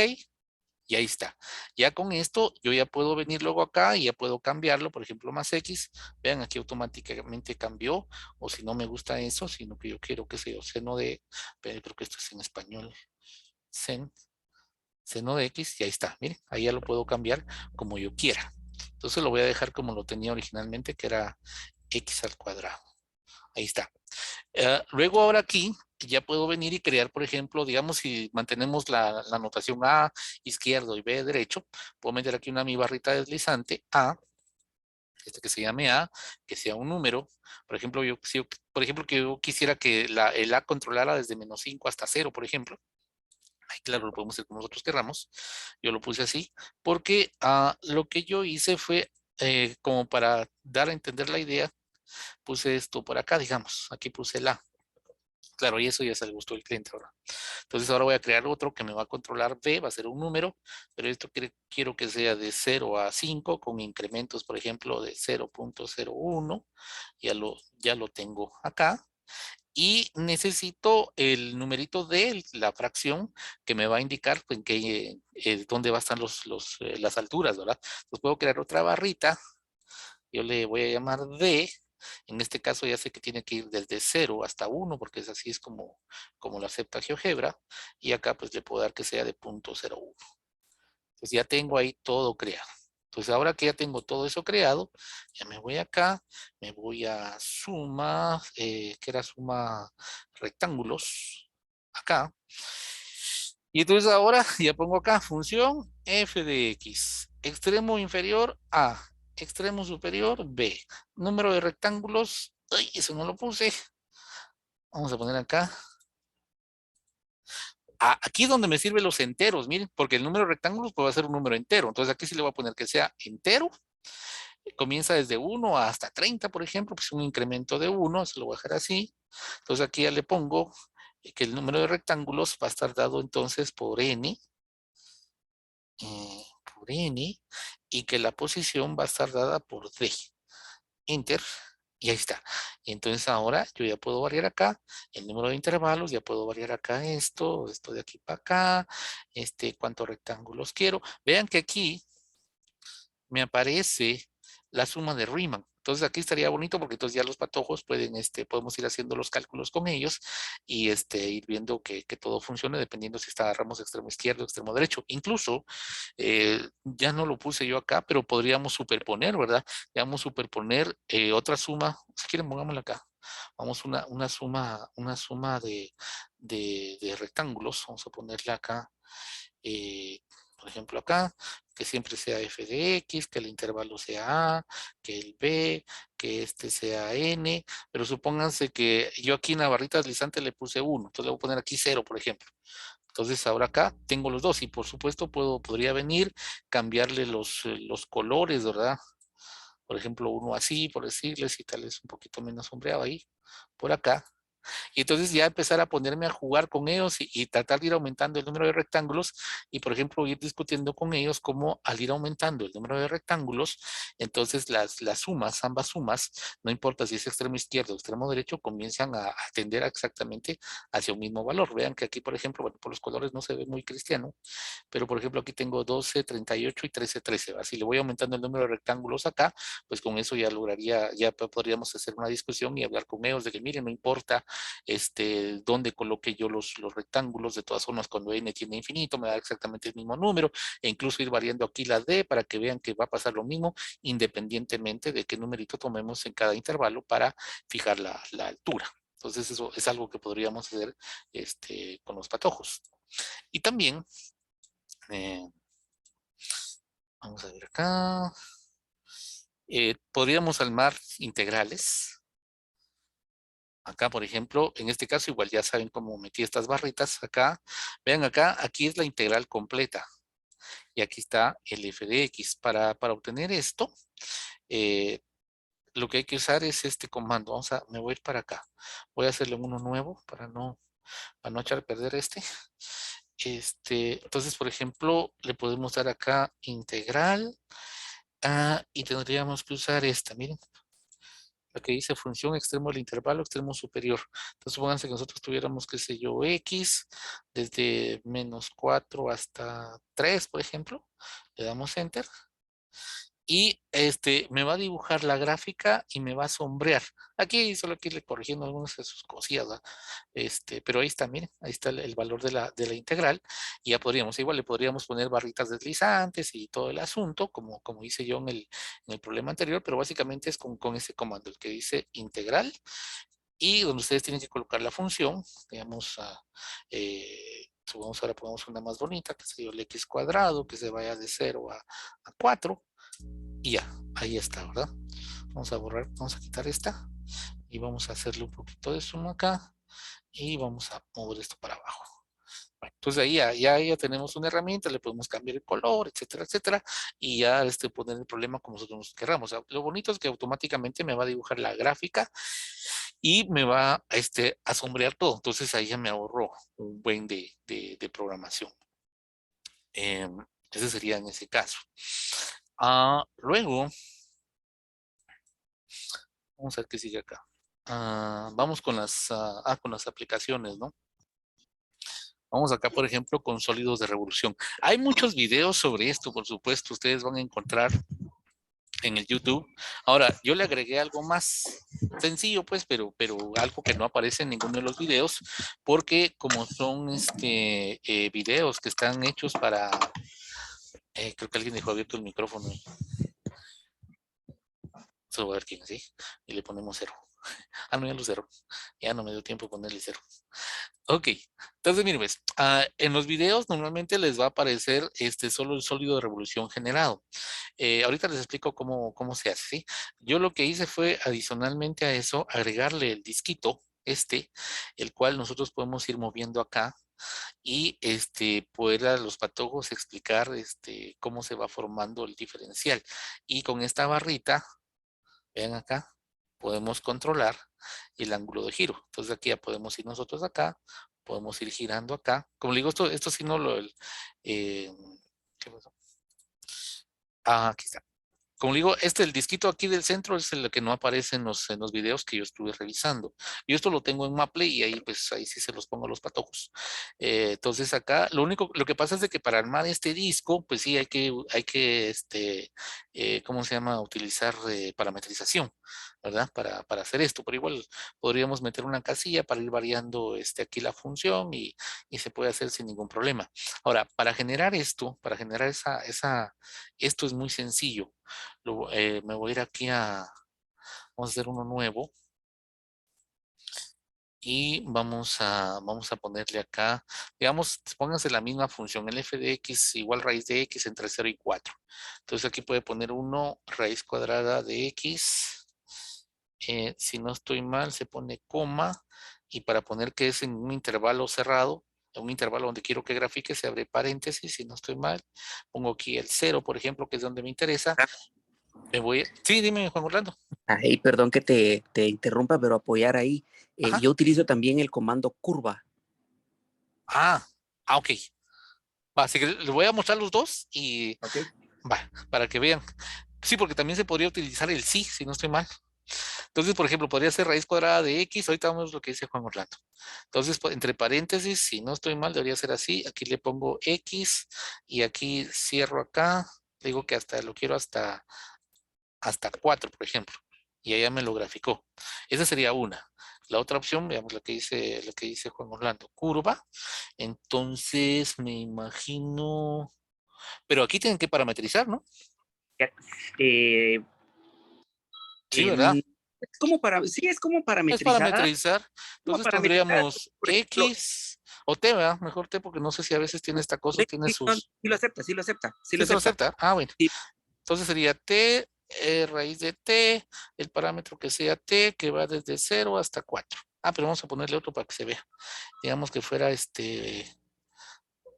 y ahí está. Ya con esto, yo ya puedo venir luego acá y ya puedo cambiarlo, por ejemplo, +x. Vean, aquí automáticamente cambió, o si no me gusta eso, sino que yo quiero que sea seno de, pero creo que esto es en español, seno de x, y ahí está, miren, ahí ya lo puedo cambiar como yo quiera. Entonces lo voy a dejar como lo tenía originalmente, que era x al cuadrado. Ahí está. Luego ahora aquí ya puedo venir y crear, por ejemplo, digamos si mantenemos la notación A izquierdo y B derecho, puedo meter aquí mi barrita deslizante A, que se llame A, que sea un número. Por ejemplo, que yo quisiera que el A controlara desde -5 hasta 0, por ejemplo. Ahí claro, lo podemos hacer como nosotros querramos. Yo lo puse así porque lo que yo hice fue como para dar a entender la idea, puse esto por acá, digamos. Aquí puse la. Claro, y eso ya se le gustó al cliente ahora. Entonces ahora voy a crear otro que me va a controlar B, va a ser un número, pero esto quiero que sea de 0 a 5 con incrementos, por ejemplo, de 0.01. Ya lo tengo acá. y necesito el numerito de la fracción que me va a indicar en qué, dónde van a estar las alturas, ¿verdad? Entonces puedo crear otra barrita, yo le voy a llamar D, en este caso ya sé que tiene que ir desde 0 hasta 1, porque es así es como lo acepta GeoGebra, y acá pues le puedo dar que sea de 0.01. Entonces ya tengo ahí todo creado. Entonces ahora que ya tengo todo eso creado, ya me voy acá, me voy a suma, que era suma rectángulos, acá. Y entonces ahora ya pongo acá función f de x, extremo inferior A, extremo superior B, número de rectángulos, ay, eso no lo puse. Vamos a poner acá. Aquí es donde me sirven los enteros, miren, porque el número de rectángulos puede ser un número entero. Entonces aquí sí le voy a poner que sea entero. Comienza desde 1 hasta 30, por ejemplo, pues un incremento de 1, se lo voy a dejar así. Entonces aquí ya le pongo que el número de rectángulos va a estar dado entonces por n, por n, y que la posición va a estar dada por d. Enter. Y ahí está. Y entonces ahora yo ya puedo variar acá el número de intervalos, ya puedo variar acá esto de aquí para acá, cuántos rectángulos quiero. Vean que aquí me aparece la suma de Riemann. Entonces aquí estaría bonito porque entonces ya los patojos pueden, podemos ir haciendo los cálculos con ellos y ir viendo que todo funcione dependiendo si está ramos extremo izquierdo, extremo derecho. Incluso, ya no lo puse yo acá, pero podríamos superponer, ¿verdad? Ya vamos a superponer otra suma, si quieren pongámosla acá. Vamos una suma de rectángulos, vamos a ponerla acá. eh, por ejemplo acá, que siempre sea f de x, que el intervalo sea a, que el b, que este sea n, pero supónganse que yo aquí en la barrita deslizante le puse 1, entonces le voy a poner aquí 0, por ejemplo. Entonces ahora acá tengo los dos y por supuesto podría venir, cambiarle los colores, ¿verdad? Por ejemplo, uno así, por decirles, y tal vez un poquito menos sombreado ahí, por acá. Y entonces ya empezar a ponerme a jugar con ellos y tratar de ir aumentando el número de rectángulos y, por ejemplo, ir discutiendo con ellos cómo al ir aumentando el número de rectángulos, entonces las sumas, ambas sumas, no importa si es extremo izquierdo o extremo derecho, comienzan a tender exactamente hacia un mismo valor. Vean que aquí, por ejemplo, bueno, por los colores no se ve muy cristiano, pero por ejemplo aquí tengo 12, 38 y 13, 13. Si le voy aumentando el número de rectángulos acá, pues con eso ya lograría, ya podríamos hacer una discusión y hablar con ellos de que miren, no importa dónde coloque yo los rectángulos, de todas formas cuando n tiene infinito me da exactamente el mismo número, e incluso ir variando aquí la d para que vean que va a pasar lo mismo independientemente de qué numerito tomemos en cada intervalo para fijar la altura. Entonces eso es algo que podríamos hacer con los patojos. Y también, eh, vamos a ver acá, podríamos armar integrales. Acá, por ejemplo, en este caso igual ya saben cómo metí estas barritas acá. Vean acá, aquí es la integral completa. Y aquí está el f de x. Para obtener esto, eh, lo que hay que usar es este comando. Me voy a ir para acá. Voy a hacerle uno nuevo para no echar a perder este. Entonces, por ejemplo, le podemos dar acá integral. Y tendríamos que usar esta, miren. La que dice función extremo del intervalo, extremo superior. Entonces, supónganse que nosotros tuviéramos, qué sé yo, x, desde -4 hasta 3, por ejemplo. Le damos enter. Y me va a dibujar la gráfica y me va a sombrear. Aquí solo hay que irle corrigiendo algunas de sus cosillas, ¿verdad? Pero ahí está, miren, ahí está el valor de la integral. Y ya podríamos, igual le podríamos poner barritas deslizantes y todo el asunto, como hice yo en el problema anterior, pero básicamente es con ese comando, el que dice integral, y donde ustedes tienen que colocar la función, digamos, supongamos ahora ponemos una más bonita, que sería el x cuadrado, que se vaya de 0 a 4, y ya, ahí está, ¿verdad? Vamos a borrar, vamos a quitar esta, y vamos a hacerle un poquito de zoom acá, y vamos a mover esto para abajo. Bueno, entonces ahí ya tenemos una herramienta, le podemos cambiar el color, etcétera, etcétera, y ya poner el problema como nosotros queramos. O sea, lo bonito es que automáticamente me va a dibujar la gráfica y me va a sombrear todo. Entonces ahí ya me ahorró un buen de programación. Ese sería en ese caso. Luego, vamos a ver qué sigue acá. Vamos con con las aplicaciones, ¿no? Vamos acá, por ejemplo, con sólidos de revolución. Hay muchos videos sobre esto, por supuesto, ustedes van a encontrar en el YouTube. Ahora, yo le agregué algo más sencillo, pues, pero algo que no aparece en ninguno de los videos, porque como son videos que están hechos para, creo que alguien dejó abierto el micrófono. Solo voy a ver quién, ¿sí? Y le ponemos 0. Ah, no, ya lo 0. Ya no me dio tiempo ponerle 0. Ok, entonces miren, pues, en los videos normalmente les va a aparecer solo el sólido de revolución generado. Ahorita les explico cómo se hace, ¿sí? Yo lo que hice fue adicionalmente a eso agregarle el disquito, el cual nosotros podemos ir moviendo acá y poder a los patojos explicar cómo se va formando el diferencial. Y con esta barrita, vean acá, podemos controlar el ángulo de giro. Entonces aquí ya podemos ir nosotros acá, podemos ir girando acá. Como le digo, esto sí no lo... ¿qué pasó? Aquí está. Como le digo, el disquito aquí del centro es el que no aparece en los videos que yo estuve revisando. Yo esto lo tengo en Maple y ahí pues ahí sí se los pongo a los patojos. Entonces acá, lo que pasa es de que para armar este disco, pues sí ¿cómo se llama? Utilizar parametrización, ¿verdad? Para hacer esto, pero igual podríamos meter una casilla para ir variando aquí la función y se puede hacer sin ningún problema. Ahora, para generar esto, para generar esto es muy sencillo. Me voy a ir aquí vamos a hacer uno nuevo y vamos a ponerle acá, digamos, pónganse la misma función, el f de x igual raíz de x entre 0 y 4. Entonces aquí puede poner 1 raíz cuadrada de x, si no estoy mal se pone coma, y para poner que es en un intervalo cerrado, en un intervalo donde quiero que grafique, se abre paréntesis, si no estoy mal, pongo aquí el 0, por ejemplo, que es donde me interesa. Sí, dime, Juan Orlando. Ay, perdón que te interrumpa, pero apoyar ahí. Ajá. Yo utilizo también el comando curva. Ah, ok. Va, así que les voy a mostrar los dos y Ok. va, para que vean. Sí, porque también se podría utilizar el sí, si no estoy mal. Entonces, por ejemplo, podría ser raíz cuadrada de x. Ahorita vamos a lo que dice Juan Orlando. Entonces, entre paréntesis, si no estoy mal, debería ser así. Aquí le pongo x y aquí cierro acá. Le digo que lo quiero hasta 4, por ejemplo. Y allá me lo graficó. Esa sería una. La otra opción, veamos lo que dice Juan Orlando, curva. Entonces me imagino, pero aquí tienen que parametrizar, ¿no? Eh, Sí, ¿verdad? sí, es como Es parametrizar. parametrizar. Como Entonces parametrizar, pondríamos por ejemplo, X o T, ¿verdad? Mejor T porque no sé si a veces tiene esta cosa o tiene sí, no, sus... sí lo acepta, sí lo acepta, sí lo Sí se lo acepta. acepta. Ah, bueno. Sí, Entonces sería T, raíz de T, el parámetro que sea T, que va desde 0 hasta 4. Ah, pero vamos a ponerle otro para que se vea. Digamos que fuera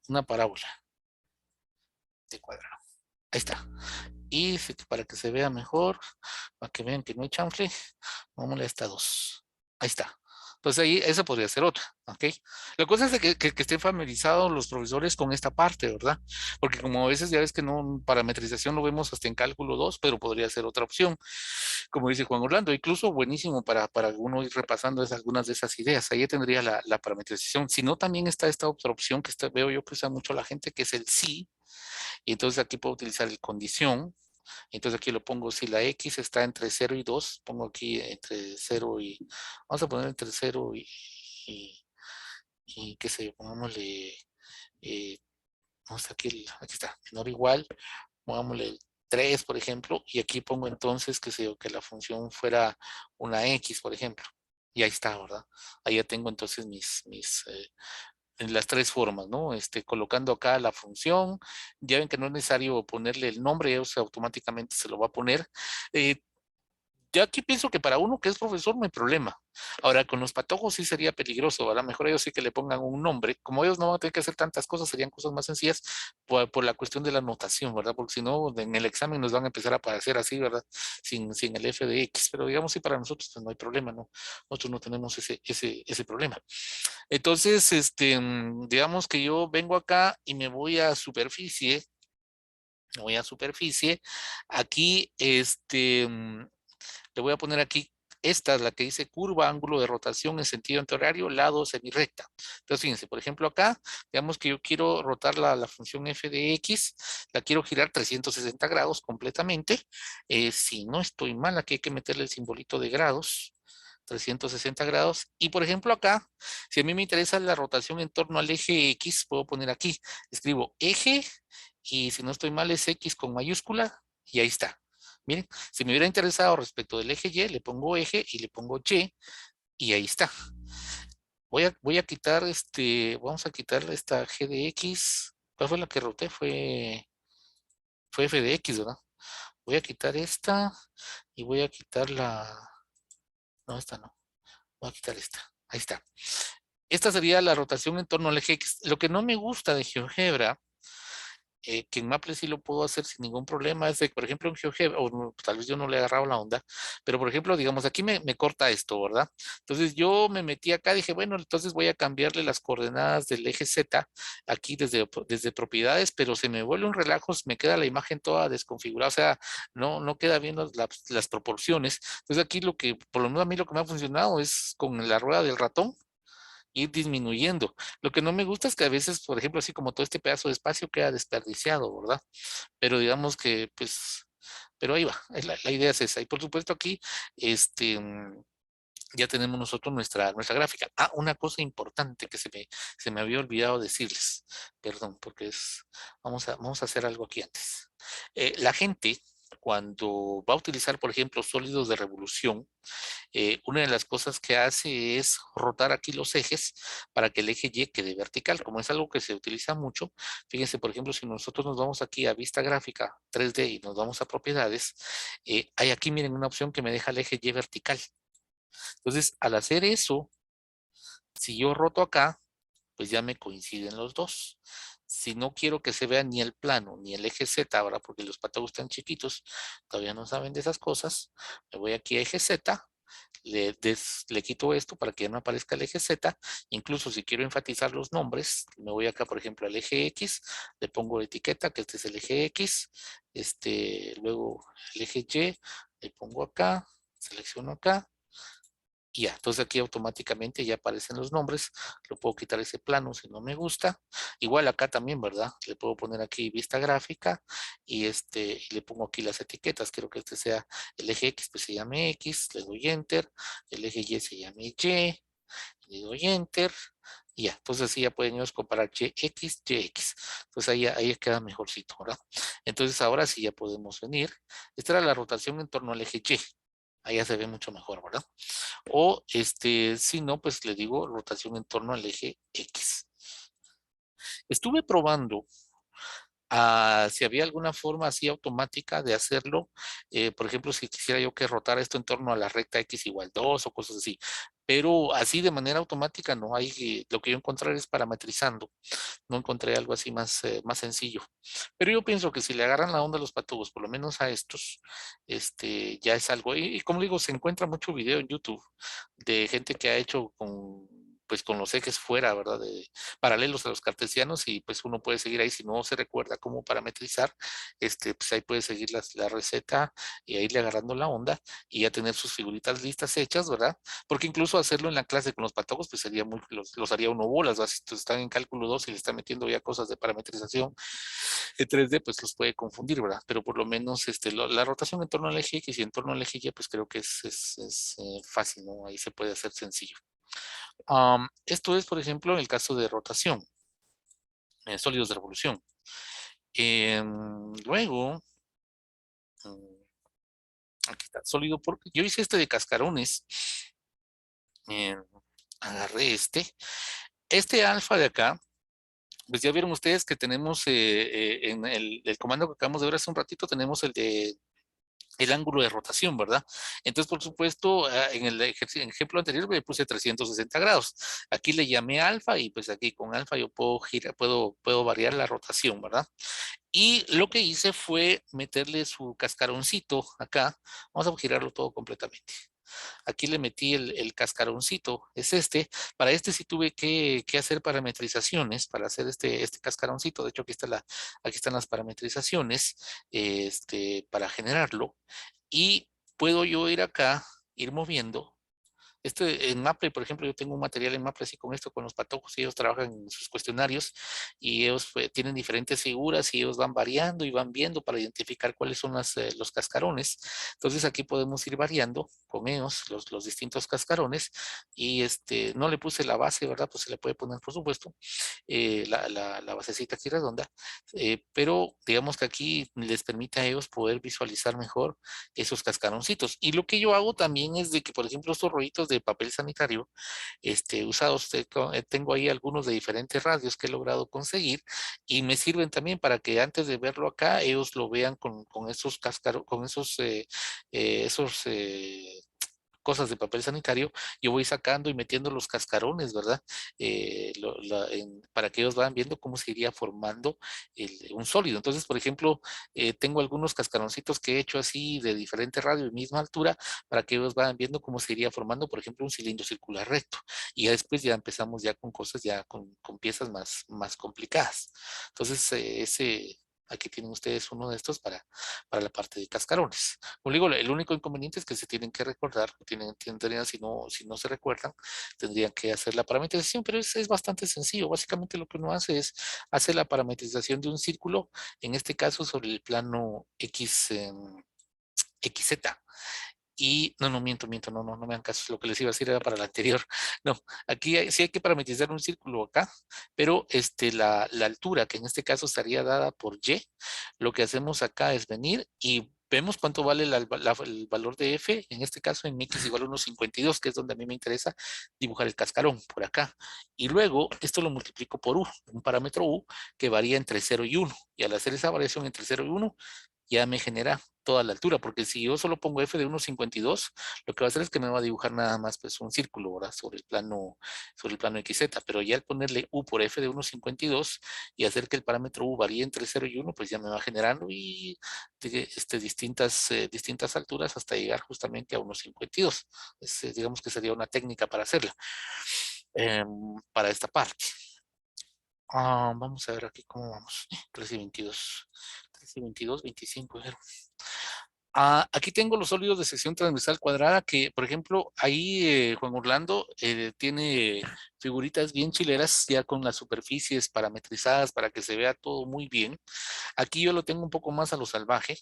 una parábola de cuadrado. Ahí está. Y para que se vea mejor, para que vean que no hay chanfle, vamos a esta 2. Ahí está. Entonces ahí, esa podría ser otra, ¿ok? La cosa es de que estén familiarizados los profesores con esta parte, ¿verdad? Porque como a veces ya ves que no, parametrización lo vemos hasta en cálculo 2, pero podría ser otra opción, como dice Juan Orlando, incluso buenísimo para uno ir repasando algunas de esas ideas. Ahí tendría la parametrización. Si no, también está esta otra opción que veo yo que usa mucho la gente, que es el sí, y entonces aquí puedo utilizar el condición. Entonces aquí lo pongo, si la X está entre 0 y 2, pongo aquí entre 0 y, vamos a poner entre 0 y, y qué sé yo, pongámosle, vamos aquí está, menor o igual, pongámosle el 3, por ejemplo, y aquí pongo entonces, qué sé yo, que la función fuera una X, por ejemplo. Y ahí está, ¿verdad? Ahí ya tengo entonces en las tres formas, ¿no? Colocando acá la función, ya ven que no es necesario ponerle el nombre, automáticamente se lo va a poner. Eh, ya aquí pienso que para uno que es profesor no hay problema. Ahora, con los patojos sí sería peligroso, a lo mejor ellos sí que le pongan un nombre. Como ellos no van a tener que hacer tantas cosas, serían cosas más sencillas por la cuestión de la notación, ¿verdad? Porque si no, en el examen nos van a empezar a aparecer así, ¿verdad? Sin el f de x, pero digamos sí para nosotros pues no hay problema, ¿no? Nosotros no tenemos ese problema. Entonces, digamos que yo vengo acá y me voy a superficie, aquí, le voy a poner aquí esta es la que dice curva, ángulo de rotación en sentido antihorario, lado semirrecta. Entonces, fíjense, por ejemplo, acá, digamos que yo quiero rotar la función f de x, la quiero girar 360 grados completamente. Si no estoy mal, aquí hay que meterle el simbolito de grados. 360 grados. Y por ejemplo acá, si a mí me interesa la rotación en torno al eje X, puedo poner aquí, escribo eje, y si no estoy mal es X con mayúscula, y ahí está. Miren, si me hubiera interesado respecto del eje Y, le pongo eje y le pongo Y, y ahí está. Voy a quitar vamos a quitar esta G de X. ¿Cuál fue la que roté? Fue F de X, ¿verdad? Voy a quitar esta y voy a quitar no, esta no. Voy a quitar esta. Ahí está. Esta sería la rotación en torno al eje X. Lo que no me gusta de GeoGebra, que en Maple sí lo puedo hacer sin ningún problema, es de, por ejemplo, en GeoGebra, o tal vez yo no le he agarrado la onda, pero por ejemplo, digamos, aquí me corta esto, ¿verdad? Entonces yo me metí acá, dije, bueno, entonces voy a cambiarle las coordenadas del eje Z aquí desde propiedades, pero se me vuelve un relajo, me queda la imagen toda desconfigurada, o sea, no queda bien las proporciones. Entonces aquí por lo menos a mí lo que me ha funcionado es con la rueda del ratón, ir disminuyendo. Lo que no me gusta es que a veces, por ejemplo, así como todo este pedazo de espacio queda desperdiciado, ¿verdad? Pero digamos que, pues, pero ahí va, la idea es esa. Y por supuesto aquí, ya tenemos nosotros nuestra gráfica. Ah, una cosa importante que se me había olvidado decirles, perdón, porque vamos a hacer algo aquí antes. La gente, cuando va a utilizar, por ejemplo, sólidos de revolución, una de las cosas que hace es rotar aquí los ejes para que el eje Y quede vertical. Como es algo que se utiliza mucho, fíjense, por ejemplo, si nosotros nos vamos aquí a vista gráfica 3D y nos vamos a propiedades, hay aquí, miren, una opción que me deja el eje Y vertical. Entonces, al hacer eso, si yo roto acá, pues ya me coinciden los dos. Si no quiero que se vea ni el plano ni el eje Z ahora, porque los patagos están chiquitos, todavía no saben de esas cosas, me voy aquí a eje Z, le quito esto para que ya no aparezca el eje Z. Incluso si quiero enfatizar los nombres, me voy acá, por ejemplo, al eje X, le pongo etiqueta, que este es el eje X, luego el eje Y, le pongo acá, selecciono acá, y ya, entonces aquí automáticamente ya aparecen los nombres. Lo puedo quitar ese plano si no me gusta. Igual acá también, ¿verdad? Le puedo poner aquí vista gráfica y le pongo aquí las etiquetas. Quiero que este sea el eje X, pues se llame X, le doy Enter. El eje Y se llame Y, le doy Enter. Y ya, entonces así ya pueden ellos comparar YX, YX. Entonces ahí queda mejorcito, ¿verdad? Entonces ahora sí ya podemos venir. Esta era la rotación en torno al eje Y. Ahí ya se ve mucho mejor, ¿verdad? O si no, pues le digo rotación en torno al eje X. Estuve probando si había alguna forma así automática de hacerlo. Por ejemplo, si quisiera yo que rotara esto en torno a la recta X igual 2 o cosas así. Pero así de manera automática no hay, lo que yo encontrar es parametrizando. No encontré algo así más sencillo. Pero yo pienso que si le agarran la onda a los patubos, por lo menos a estos, ya es algo. Y como digo, se encuentra mucho video en YouTube de gente que ha hecho con los ejes fuera, ¿verdad? Paralelos a los cartesianos, y pues uno puede seguir ahí. Si no se recuerda cómo parametrizar, pues ahí puede seguir la receta y irle agarrando la onda y ya tener sus figuritas listas hechas, ¿verdad? Porque incluso hacerlo en la clase con los patólogos, pues sería los haría uno bolas, ¿verdad? Si están en cálculo 2 y le están metiendo ya cosas de parametrización en 3D, pues los puede confundir, ¿verdad? Pero por lo menos la rotación en torno al eje X y en torno al eje Y, pues creo que es fácil, ¿no? Ahí se puede hacer sencillo. Esto es, por ejemplo, en el caso de rotación, sólidos de revolución. Luego, aquí está, sólido, yo hice este de cascarones. eh, Agarré este alfa de acá. Pues ya vieron ustedes que tenemos en el comando que acabamos de ver hace un ratito, tenemos el ángulo de rotación, ¿verdad? Entonces, por supuesto, en el ejemplo anterior le puse 360 grados. Aquí le llamé alfa y pues aquí con alfa yo puedo girar, puedo variar la rotación, ¿verdad? Y lo que hice fue meterle su cascaroncito acá. Vamos a girarlo todo completamente. Aquí le metí el cascaroncito, es Para sí tuve que hacer parametrizaciones para hacer este cascaroncito. De hecho, aquí están las parametrizaciones para generarlo. Y puedo yo ir acá ir moviendo. En Maple, por ejemplo, yo tengo un material en Maple así con esto, con los patojos, y ellos trabajan en sus cuestionarios y ellos tienen diferentes figuras y ellos van variando y van viendo para identificar cuáles son los cascarones. Entonces aquí podemos ir variando con ellos los distintos cascarones y no le puse la base, ¿verdad? Pues se le puede poner, por supuesto, la basecita aquí redonda, pero digamos que aquí les permite a ellos poder visualizar mejor esos cascaroncitos. Y lo que yo hago también es de que, por ejemplo, estos rollitos de papel sanitario usados, tengo ahí algunos de diferentes radios que he logrado conseguir y me sirven también para que antes de verlo acá, ellos lo vean con esos cascarones, con esos cosas de papel sanitario, yo voy sacando y metiendo los cascarones, ¿verdad? Para que ellos vayan viendo cómo se iría formando un sólido. Entonces, por ejemplo, tengo algunos cascaroncitos que he hecho así de diferente radio y misma altura para que ellos vayan viendo cómo se iría formando, por ejemplo, un cilindro circular recto. Y ya después ya empezamos ya con cosas, ya con piezas más complicadas. Entonces, aquí tienen ustedes uno de estos para la parte de cascarones. Como digo, el único inconveniente es que se tienen que recordar, tendrían, si no se recuerdan, tendrían que hacer la parametrización, pero es bastante sencillo. Básicamente lo que uno hace es hacer la parametrización de un círculo, en este caso sobre el plano XZ. Y no, miento, no me hagan caso, lo que les iba a decir era para la anterior. No, aquí sí hay que parametrizar un círculo acá, pero la altura, que en este caso estaría dada por Y, lo que hacemos acá es venir y vemos cuánto vale el valor de F, en este caso en X igual a 1,52, que es donde a mí me interesa dibujar el cascarón, por acá. Y luego esto lo multiplico por U, un parámetro U que varía entre 0 y 1. Y al hacer esa variación entre 0 y 1, ya me genera toda la altura, porque si yo solo pongo f de 1,52, lo que va a hacer es que me va a dibujar nada más pues un círculo, ¿verdad? Sobre el plano XZ, pero ya al ponerle u por f de 1,52 y hacer que el parámetro u varíe entre 0 y 1, pues ya me va generando y distintas alturas hasta llegar justamente a 1,52. Digamos que sería una técnica para hacerla, para esta parte. Vamos a ver aquí cómo vamos. 13 y 22. 13 y 22, 25. Aquí tengo los sólidos de sección transversal cuadrada que, por ejemplo, ahí Juan Orlando tiene figuritas bien chileras ya con las superficies parametrizadas para que se vea todo muy bien. Aquí yo lo tengo un poco más a lo salvaje,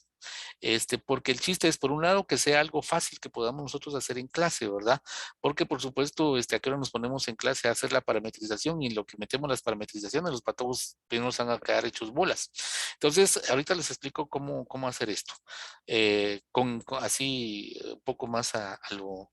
porque el chiste es, por un lado, que sea algo fácil que podamos nosotros hacer en clase, ¿verdad? Porque, por supuesto, ¿a qué hora nos ponemos en clase a hacer la parametrización? Y en lo que metemos las parametrizaciones, los patojos primero nos van a quedar hechos bolas. Entonces, ahorita les explico cómo hacer esto. Así, un poco más a lo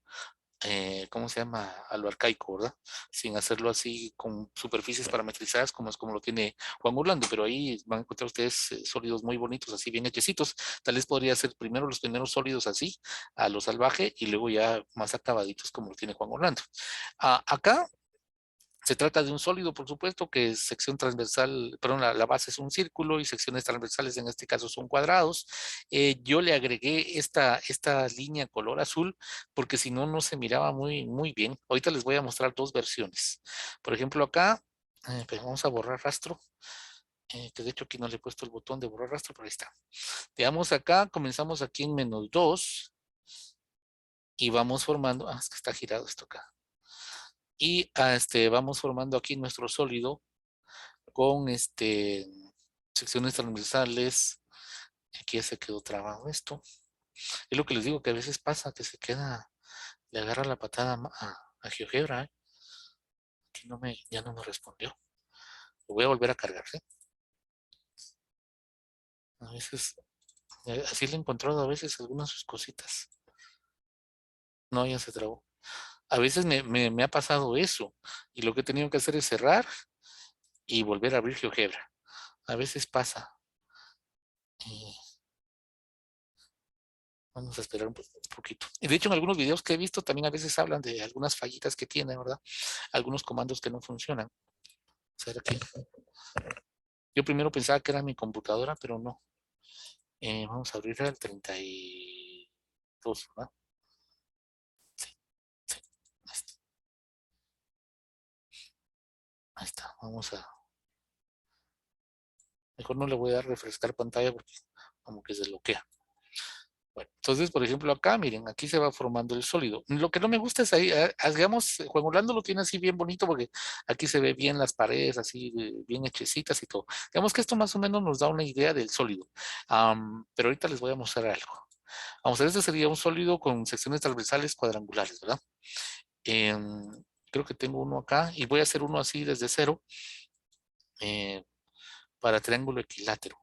¿cómo se llama? A lo arcaico, ¿verdad? Sin hacerlo así con superficies parametrizadas como es como lo tiene Juan Orlando, pero ahí van a encontrar ustedes sólidos muy bonitos, así bien hechecitos. Tal vez podría ser primero los primeros sólidos así, a lo salvaje, y luego ya más acabaditos como lo tiene Juan Orlando. Acá se trata de un sólido, por supuesto, que es sección transversal, perdón, la base es un círculo y secciones transversales en este caso son cuadrados. Yo le agregué esta línea color azul porque si no, no se miraba muy bien. Ahorita les voy a mostrar dos versiones. Por ejemplo, acá, pues vamos a borrar rastro, que de hecho aquí no le he puesto el botón de borrar rastro, pero ahí está. Veamos acá, comenzamos aquí en -2 y vamos formando, es que está girado esto acá. Y vamos formando aquí nuestro sólido con secciones transversales. Aquí ya se quedó trabado esto. Es lo que les digo, que a veces pasa que se queda, le agarra la patada a GeoGebra. Aquí ya no me respondió. Lo voy a volver a cargar. A veces, así le he encontrado a veces algunas sus cositas. No, ya se trabó. A veces me ha pasado eso. Y lo que he tenido que hacer es cerrar y volver a abrir GeoGebra. A veces pasa. Y vamos a esperar un poquito. Y de hecho, en algunos videos que he visto también a veces hablan de algunas fallitas que tiene, ¿verdad? Algunos comandos que no funcionan. ¿Será que? Yo primero pensaba que era mi computadora, pero no. Vamos a abrir el 32, ¿verdad? Sí, sí. Ahí está. Ahí está. Mejor no le voy a dar refrescar pantalla porque como que se bloquea. Bueno, entonces, por ejemplo, acá, miren, aquí se va formando el sólido. Lo que no me gusta es ahí, digamos, Juan Orlando lo tiene así bien bonito porque aquí se ve bien las paredes, así bien hechecitas y todo. Digamos que esto más o menos nos da una idea del sólido. Pero ahorita les voy a mostrar algo. Vamos a ver, este sería un sólido con secciones transversales cuadrangulares, ¿verdad? Creo que tengo uno acá y voy a hacer uno así desde cero eh, para triángulo equilátero.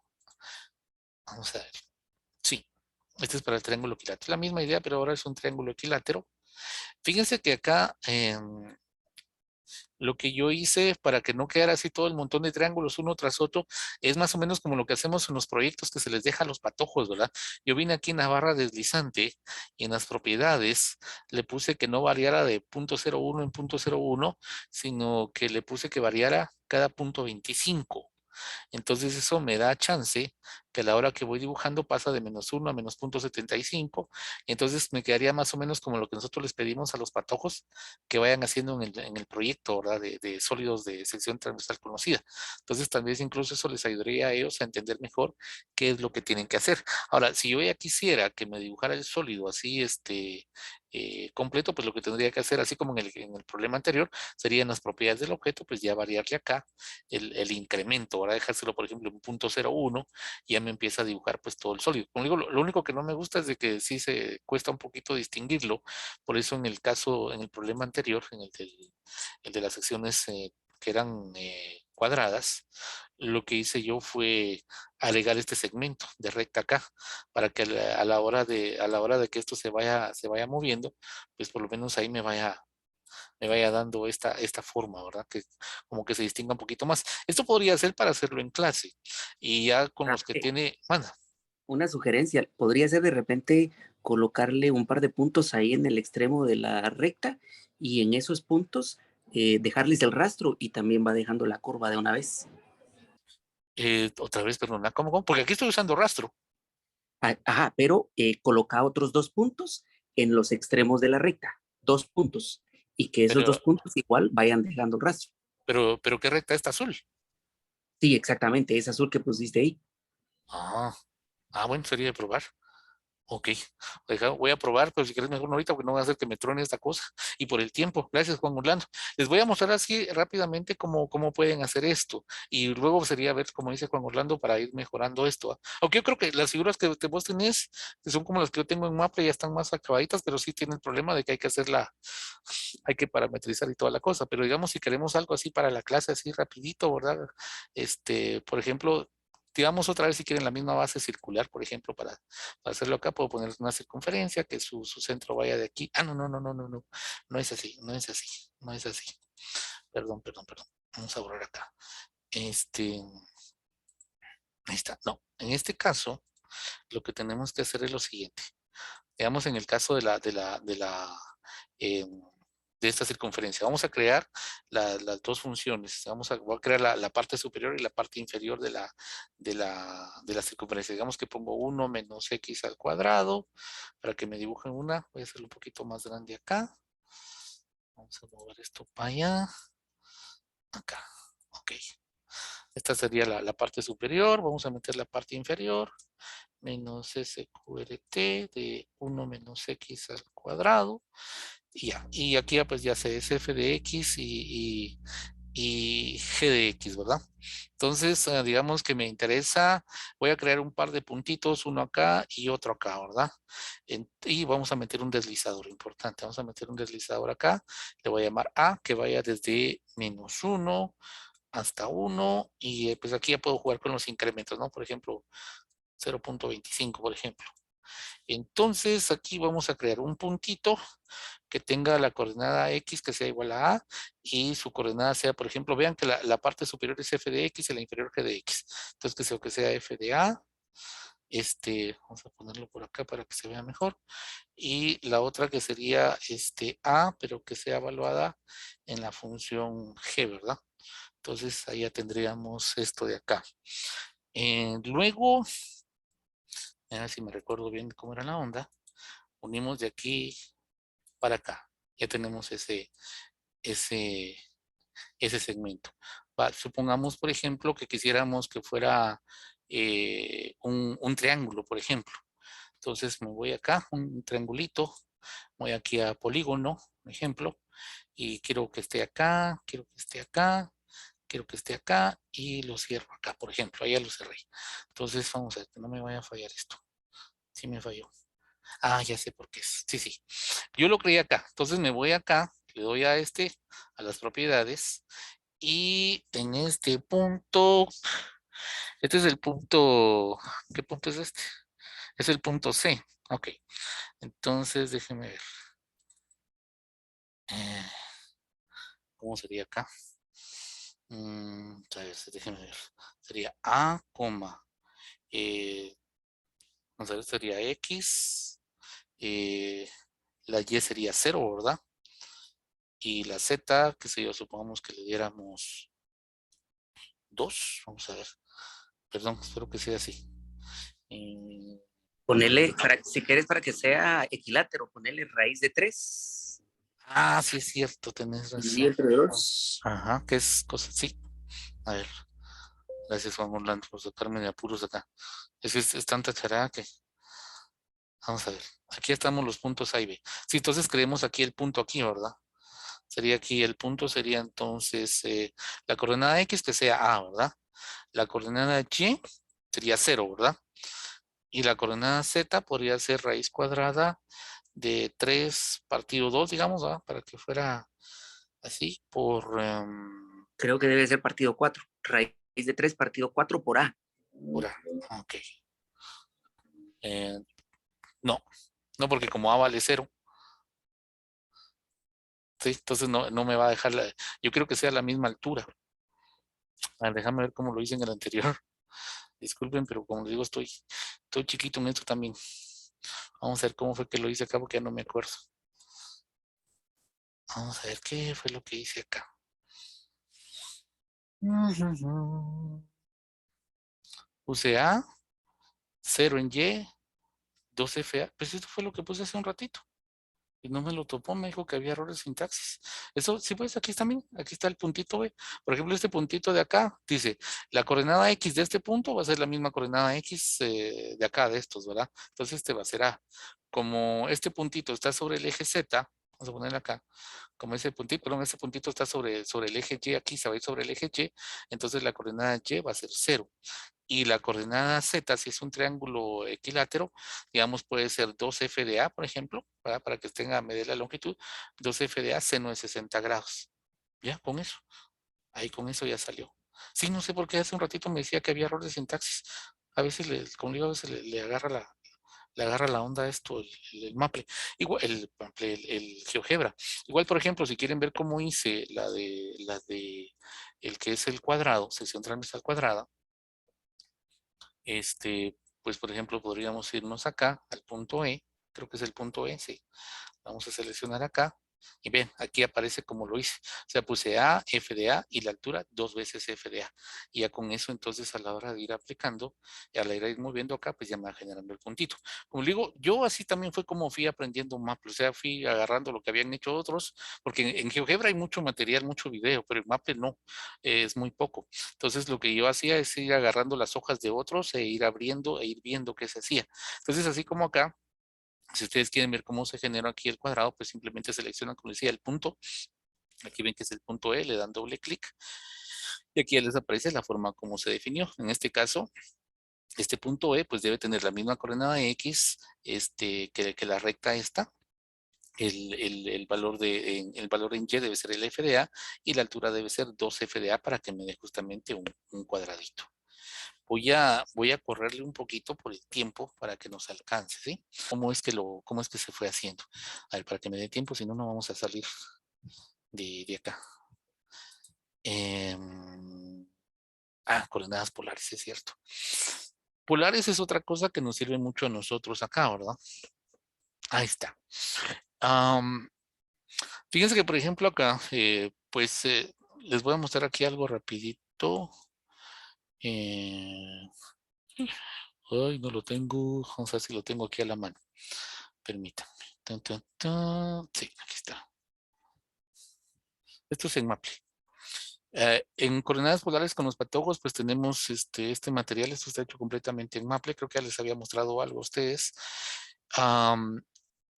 Vamos a ver. Sí, este es para el triángulo equilátero. La misma idea, pero ahora es un triángulo equilátero. Fíjense que acá lo que yo hice para que no quedara así todo el montón de triángulos uno tras otro es más o menos como lo que hacemos en los proyectos que se les deja a los patojos, ¿verdad? Yo vine aquí en la barra deslizante y en las propiedades le puse que no variara de 0.01 en 0.01, sino que le puse que variara cada 0.25. Entonces eso me da chance que a la hora que voy dibujando pasa de -1 a -0.75. Entonces me quedaría más o menos como lo que nosotros les pedimos a los patojos que vayan haciendo en el proyecto, ¿verdad? De sólidos de sección transversal conocida. Entonces tal vez incluso eso les ayudaría a ellos a entender mejor qué es lo que tienen que hacer. Ahora, si yo ya quisiera que me dibujara el sólido así, completo, pues lo que tendría que hacer, así como en el problema anterior, sería en las propiedades del objeto, pues ya variarle acá el incremento, ahora dejárselo, por ejemplo, en 0.01, y ya me empieza a dibujar pues todo el sólido. Como digo, lo único que no me gusta es de que sí se cuesta un poquito distinguirlo, por eso en el problema anterior, el de las secciones que eran cuadradas, lo que hice yo fue agregar este segmento de recta acá, para que a la hora de que esto se vaya moviendo, pues por lo menos ahí me vaya dando esta forma, ¿verdad? Que como que se distinga un poquito más. Esto podría ser para hacerlo en clase y ya con los que Rafe, tiene, manda, una sugerencia, podría ser de repente colocarle un par de puntos ahí en el extremo de la recta y en esos puntos dejarles el rastro y también va dejando la curva de una vez. otra vez, perdona, ¿cómo? Porque aquí estoy usando rastro, Ajá, pero coloca otros dos puntos en los extremos de la recta, dos puntos, y que esos pero, dos puntos igual vayan dejando rastro. pero ¿qué recta está azul? Sí, exactamente, ese azul que pusiste ahí. Ah, bueno, sería de probar. Ok, voy a probar, pero si quieres mejor no ahorita, porque no voy a hacer que me truene esta cosa. Y por el tiempo, gracias Juan Orlando. Les voy a mostrar así rápidamente cómo pueden hacer esto. Y luego sería ver, como dice Juan Orlando, para ir mejorando esto. Aunque yo creo que las figuras que vos tenés, que son como las que yo tengo en mapa, ya están más acabaditas, pero sí tiene el problema de que hay que parametrizar y toda la cosa. Pero digamos, si queremos algo así para la clase, así rapidito, ¿verdad? Por ejemplo, digamos otra vez si quieren la misma base circular, por ejemplo, para hacerlo acá, puedo poner una circunferencia, que su centro vaya de aquí. No, no, no, no, no, no. No es así, no es así, no es así. Perdón, perdón, perdón. Vamos a borrar acá. Este, ahí está. No, en este caso, lo que tenemos que hacer es lo siguiente. Veamos en el caso eh, de esta circunferencia. Vamos a crear las dos funciones. Voy a crear la parte superior y la parte inferior de la circunferencia. Digamos que pongo 1 menos x al cuadrado para que me dibujen una. Voy a hacerlo un poquito más grande acá. Vamos a mover esto para allá. Acá. Ok. Esta sería la parte superior. Vamos a meter la parte inferior. Menos SQRT de 1 menos x al cuadrado. Y ya. Y aquí ya pues ya se es f de x y g de x, ¿verdad? Entonces, digamos que me interesa, voy a crear un par de puntitos, uno acá y otro acá, ¿verdad? Y vamos a meter un deslizador importante. Vamos a meter un deslizador acá. Le voy a llamar A, que vaya desde -1 hasta 1. Y pues aquí ya puedo jugar con los incrementos, ¿no? Por ejemplo, 0.25, por ejemplo. Entonces aquí vamos a crear un puntito que tenga la coordenada x que sea igual a y su coordenada sea, por ejemplo, vean que la parte superior es f de x y la inferior g de x. Entonces que sea f de a. Vamos a ponerlo por acá para que se vea mejor. Y la otra que sería a, pero que sea evaluada en la función g, ¿verdad? Entonces ahí ya tendríamos esto de acá. Luego, a ver si me recuerdo bien cómo era la onda, unimos de aquí para acá. Ya tenemos ese, ese segmento. Supongamos, por ejemplo, que quisiéramos que fuera un triángulo, por ejemplo. Entonces me voy acá, un triangulito, voy aquí a polígono, por ejemplo, y quiero que esté acá, quiero que esté acá, quiero que esté acá y lo cierro acá, por ejemplo, ahí ya lo cerré. Entonces vamos a ver que no me vaya a fallar esto. Sí me falló. Ah, ya sé por qué es. Sí, sí. Yo lo creí acá. Entonces me voy acá, le doy a a las propiedades y en este punto, este es el punto, ¿qué punto es este? Es el punto C. Ok. Entonces déjeme ver. Eh, ¿Cómo sería acá? A ver, déjeme ver. Sería A, coma. eh, Vamos a ver, sería X. eh, la Y sería 0, ¿verdad? Y la Z, que sé yo, supongamos que le diéramos 2. Vamos a ver. Perdón, espero que sea así. Eh, Ponele, si quieres para que sea equilátero, ponele raíz de 3. sí es cierto, tenés Dividido razón. entre 2. Ajá, ¿qué es cosa? Sí. A ver, gracias Juan Orlando por sacarme de apuros acá. Es tanta charada que... Vamos a ver. Aquí estamos los puntos A y B. Sí, entonces creemos aquí el punto aquí, ¿verdad? Sería aquí el punto, sería entonces la coordenada X que sea A, ¿verdad? La coordenada Y sería 0, ¿verdad? Y la coordenada Z podría ser raíz cuadrada de 3 partido 2, digamos, ¿verdad? Para que fuera así, Creo que debe ser partido 4. Raíz de 3 partido 4 por A. por A. Ok. Eh, no, no, porque como A vale 0, ¿sí? Entonces no me va a dejar yo quiero que sea la misma altura. A ver, déjame ver cómo lo hice en el anterior. Disculpen, pero como les digo, estoy chiquito en esto también. Vamos a ver cómo fue que lo hice acá porque ya no me acuerdo. Vamos a ver qué fue lo que hice acá. Puse A, 0 en Y, 2FA. Pues esto fue lo que puse hace un ratito. Y no me lo topó, me dijo que había errores de sintaxis. Eso, sí, pues aquí está, aquí está el puntito B. Por ejemplo, este puntito de acá dice, la coordenada X de este punto va a ser la misma coordenada X de acá, de estos, ¿verdad? Entonces este va a ser A. Como este puntito está sobre el eje Z, vamos a ponerle acá, como ese puntito, perdón, ese puntito está sobre el eje Y, aquí se va a ir sobre el eje Y, entonces la coordenada Y va a ser 0. Y la coordenada Z, si es un triángulo equilátero, digamos, puede ser 2F de A, por ejemplo, ¿verdad? Para que tenga a medir la longitud, 2F de A, seno de 60 grados. Ya, con eso. Ahí con eso ya salió. Sí, no sé por qué hace un ratito me decía que había error de sintaxis. A veces, como digo, a veces le agarra le agarra la onda a esto, el Maple. Igual, el GeoGebra. Igual, por ejemplo, si quieren ver cómo hice la de el que es el cuadrado, sección transversal cuadrada, pues por ejemplo, podríamos irnos acá al punto E, creo que es el punto E, sí. Vamos a seleccionar acá y ven, aquí aparece como lo hice. O sea, puse A, F de A y la altura 2 veces F de A. Y ya con eso, entonces, a la hora de ir aplicando, y a la hora de ir moviendo acá, pues ya me va generando el puntito. Como le digo, yo así también fue como fui aprendiendo Maple. O sea, fui agarrando lo que habían hecho otros, porque en GeoGebra hay mucho material, mucho video, pero en Maple no, es muy poco. Entonces, lo que yo hacía es ir agarrando las hojas de otros e ir abriendo e ir viendo qué se hacía. Entonces, así como acá, si ustedes quieren ver cómo se generó aquí el cuadrado, pues simplemente seleccionan, como decía, el punto. Aquí ven que es el punto E, le dan doble clic. Y aquí ya les aparece la forma como se definió. En este caso, este punto E, pues debe tener la misma coordenada X que la recta esta. El valor el valor en Y debe ser el F de A y la altura debe ser 2F de A para que me dé justamente un cuadradito. Voy a correrle un poquito por el tiempo para que nos alcance, ¿sí? Cómo es que se fue haciendo? A ver, para que me dé tiempo, si no, no vamos a salir de acá. Coordenadas polares, es cierto. Polares es otra cosa que nos sirve mucho a nosotros acá, ¿verdad? Ahí está. Fíjense que, por ejemplo, acá, les voy a mostrar aquí algo rapidito. Ay, no lo tengo. Vamos a ver si lo tengo aquí a la mano. Permítanme. Sí, aquí está. Esto es en Maple. En coordenadas polares con los patojos, pues tenemos este material. Esto está hecho completamente en Maple. Creo que ya les había mostrado algo a ustedes. Am,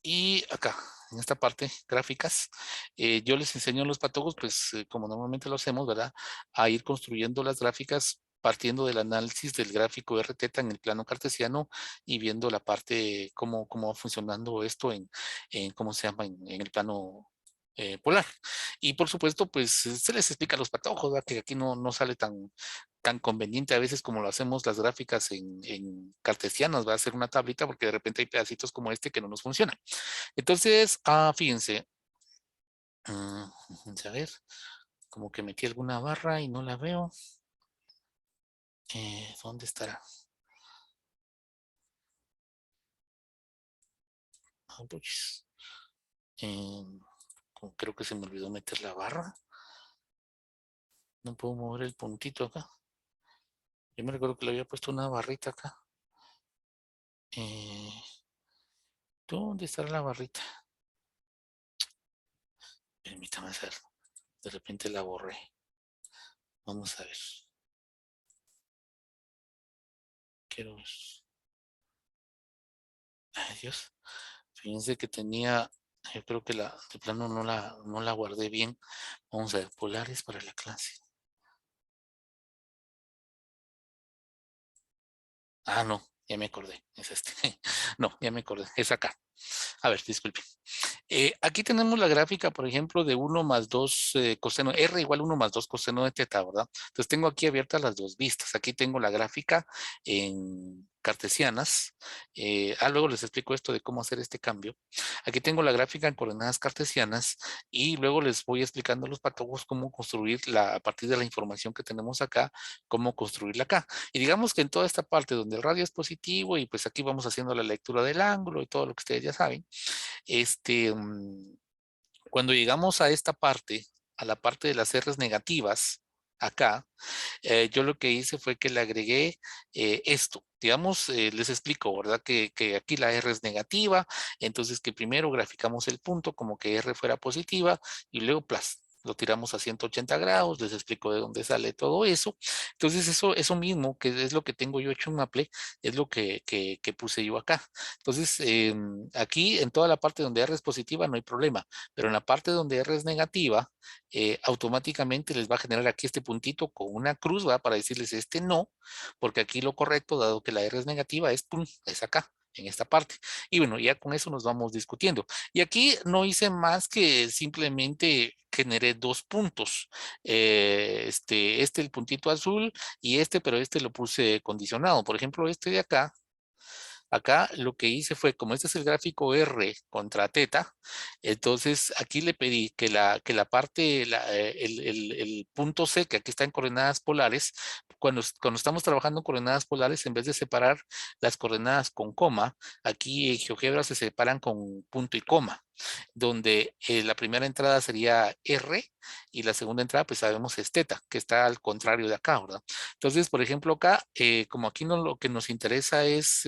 y acá, en esta parte, gráficas, yo les enseño a los patojos, pues como normalmente lo hacemos, ¿verdad? A ir construyendo las gráficas partiendo del análisis del gráfico RT en el plano cartesiano y viendo la parte, cómo va funcionando esto ¿cómo se llama? En el plano polar. Y por supuesto, pues se les explica a los patojos, ¿verdad? Que aquí no sale tan conveniente a veces como lo hacemos las gráficas en cartesianas, va a ser una tablita porque de repente hay pedacitos como este que no nos funcionan. Entonces, fíjense, vamos a ver, como que metí alguna barra y no la veo. ¿Dónde estará? Ah, pues, creo que se me olvidó meter la barra. No puedo mover el puntito acá. Yo me recuerdo que le había puesto una barrita acá. Eh, ¿Dónde estará la barrita? Permítame hacer. De repente la borré. Vamos a ver. Quiero. Ay, Dios. Fíjense que tenía. Yo creo que de plano no la guardé bien. Vamos a ver. Polares para la clase. No. Ya me acordé. Es este. No, ya me acordé. Es acá. A ver, disculpe. Aquí tenemos la gráfica, por ejemplo, de 1 más 2 coseno, R igual 1 más 2 coseno de teta, ¿verdad? Entonces tengo aquí abiertas las dos vistas. Aquí tengo la gráfica en cartesianas. Luego les explico esto de cómo hacer este cambio. Aquí tengo la gráfica en coordenadas cartesianas y luego les voy explicando a los patólogos cómo construirla a partir de la información que tenemos acá, cómo construirla acá. Y digamos que en toda esta parte donde el radio es positivo y pues aquí vamos haciendo la lectura del ángulo y todo lo que ustedes ya saben, cuando llegamos a esta parte, a la parte de las R's negativas, acá, yo lo que hice fue que le agregué esto. Digamos, les explico, ¿verdad? Que aquí la R es negativa, entonces que primero graficamos el punto como que R fuera positiva y luego lo tiramos a 180 grados, les explico de dónde sale todo eso. Entonces eso mismo, que es lo que tengo yo hecho en Maple, es lo que puse yo acá. Entonces, aquí en toda la parte donde R es positiva no hay problema, pero en la parte donde R es negativa, automáticamente les va a generar aquí este puntito con una cruz, ¿va? Para decirles este no, porque aquí lo correcto, dado que la R es negativa, pum, es acá, en esta parte. Y bueno, ya con eso nos vamos discutiendo. Y aquí no hice más que simplemente generé dos puntos. El puntito azul y pero este lo puse condicionado. Por ejemplo, este de acá lo que hice fue, como este es el gráfico R contra teta, entonces aquí le pedí que la parte, el punto C, que aquí está en coordenadas polares, cuando estamos trabajando en coordenadas polares, en vez de separar las coordenadas con coma, aquí en GeoGebra se separan con punto y coma, donde la primera entrada sería R y la segunda entrada, pues sabemos es teta, que está al contrario de acá, ¿verdad? Entonces, por ejemplo, acá, como aquí lo que nos interesa es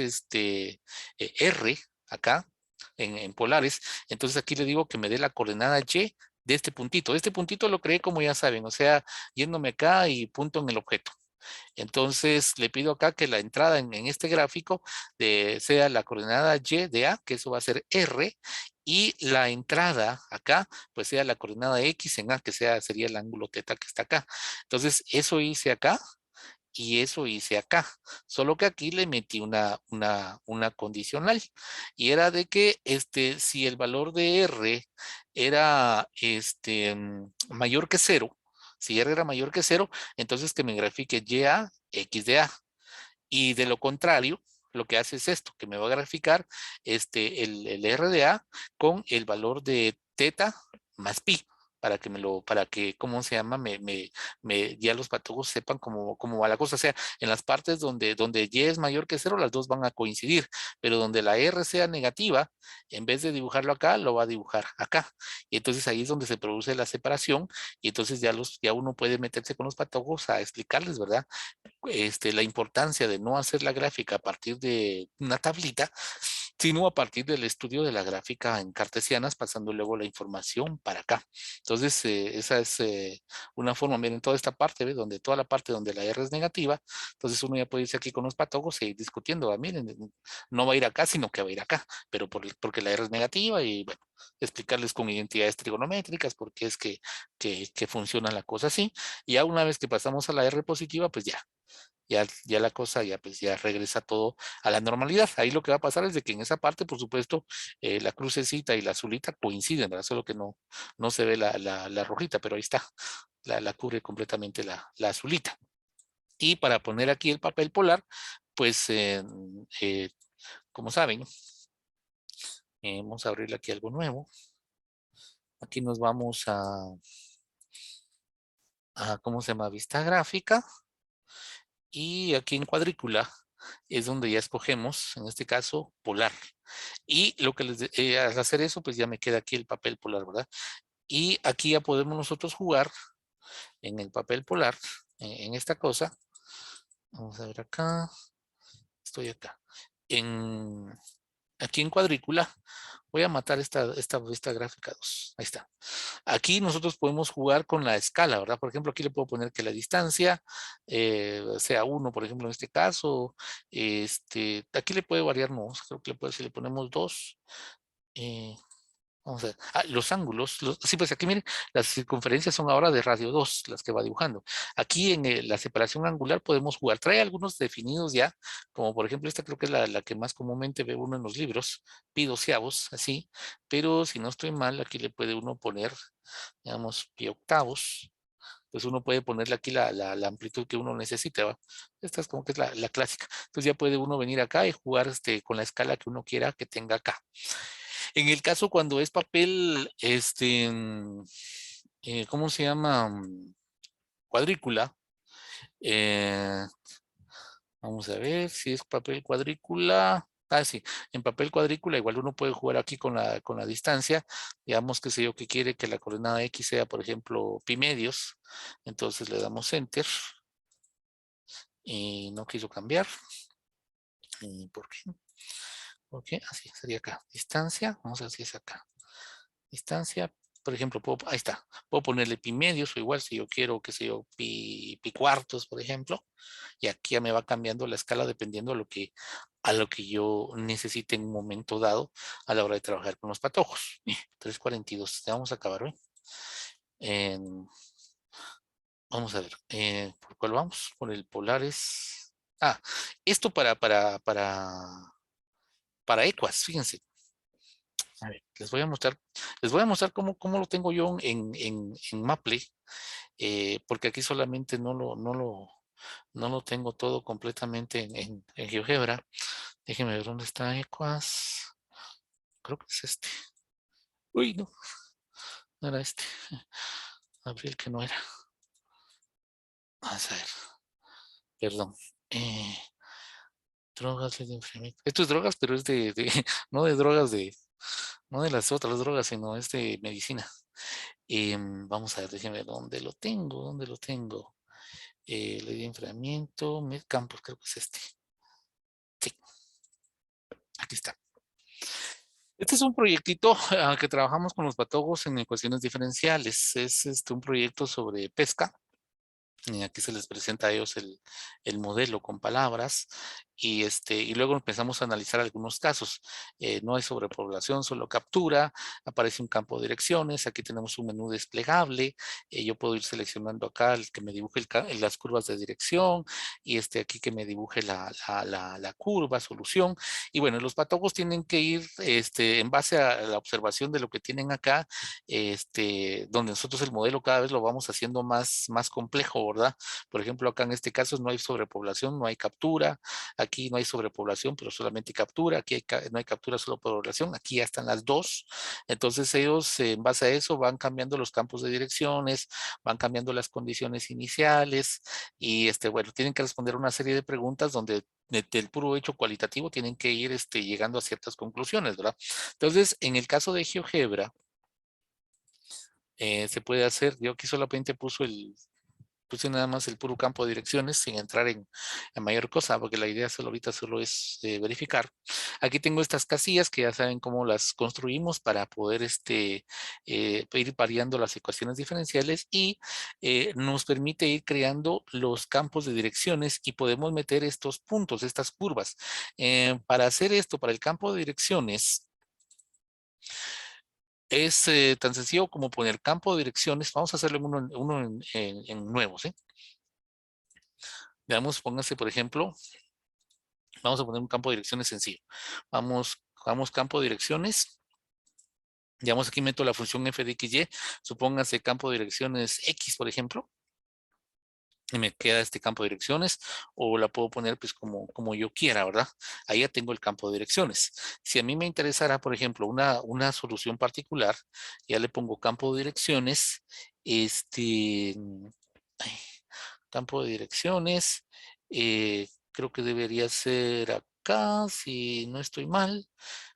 R, acá, en polares, entonces aquí le digo que me dé la coordenada Y de este puntito. Este puntito lo creé como ya saben, o sea, yéndome acá y punto en el objeto. Entonces le pido acá que la entrada en este gráfico sea la coordenada Y de A, que eso va a ser R, y la entrada acá, pues sea la coordenada X en A, que sería el ángulo teta que está acá. Entonces eso hice acá y eso hice acá. Solo que aquí le metí una condicional y era de que si el valor de R era mayor que cero, si R era mayor que cero, entonces que me grafique Y a X de A. Y de lo contrario, lo que hace es esto, que me va a graficar el R de A con el valor de teta más pi, para que, ¿cómo se llama? Ya los patólogos sepan cómo va la cosa. O sea, en las partes donde Y es mayor que cero, las dos van a coincidir, pero donde la R sea negativa, en vez de dibujarlo acá, lo va a dibujar acá. Y entonces ahí es donde se produce la separación, y entonces ya uno puede meterse con los patólogos a explicarles, ¿verdad? La importancia de no hacer la gráfica a partir de una tablita, sino a partir del estudio de la gráfica en cartesianas, pasando luego la información para acá. Entonces, esa es una forma, miren, toda esta parte, ¿ves? Donde toda la parte donde la R es negativa, entonces uno ya puede irse aquí con los patógos e ir discutiendo, miren, no va a ir acá, sino que va a ir acá, pero porque la R es negativa y, bueno, explicarles con identidades trigonométricas por qué es que funciona la cosa así. Y ya una vez que pasamos a la R positiva, pues ya la cosa pues ya regresa todo a la normalidad. Ahí lo que va a pasar es de que en esa parte, por supuesto, la crucecita y la azulita coinciden, ¿verdad? Solo que no se ve la rojita, pero ahí está, la cubre completamente la azulita. Y para poner aquí el papel polar, pues, como saben, vamos a abrirle aquí algo nuevo. Aquí nos vamos ¿cómo se llama? Vista gráfica. Y aquí en cuadrícula es donde ya escogemos, en este caso, polar. Y lo que al hacer eso, pues ya me queda aquí el papel polar, ¿verdad? Y aquí ya podemos nosotros jugar en el papel polar, en esta cosa. Vamos a ver acá. Estoy acá. Aquí en cuadrícula, voy a matar esta gráfica 2. Ahí está. Aquí nosotros podemos jugar con la escala, ¿verdad? Por ejemplo, aquí le puedo poner que la distancia sea 1, por ejemplo, en este caso. Aquí le puede variar, no, creo que si le ponemos 2, vamos a ver. Los ángulos. Sí, pues aquí miren, las circunferencias son ahora de radio 2, las que va dibujando. Aquí en la separación angular podemos jugar. Trae algunos definidos ya, como por ejemplo esta creo que es la que más comúnmente ve uno en los libros, pi doceavos, así. Pero si no estoy mal, aquí le puede uno poner, digamos, pi octavos. Pues uno puede ponerle aquí la amplitud que uno necesite, ¿va? Esta es como que es la clásica. Entonces ya puede uno venir acá y jugar con la escala que uno quiera que tenga acá. En el caso cuando es papel, ¿cómo se llama? Cuadrícula. eh, Vamos a ver si es papel cuadrícula. Sí, en papel cuadrícula igual uno puede jugar aquí con la distancia. Digamos que sé yo que quiere que la coordenada X sea, por ejemplo, pi medios. Entonces le damos Enter. Y no quiso cambiar. ¿Por qué? ¿Por qué? Así sería acá. Distancia. Vamos a ver si es acá. Distancia, por ejemplo, ahí está, puedo ponerle pi medios o igual si yo quiero, qué sé yo, pi cuartos, por ejemplo, y aquí ya me va cambiando la escala dependiendo a lo que yo necesite en un momento dado a la hora de trabajar con los patojos. 3:42, ya vamos a acabar hoy. Vamos a ver, ¿por cuál vamos? Por el polares. Esto para ecuas, fíjense. A ver, les voy a mostrar cómo lo tengo yo en Maple, porque aquí solamente no lo tengo todo completamente en GeoGebra. Déjenme ver dónde está Equas. Creo que es este. Uy, no era este. Abrí el que no era. Vamos a ver. Perdón. Eh, Drogas de enfriamiento. Esto es drogas, pero es no de drogas no de las otras drogas, sino es de medicina. Vamos a ver, déjenme ver dónde lo tengo. Ley de enfriamiento, Medcampos, creo que es este. Sí, aquí está. Este es un proyectito que trabajamos con los patógos en ecuaciones diferenciales. Es un proyecto sobre pesca. Y aquí se les presenta a ellos el modelo con palabras y luego empezamos a analizar algunos casos. No hay sobrepoblación, solo captura, aparece un campo de direcciones, aquí tenemos un menú desplegable, yo puedo ir seleccionando acá el que me dibuje las curvas de dirección y aquí que me dibuje la curva, solución. Y bueno, los patógos tienen que ir en base a la observación de lo que tienen acá, donde nosotros el modelo cada vez lo vamos haciendo más complejo, ¿verdad? Por ejemplo, acá en este caso no hay sobrepoblación, no hay captura, aquí no hay sobrepoblación, pero solamente captura, aquí no hay captura, solo población, aquí ya están las dos. Entonces ellos en base a eso van cambiando los campos de direcciones, van cambiando las condiciones iniciales y bueno, tienen que responder una serie de preguntas donde del puro hecho cualitativo tienen que ir llegando a ciertas conclusiones, ¿verdad? Entonces, en el caso de GeoGebra, se puede hacer, yo aquí solamente puso puse nada más el puro campo de direcciones sin entrar en mayor cosa, porque la idea ahorita solo es verificar. Aquí tengo estas casillas que ya saben cómo las construimos para poder ir variando las ecuaciones diferenciales y nos permite ir creando los campos de direcciones y podemos meter estos puntos, estas curvas. Para hacer esto, para el campo de direcciones, es tan sencillo como poner campo de direcciones. Vamos a hacerlo en nuevos. Veamos, pónganse, por ejemplo, vamos a poner un campo de direcciones sencillo. Vamos campo de direcciones. Digamos, aquí meto la función f de x, y. Supónganse campo de direcciones x, por ejemplo. Y me queda este campo de direcciones, o la puedo poner pues como yo quiera, ¿verdad? Ahí ya tengo el campo de direcciones. Si a mí me interesara, por ejemplo, una solución particular, ya le pongo campo de direcciones, ay, campo de direcciones, creo que debería ser acá, si no estoy mal,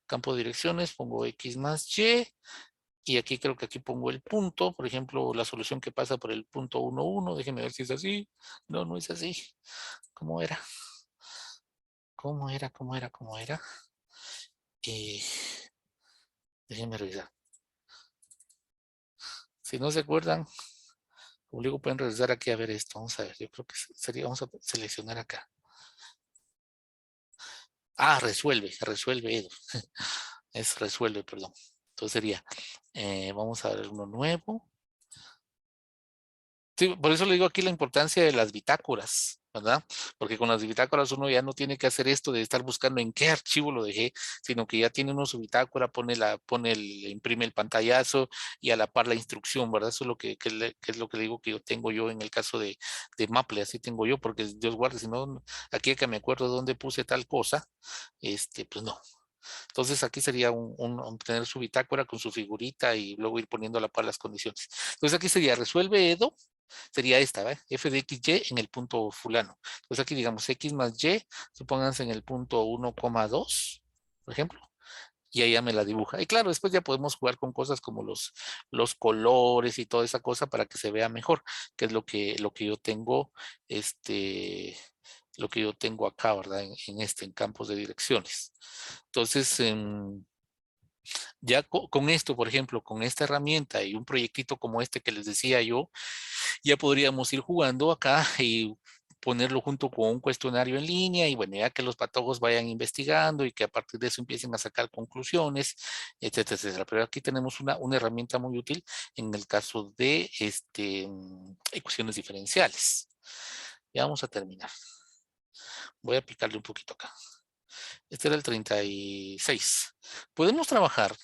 campo de direcciones, pongo x más y, y aquí creo que aquí pongo el punto, por ejemplo, la solución que pasa por el punto 1, 1, déjenme ver si es así. No, no es así. ¿Cómo era? ¿Cómo era? ¿Cómo era? ¿Cómo era? Eh, déjenme revisar. Si no se acuerdan, como digo, pueden regresar aquí a ver esto. Vamos a ver, yo creo que sería, vamos a seleccionar acá. Ah, resuelve, Edu. Es resuelve, perdón. Entonces sería, vamos a ver uno nuevo. Sí, por eso le digo aquí la importancia de las bitácoras, ¿verdad? Porque con las bitácoras uno ya no tiene que hacer esto de estar buscando en qué archivo lo dejé, sino que ya tiene uno su bitácora, imprime el pantallazo y a la par la instrucción, ¿verdad? Eso es lo que es lo que le digo que yo tengo yo en el caso de Maple, así tengo yo, porque Dios guarde, si no, aquí que me acuerdo dónde puse tal cosa, pues no. Entonces aquí sería tener su bitácora con su figurita y luego ir poniendo a la par las condiciones. Entonces aquí sería resuelve Edo, sería esta, ¿ve? F de x, y en el punto fulano. Entonces aquí digamos x más y, supónganse en el punto 1,2, por ejemplo, y ahí ya me la dibuja. Y claro, después ya podemos jugar con cosas como los colores y toda esa cosa para que se vea mejor, que es lo que yo tengo, lo que yo tengo acá, ¿verdad? En campos de direcciones. Entonces, ya con esto, por ejemplo, con esta herramienta y un proyectito como este que les decía yo, ya podríamos ir jugando acá y ponerlo junto con un cuestionario en línea y bueno, ya que los patojos vayan investigando y que a partir de eso empiecen a sacar conclusiones, etcétera, etcétera. Pero aquí tenemos una herramienta muy útil en el caso de ecuaciones diferenciales. Ya vamos a terminar. Voy a aplicarle un poquito acá. Este era el 36. Podemos trabajar,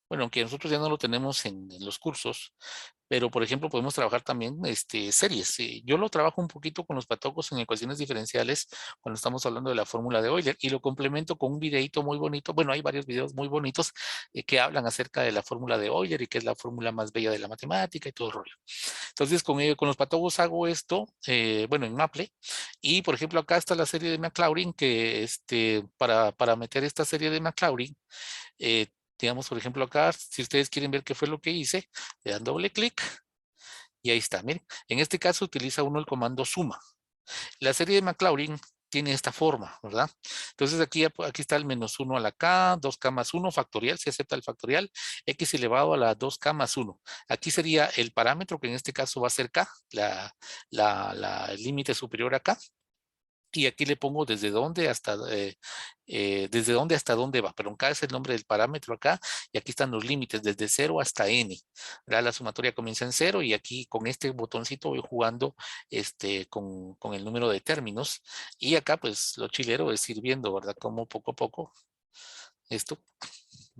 bueno, aunque nosotros ya no lo tenemos en los cursos, pero por ejemplo podemos trabajar también series. Yo lo trabajo un poquito con los patojos en ecuaciones diferenciales cuando estamos hablando de la fórmula de Euler y lo complemento con un videito muy bonito. Bueno, hay varios videos muy bonitos que hablan acerca de la fórmula de Euler y que es la fórmula más bella de la matemática y todo el rollo. Entonces con los patojos hago esto, bueno, en Maple, y por ejemplo acá está la serie de Maclaurin que para meter esta serie de Maclaurin, eh, digamos, por ejemplo, acá, si ustedes quieren ver qué fue lo que hice, le dan doble clic y ahí está. Miren, en este caso utiliza uno el comando suma. La serie de Maclaurin tiene esta forma, ¿verdad? Entonces aquí está el -1 a la k, 2k más 1 factorial, se acepta el factorial, x elevado a la 2k más 1. Aquí sería el parámetro que en este caso va a ser k, el límite superior a k. Y aquí le pongo desde dónde hasta dónde va, pero acá es el nombre del parámetro acá, y aquí están los límites, desde 0 hasta n. ¿Verdad? La sumatoria comienza en 0 y aquí con este botoncito voy jugando con el número de términos. Y acá pues lo chilero es ir viendo, ¿verdad? Cómo poco a poco esto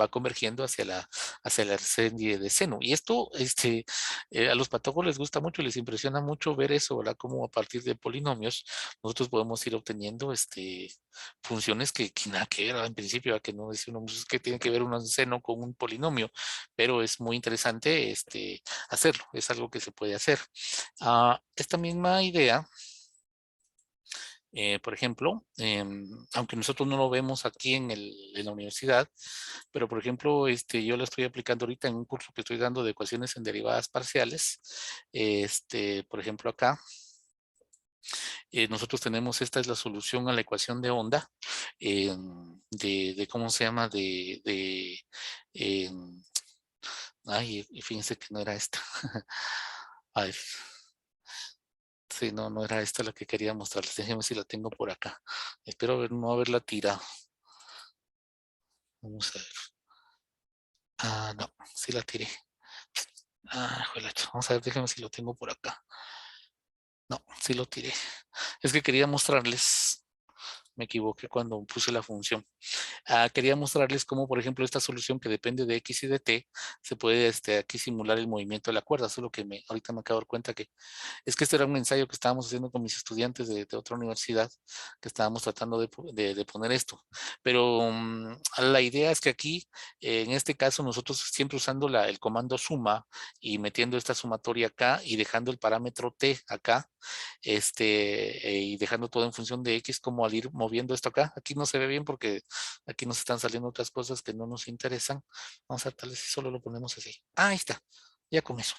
va convergiendo hacia la serie de seno. Y esto, a los patojos les gusta mucho, les impresiona mucho ver eso, ¿verdad? Como a partir de polinomios nosotros podemos ir obteniendo funciones que nada que ver, ¿verdad? En principio, ¿verdad? Que no dice uno, pues, que tiene que ver un seno con un polinomio, pero es muy interesante hacerlo, es algo que se puede hacer. Esta misma idea Por ejemplo, aunque nosotros no lo vemos aquí en la universidad, pero por ejemplo, yo lo estoy aplicando ahorita en un curso que estoy dando de ecuaciones en derivadas parciales. Por ejemplo, acá nosotros tenemos, esta es la solución a la ecuación de onda, ¿cómo se llama? Em, Ay, y fíjense que no era esta. Ay, sí, no, no era esta la que quería mostrarles. Déjenme si la tengo por acá. Espero no haberla tirado. Vamos a ver. Ah, no, sí la tiré. Ah, juelacho. Vamos a ver, déjenme si lo tengo por acá. No, sí lo tiré. Es que quería mostrarles. Me equivoqué cuando puse la función. Quería mostrarles cómo, por ejemplo, esta solución que depende de X y de T, se puede aquí simular el movimiento de la cuerda. Solo que ahorita me acabo de dar cuenta que es que este era un ensayo que estábamos haciendo con mis estudiantes de otra universidad, que estábamos tratando de poner esto. Pero la idea es que aquí, en este caso, nosotros siempre usando el comando suma y metiendo esta sumatoria acá y dejando el parámetro T acá, y dejando todo en función de X, como al ir moviendo esto acá. Aquí no se ve bien porque aquí nos están saliendo otras cosas que no nos interesan. Vamos a ver, tal vez si solo lo ponemos así. Ahí está, ya con eso.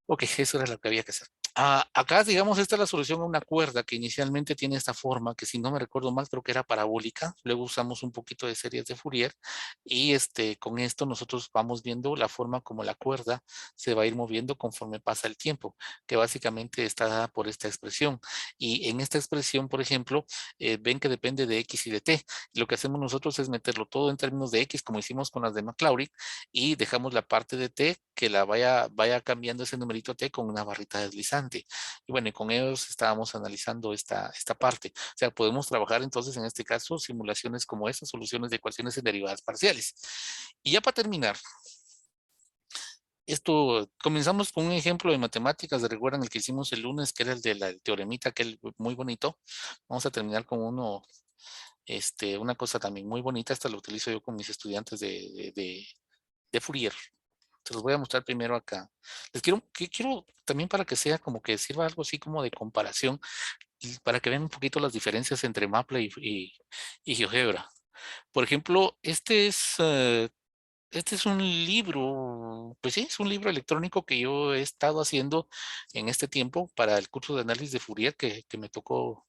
Ok, eso era lo que había que hacer. Acá, digamos, esta es la solución a una cuerda que inicialmente tiene esta forma, que si no me recuerdo mal, creo que era parabólica. Luego usamos un poquito de series de Fourier y con esto nosotros vamos viendo la forma como la cuerda se va a ir moviendo conforme pasa el tiempo, que básicamente está dada por esta expresión. Y en esta expresión, por ejemplo, ven que depende de X y de T. Lo que hacemos nosotros es meterlo todo en términos de X, como hicimos con las de Maclaurin, y dejamos la parte de T que la vaya cambiando ese numerito T con una barrita deslizante. Y bueno, y con ellos estábamos analizando esta parte. O sea, podemos trabajar entonces en este caso simulaciones como estas, soluciones de ecuaciones en derivadas parciales. Y ya para terminar, esto, comenzamos con un ejemplo de matemáticas, recuerdan el que hicimos el lunes, que era el de el teoremita, que es muy bonito. Vamos a terminar con una cosa también muy bonita, esta lo utilizo yo con mis estudiantes de Fourier. Se los voy a mostrar primero acá. Quiero también para que sea como que sirva algo así como de comparación y para que vean un poquito las diferencias entre Maple y GeoGebra. Por ejemplo, este es un libro, pues sí, es un libro electrónico que yo he estado haciendo en este tiempo para el curso de análisis de Fourier que me tocó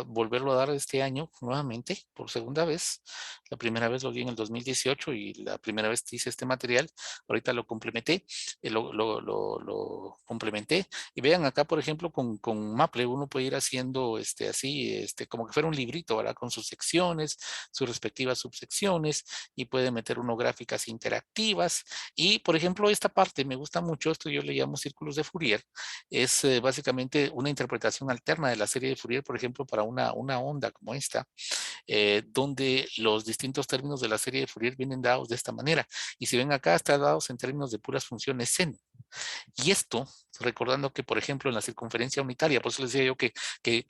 volverlo a dar este año nuevamente, por segunda vez. La primera vez lo di en el 2018 y la primera vez hice este material. Ahorita lo complementé, lo complementé. Y vean acá, por ejemplo, con Maple uno puede ir haciendo así, como que fuera un librito, ¿verdad? Con sus secciones, sus respectivas subsecciones y puede meter uno gráficas interactivas. Y, por ejemplo, esta parte me gusta mucho, esto yo le llamo círculos de Fourier, es básicamente una interpretación alterna de la serie de Fourier, por ejemplo, para una onda como esta, donde los distintos términos de la serie de Fourier vienen dados de esta manera. Y si ven acá, están dados en términos de puras funciones seno. Y esto, recordando que, por ejemplo, en la circunferencia unitaria, por eso les decía yo que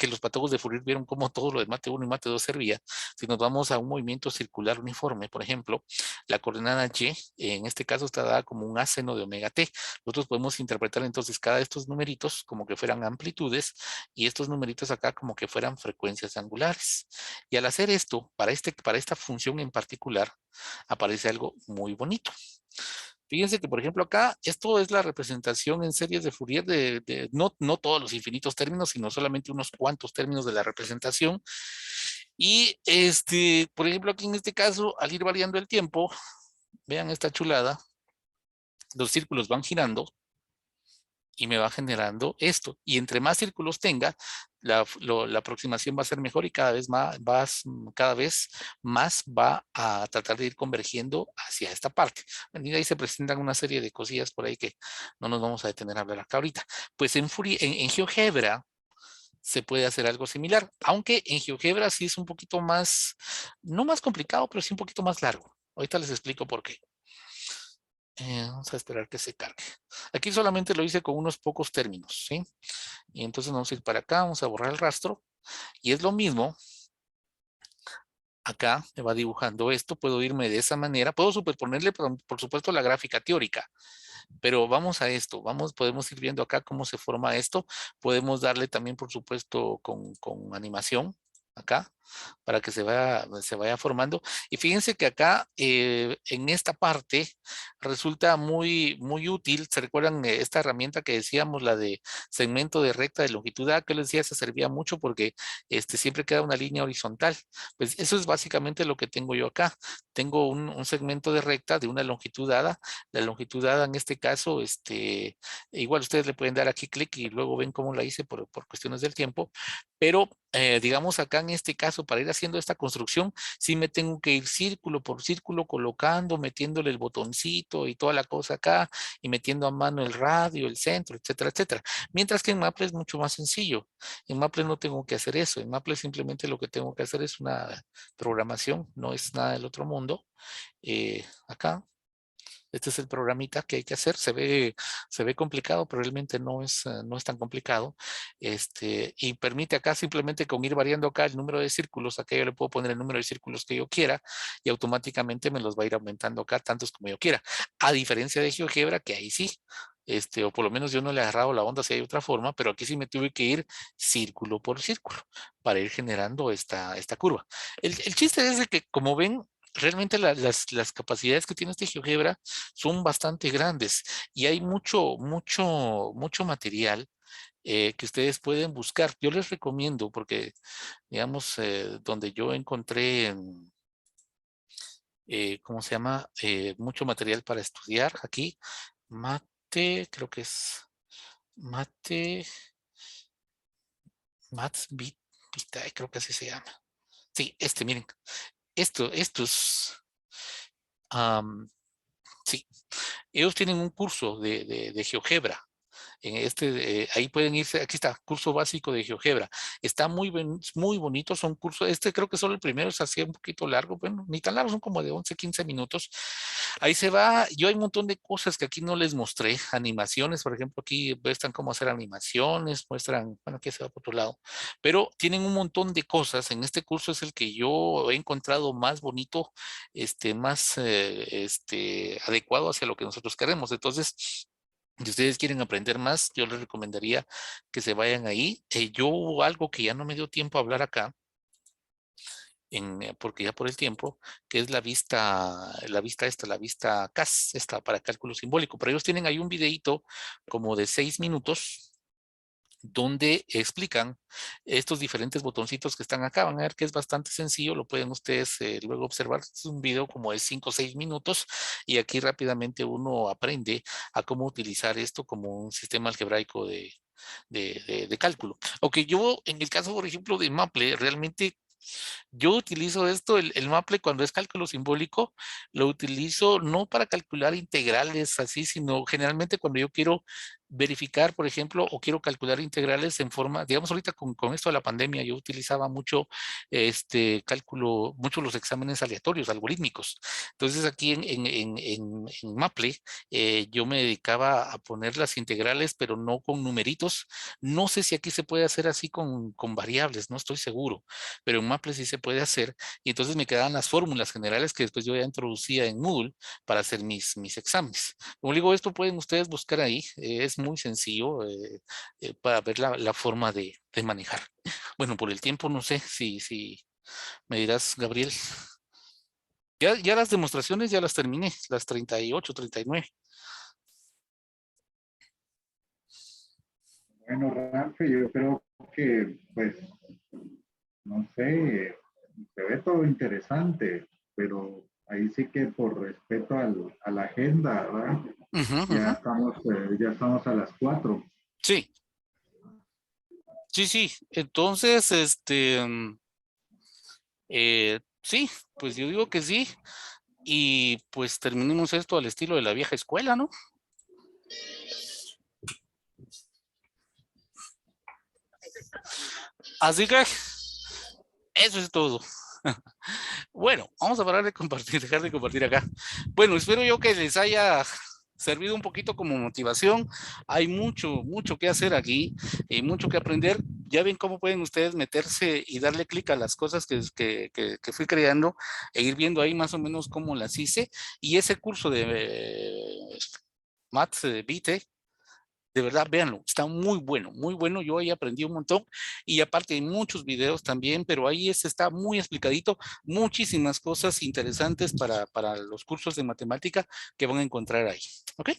los patólogos de Fourier vieron cómo todo lo de mate 1 y mate 2 servía. Si nos vamos a un movimiento circular uniforme, por ejemplo, la coordenada y, en este caso, está dada como un aseno de omega t. Nosotros podemos interpretar entonces cada de estos numeritos como que fueran amplitudes y estos numeritos acá como que fueran frecuencias angulares. Y al hacer esto, para esta función en particular, aparece algo muy bonito. Fíjense que, por ejemplo, acá, esto es la representación en series de Fourier no todos los infinitos términos, sino solamente unos cuantos términos de la representación. Y, por ejemplo, aquí en este caso, al ir variando el tiempo, vean esta chulada, los círculos van girando y me va generando esto. Y entre más círculos tenga, la aproximación va a ser mejor y cada vez más va a tratar de ir convergiendo hacia esta parte. Y ahí se presentan una serie de cosillas por ahí que no nos vamos a detener a ver acá ahorita. Pues en GeoGebra se puede hacer algo similar, aunque en GeoGebra sí es un poquito más, no más complicado, pero sí un poquito más largo. Ahorita les explico por qué. Vamos a esperar que se cargue. Aquí solamente lo hice con unos pocos términos, ¿sí? Y entonces vamos a ir para acá, vamos a borrar el rastro. Y es lo mismo. Acá me va dibujando esto. Puedo irme de esa manera. Puedo superponerle, por supuesto, la gráfica teórica. Pero vamos a esto, podemos ir viendo acá cómo se forma esto. Podemos darle también, por supuesto, con animación acá para que se vaya formando. Y fíjense que acá en esta parte resulta muy útil. ¿Se recuerdan esta herramienta que decíamos, la de segmento de recta de longitud? Que les decía, se servía mucho porque siempre queda una línea horizontal. Pues eso es básicamente lo que tengo yo acá. Tengo un segmento de recta de una longitud dada. La longitud dada en este caso, igual ustedes le pueden dar aquí clic y luego ven cómo la hice por cuestiones del tiempo. Pero digamos acá en este caso, para ir haciendo esta construcción, sí me tengo que ir círculo por círculo colocando, metiéndole el botoncito y toda la cosa acá, y metiendo a mano el radio, el centro, etcétera, etcétera. Mientras que en Maple es mucho más sencillo. En Maple no tengo que hacer eso. En Maple simplemente lo que tengo que hacer es una programación, no es nada del otro mundo. Acá. Este es el programita que hay que hacer. Se ve complicado, pero realmente no es tan complicado. Y permite acá simplemente con ir variando acá el número de círculos. Acá yo le puedo poner el número de círculos que yo quiera y automáticamente me los va a ir aumentando acá tantos como yo quiera. A diferencia de GeoGebra, que ahí sí. O por lo menos yo no le he agarrado la onda si hay otra forma, pero aquí sí me tuve que ir círculo por círculo para ir generando esta curva. El chiste es de que, como ven, realmente las capacidades que tiene este GeoGebra son bastante grandes y hay mucho material que ustedes pueden buscar. Yo les recomiendo porque, digamos, donde yo encontré, ¿cómo se llama? Mucho material para estudiar aquí. Mate, creo que es Mate, Vitae, creo que así se llama. Sí, miren, estos, sí, ellos tienen un curso de GeoGebra. Ahí pueden irse, aquí está, curso básico de GeoGebra. Está muy bonito, son cursos, creo que solo el primero es así un poquito largo, bueno, ni tan largo, son como de 11, 15 minutos. Ahí se va, yo hay un montón de cosas que aquí no les mostré, animaciones, por ejemplo, aquí muestran cómo hacer animaciones, muestran, bueno, aquí se va por otro lado, pero tienen un montón de cosas. En este curso es el que yo he encontrado más bonito, más adecuado hacia lo que nosotros queremos. Entonces, si ustedes quieren aprender más, yo les recomendaría que se vayan ahí. Yo algo que ya no me dio tiempo a hablar acá, porque ya por el tiempo, que es la vista CAS, esta para cálculo simbólico. Pero ellos tienen ahí un videito como de 6 minutos donde explican estos diferentes botoncitos que están acá. Van a ver que es bastante sencillo, lo pueden ustedes luego observar. Es un video como de 5 o 6 minutos y aquí rápidamente uno aprende a cómo utilizar esto como un sistema algebraico de cálculo. Aunque yo, en el caso, por ejemplo, de Maple, realmente yo utilizo esto, el Maple, cuando es cálculo simbólico, lo utilizo no para calcular integrales así, sino generalmente cuando yo quiero verificar, por ejemplo, o quiero calcular integrales en forma, digamos ahorita con esto de la pandemia, yo utilizaba mucho cálculo, mucho los exámenes aleatorios, algorítmicos. Entonces aquí en Maple yo me dedicaba a poner las integrales, pero no con numeritos. No sé si aquí se puede hacer así con variables, no estoy seguro, pero en Maple sí se puede hacer. Y entonces me quedaban las fórmulas generales que después yo ya introducía en Moodle para hacer mis exámenes. Como digo, esto pueden ustedes buscar ahí, es muy sencillo para ver la forma de manejar. Bueno, por el tiempo no sé si me dirás, Gabriel. Ya las demostraciones ya las terminé, las 38, 39. Bueno, Rafa, yo creo que, pues, no sé, se ve todo interesante, pero ahí sí que por respeto a la agenda, ¿verdad? Ujú, ujú. Ya estamos a las 4. Sí, sí. Entonces, sí, pues yo digo que sí. Y pues terminemos esto al estilo de la vieja escuela, ¿no? Así que eso es todo. Bueno, vamos a parar de compartir, dejar de compartir acá. Bueno, espero yo que les haya servido un poquito como motivación. Hay mucho que hacer aquí y mucho que aprender. Ya ven cómo pueden ustedes meterse y darle clic a las cosas que fui creando e ir viendo ahí más o menos cómo las hice. Y ese curso de Matt Vite. De verdad, véanlo, está muy bueno. Yo ahí aprendí un montón y aparte hay muchos videos también, pero ahí está muy explicadito, muchísimas cosas interesantes para los cursos de matemática que van a encontrar ahí. ¿Ok?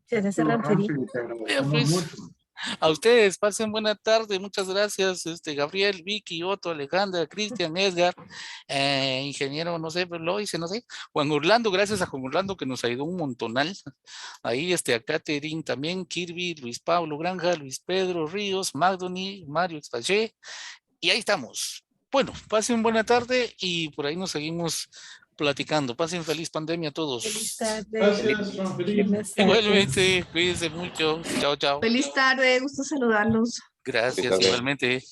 Se hace Ramferi. Te agradecemos mucho. A ustedes, pasen buena tarde, muchas gracias, Gabriel, Vicky, Otto, Alejandra, Cristian, Edgar, ingeniero, no sé, Lois, no sé, Juan Orlando, gracias a Juan Orlando que nos ayudó un montonal, ahí a Catherine también, Kirby, Luis Pablo Granja, Luis Pedro Ríos, Magdoni, Mario Expaché, y ahí estamos. Bueno, pasen buena tarde y por ahí nos seguimos platicando. Pasen feliz pandemia a todos. Feliz tarde. Gracias, Ramferi. Buenas tardes. Igualmente, cuídense mucho. Chao, chao. Feliz tarde, gusto saludarlos. Gracias, tarde. igualmente.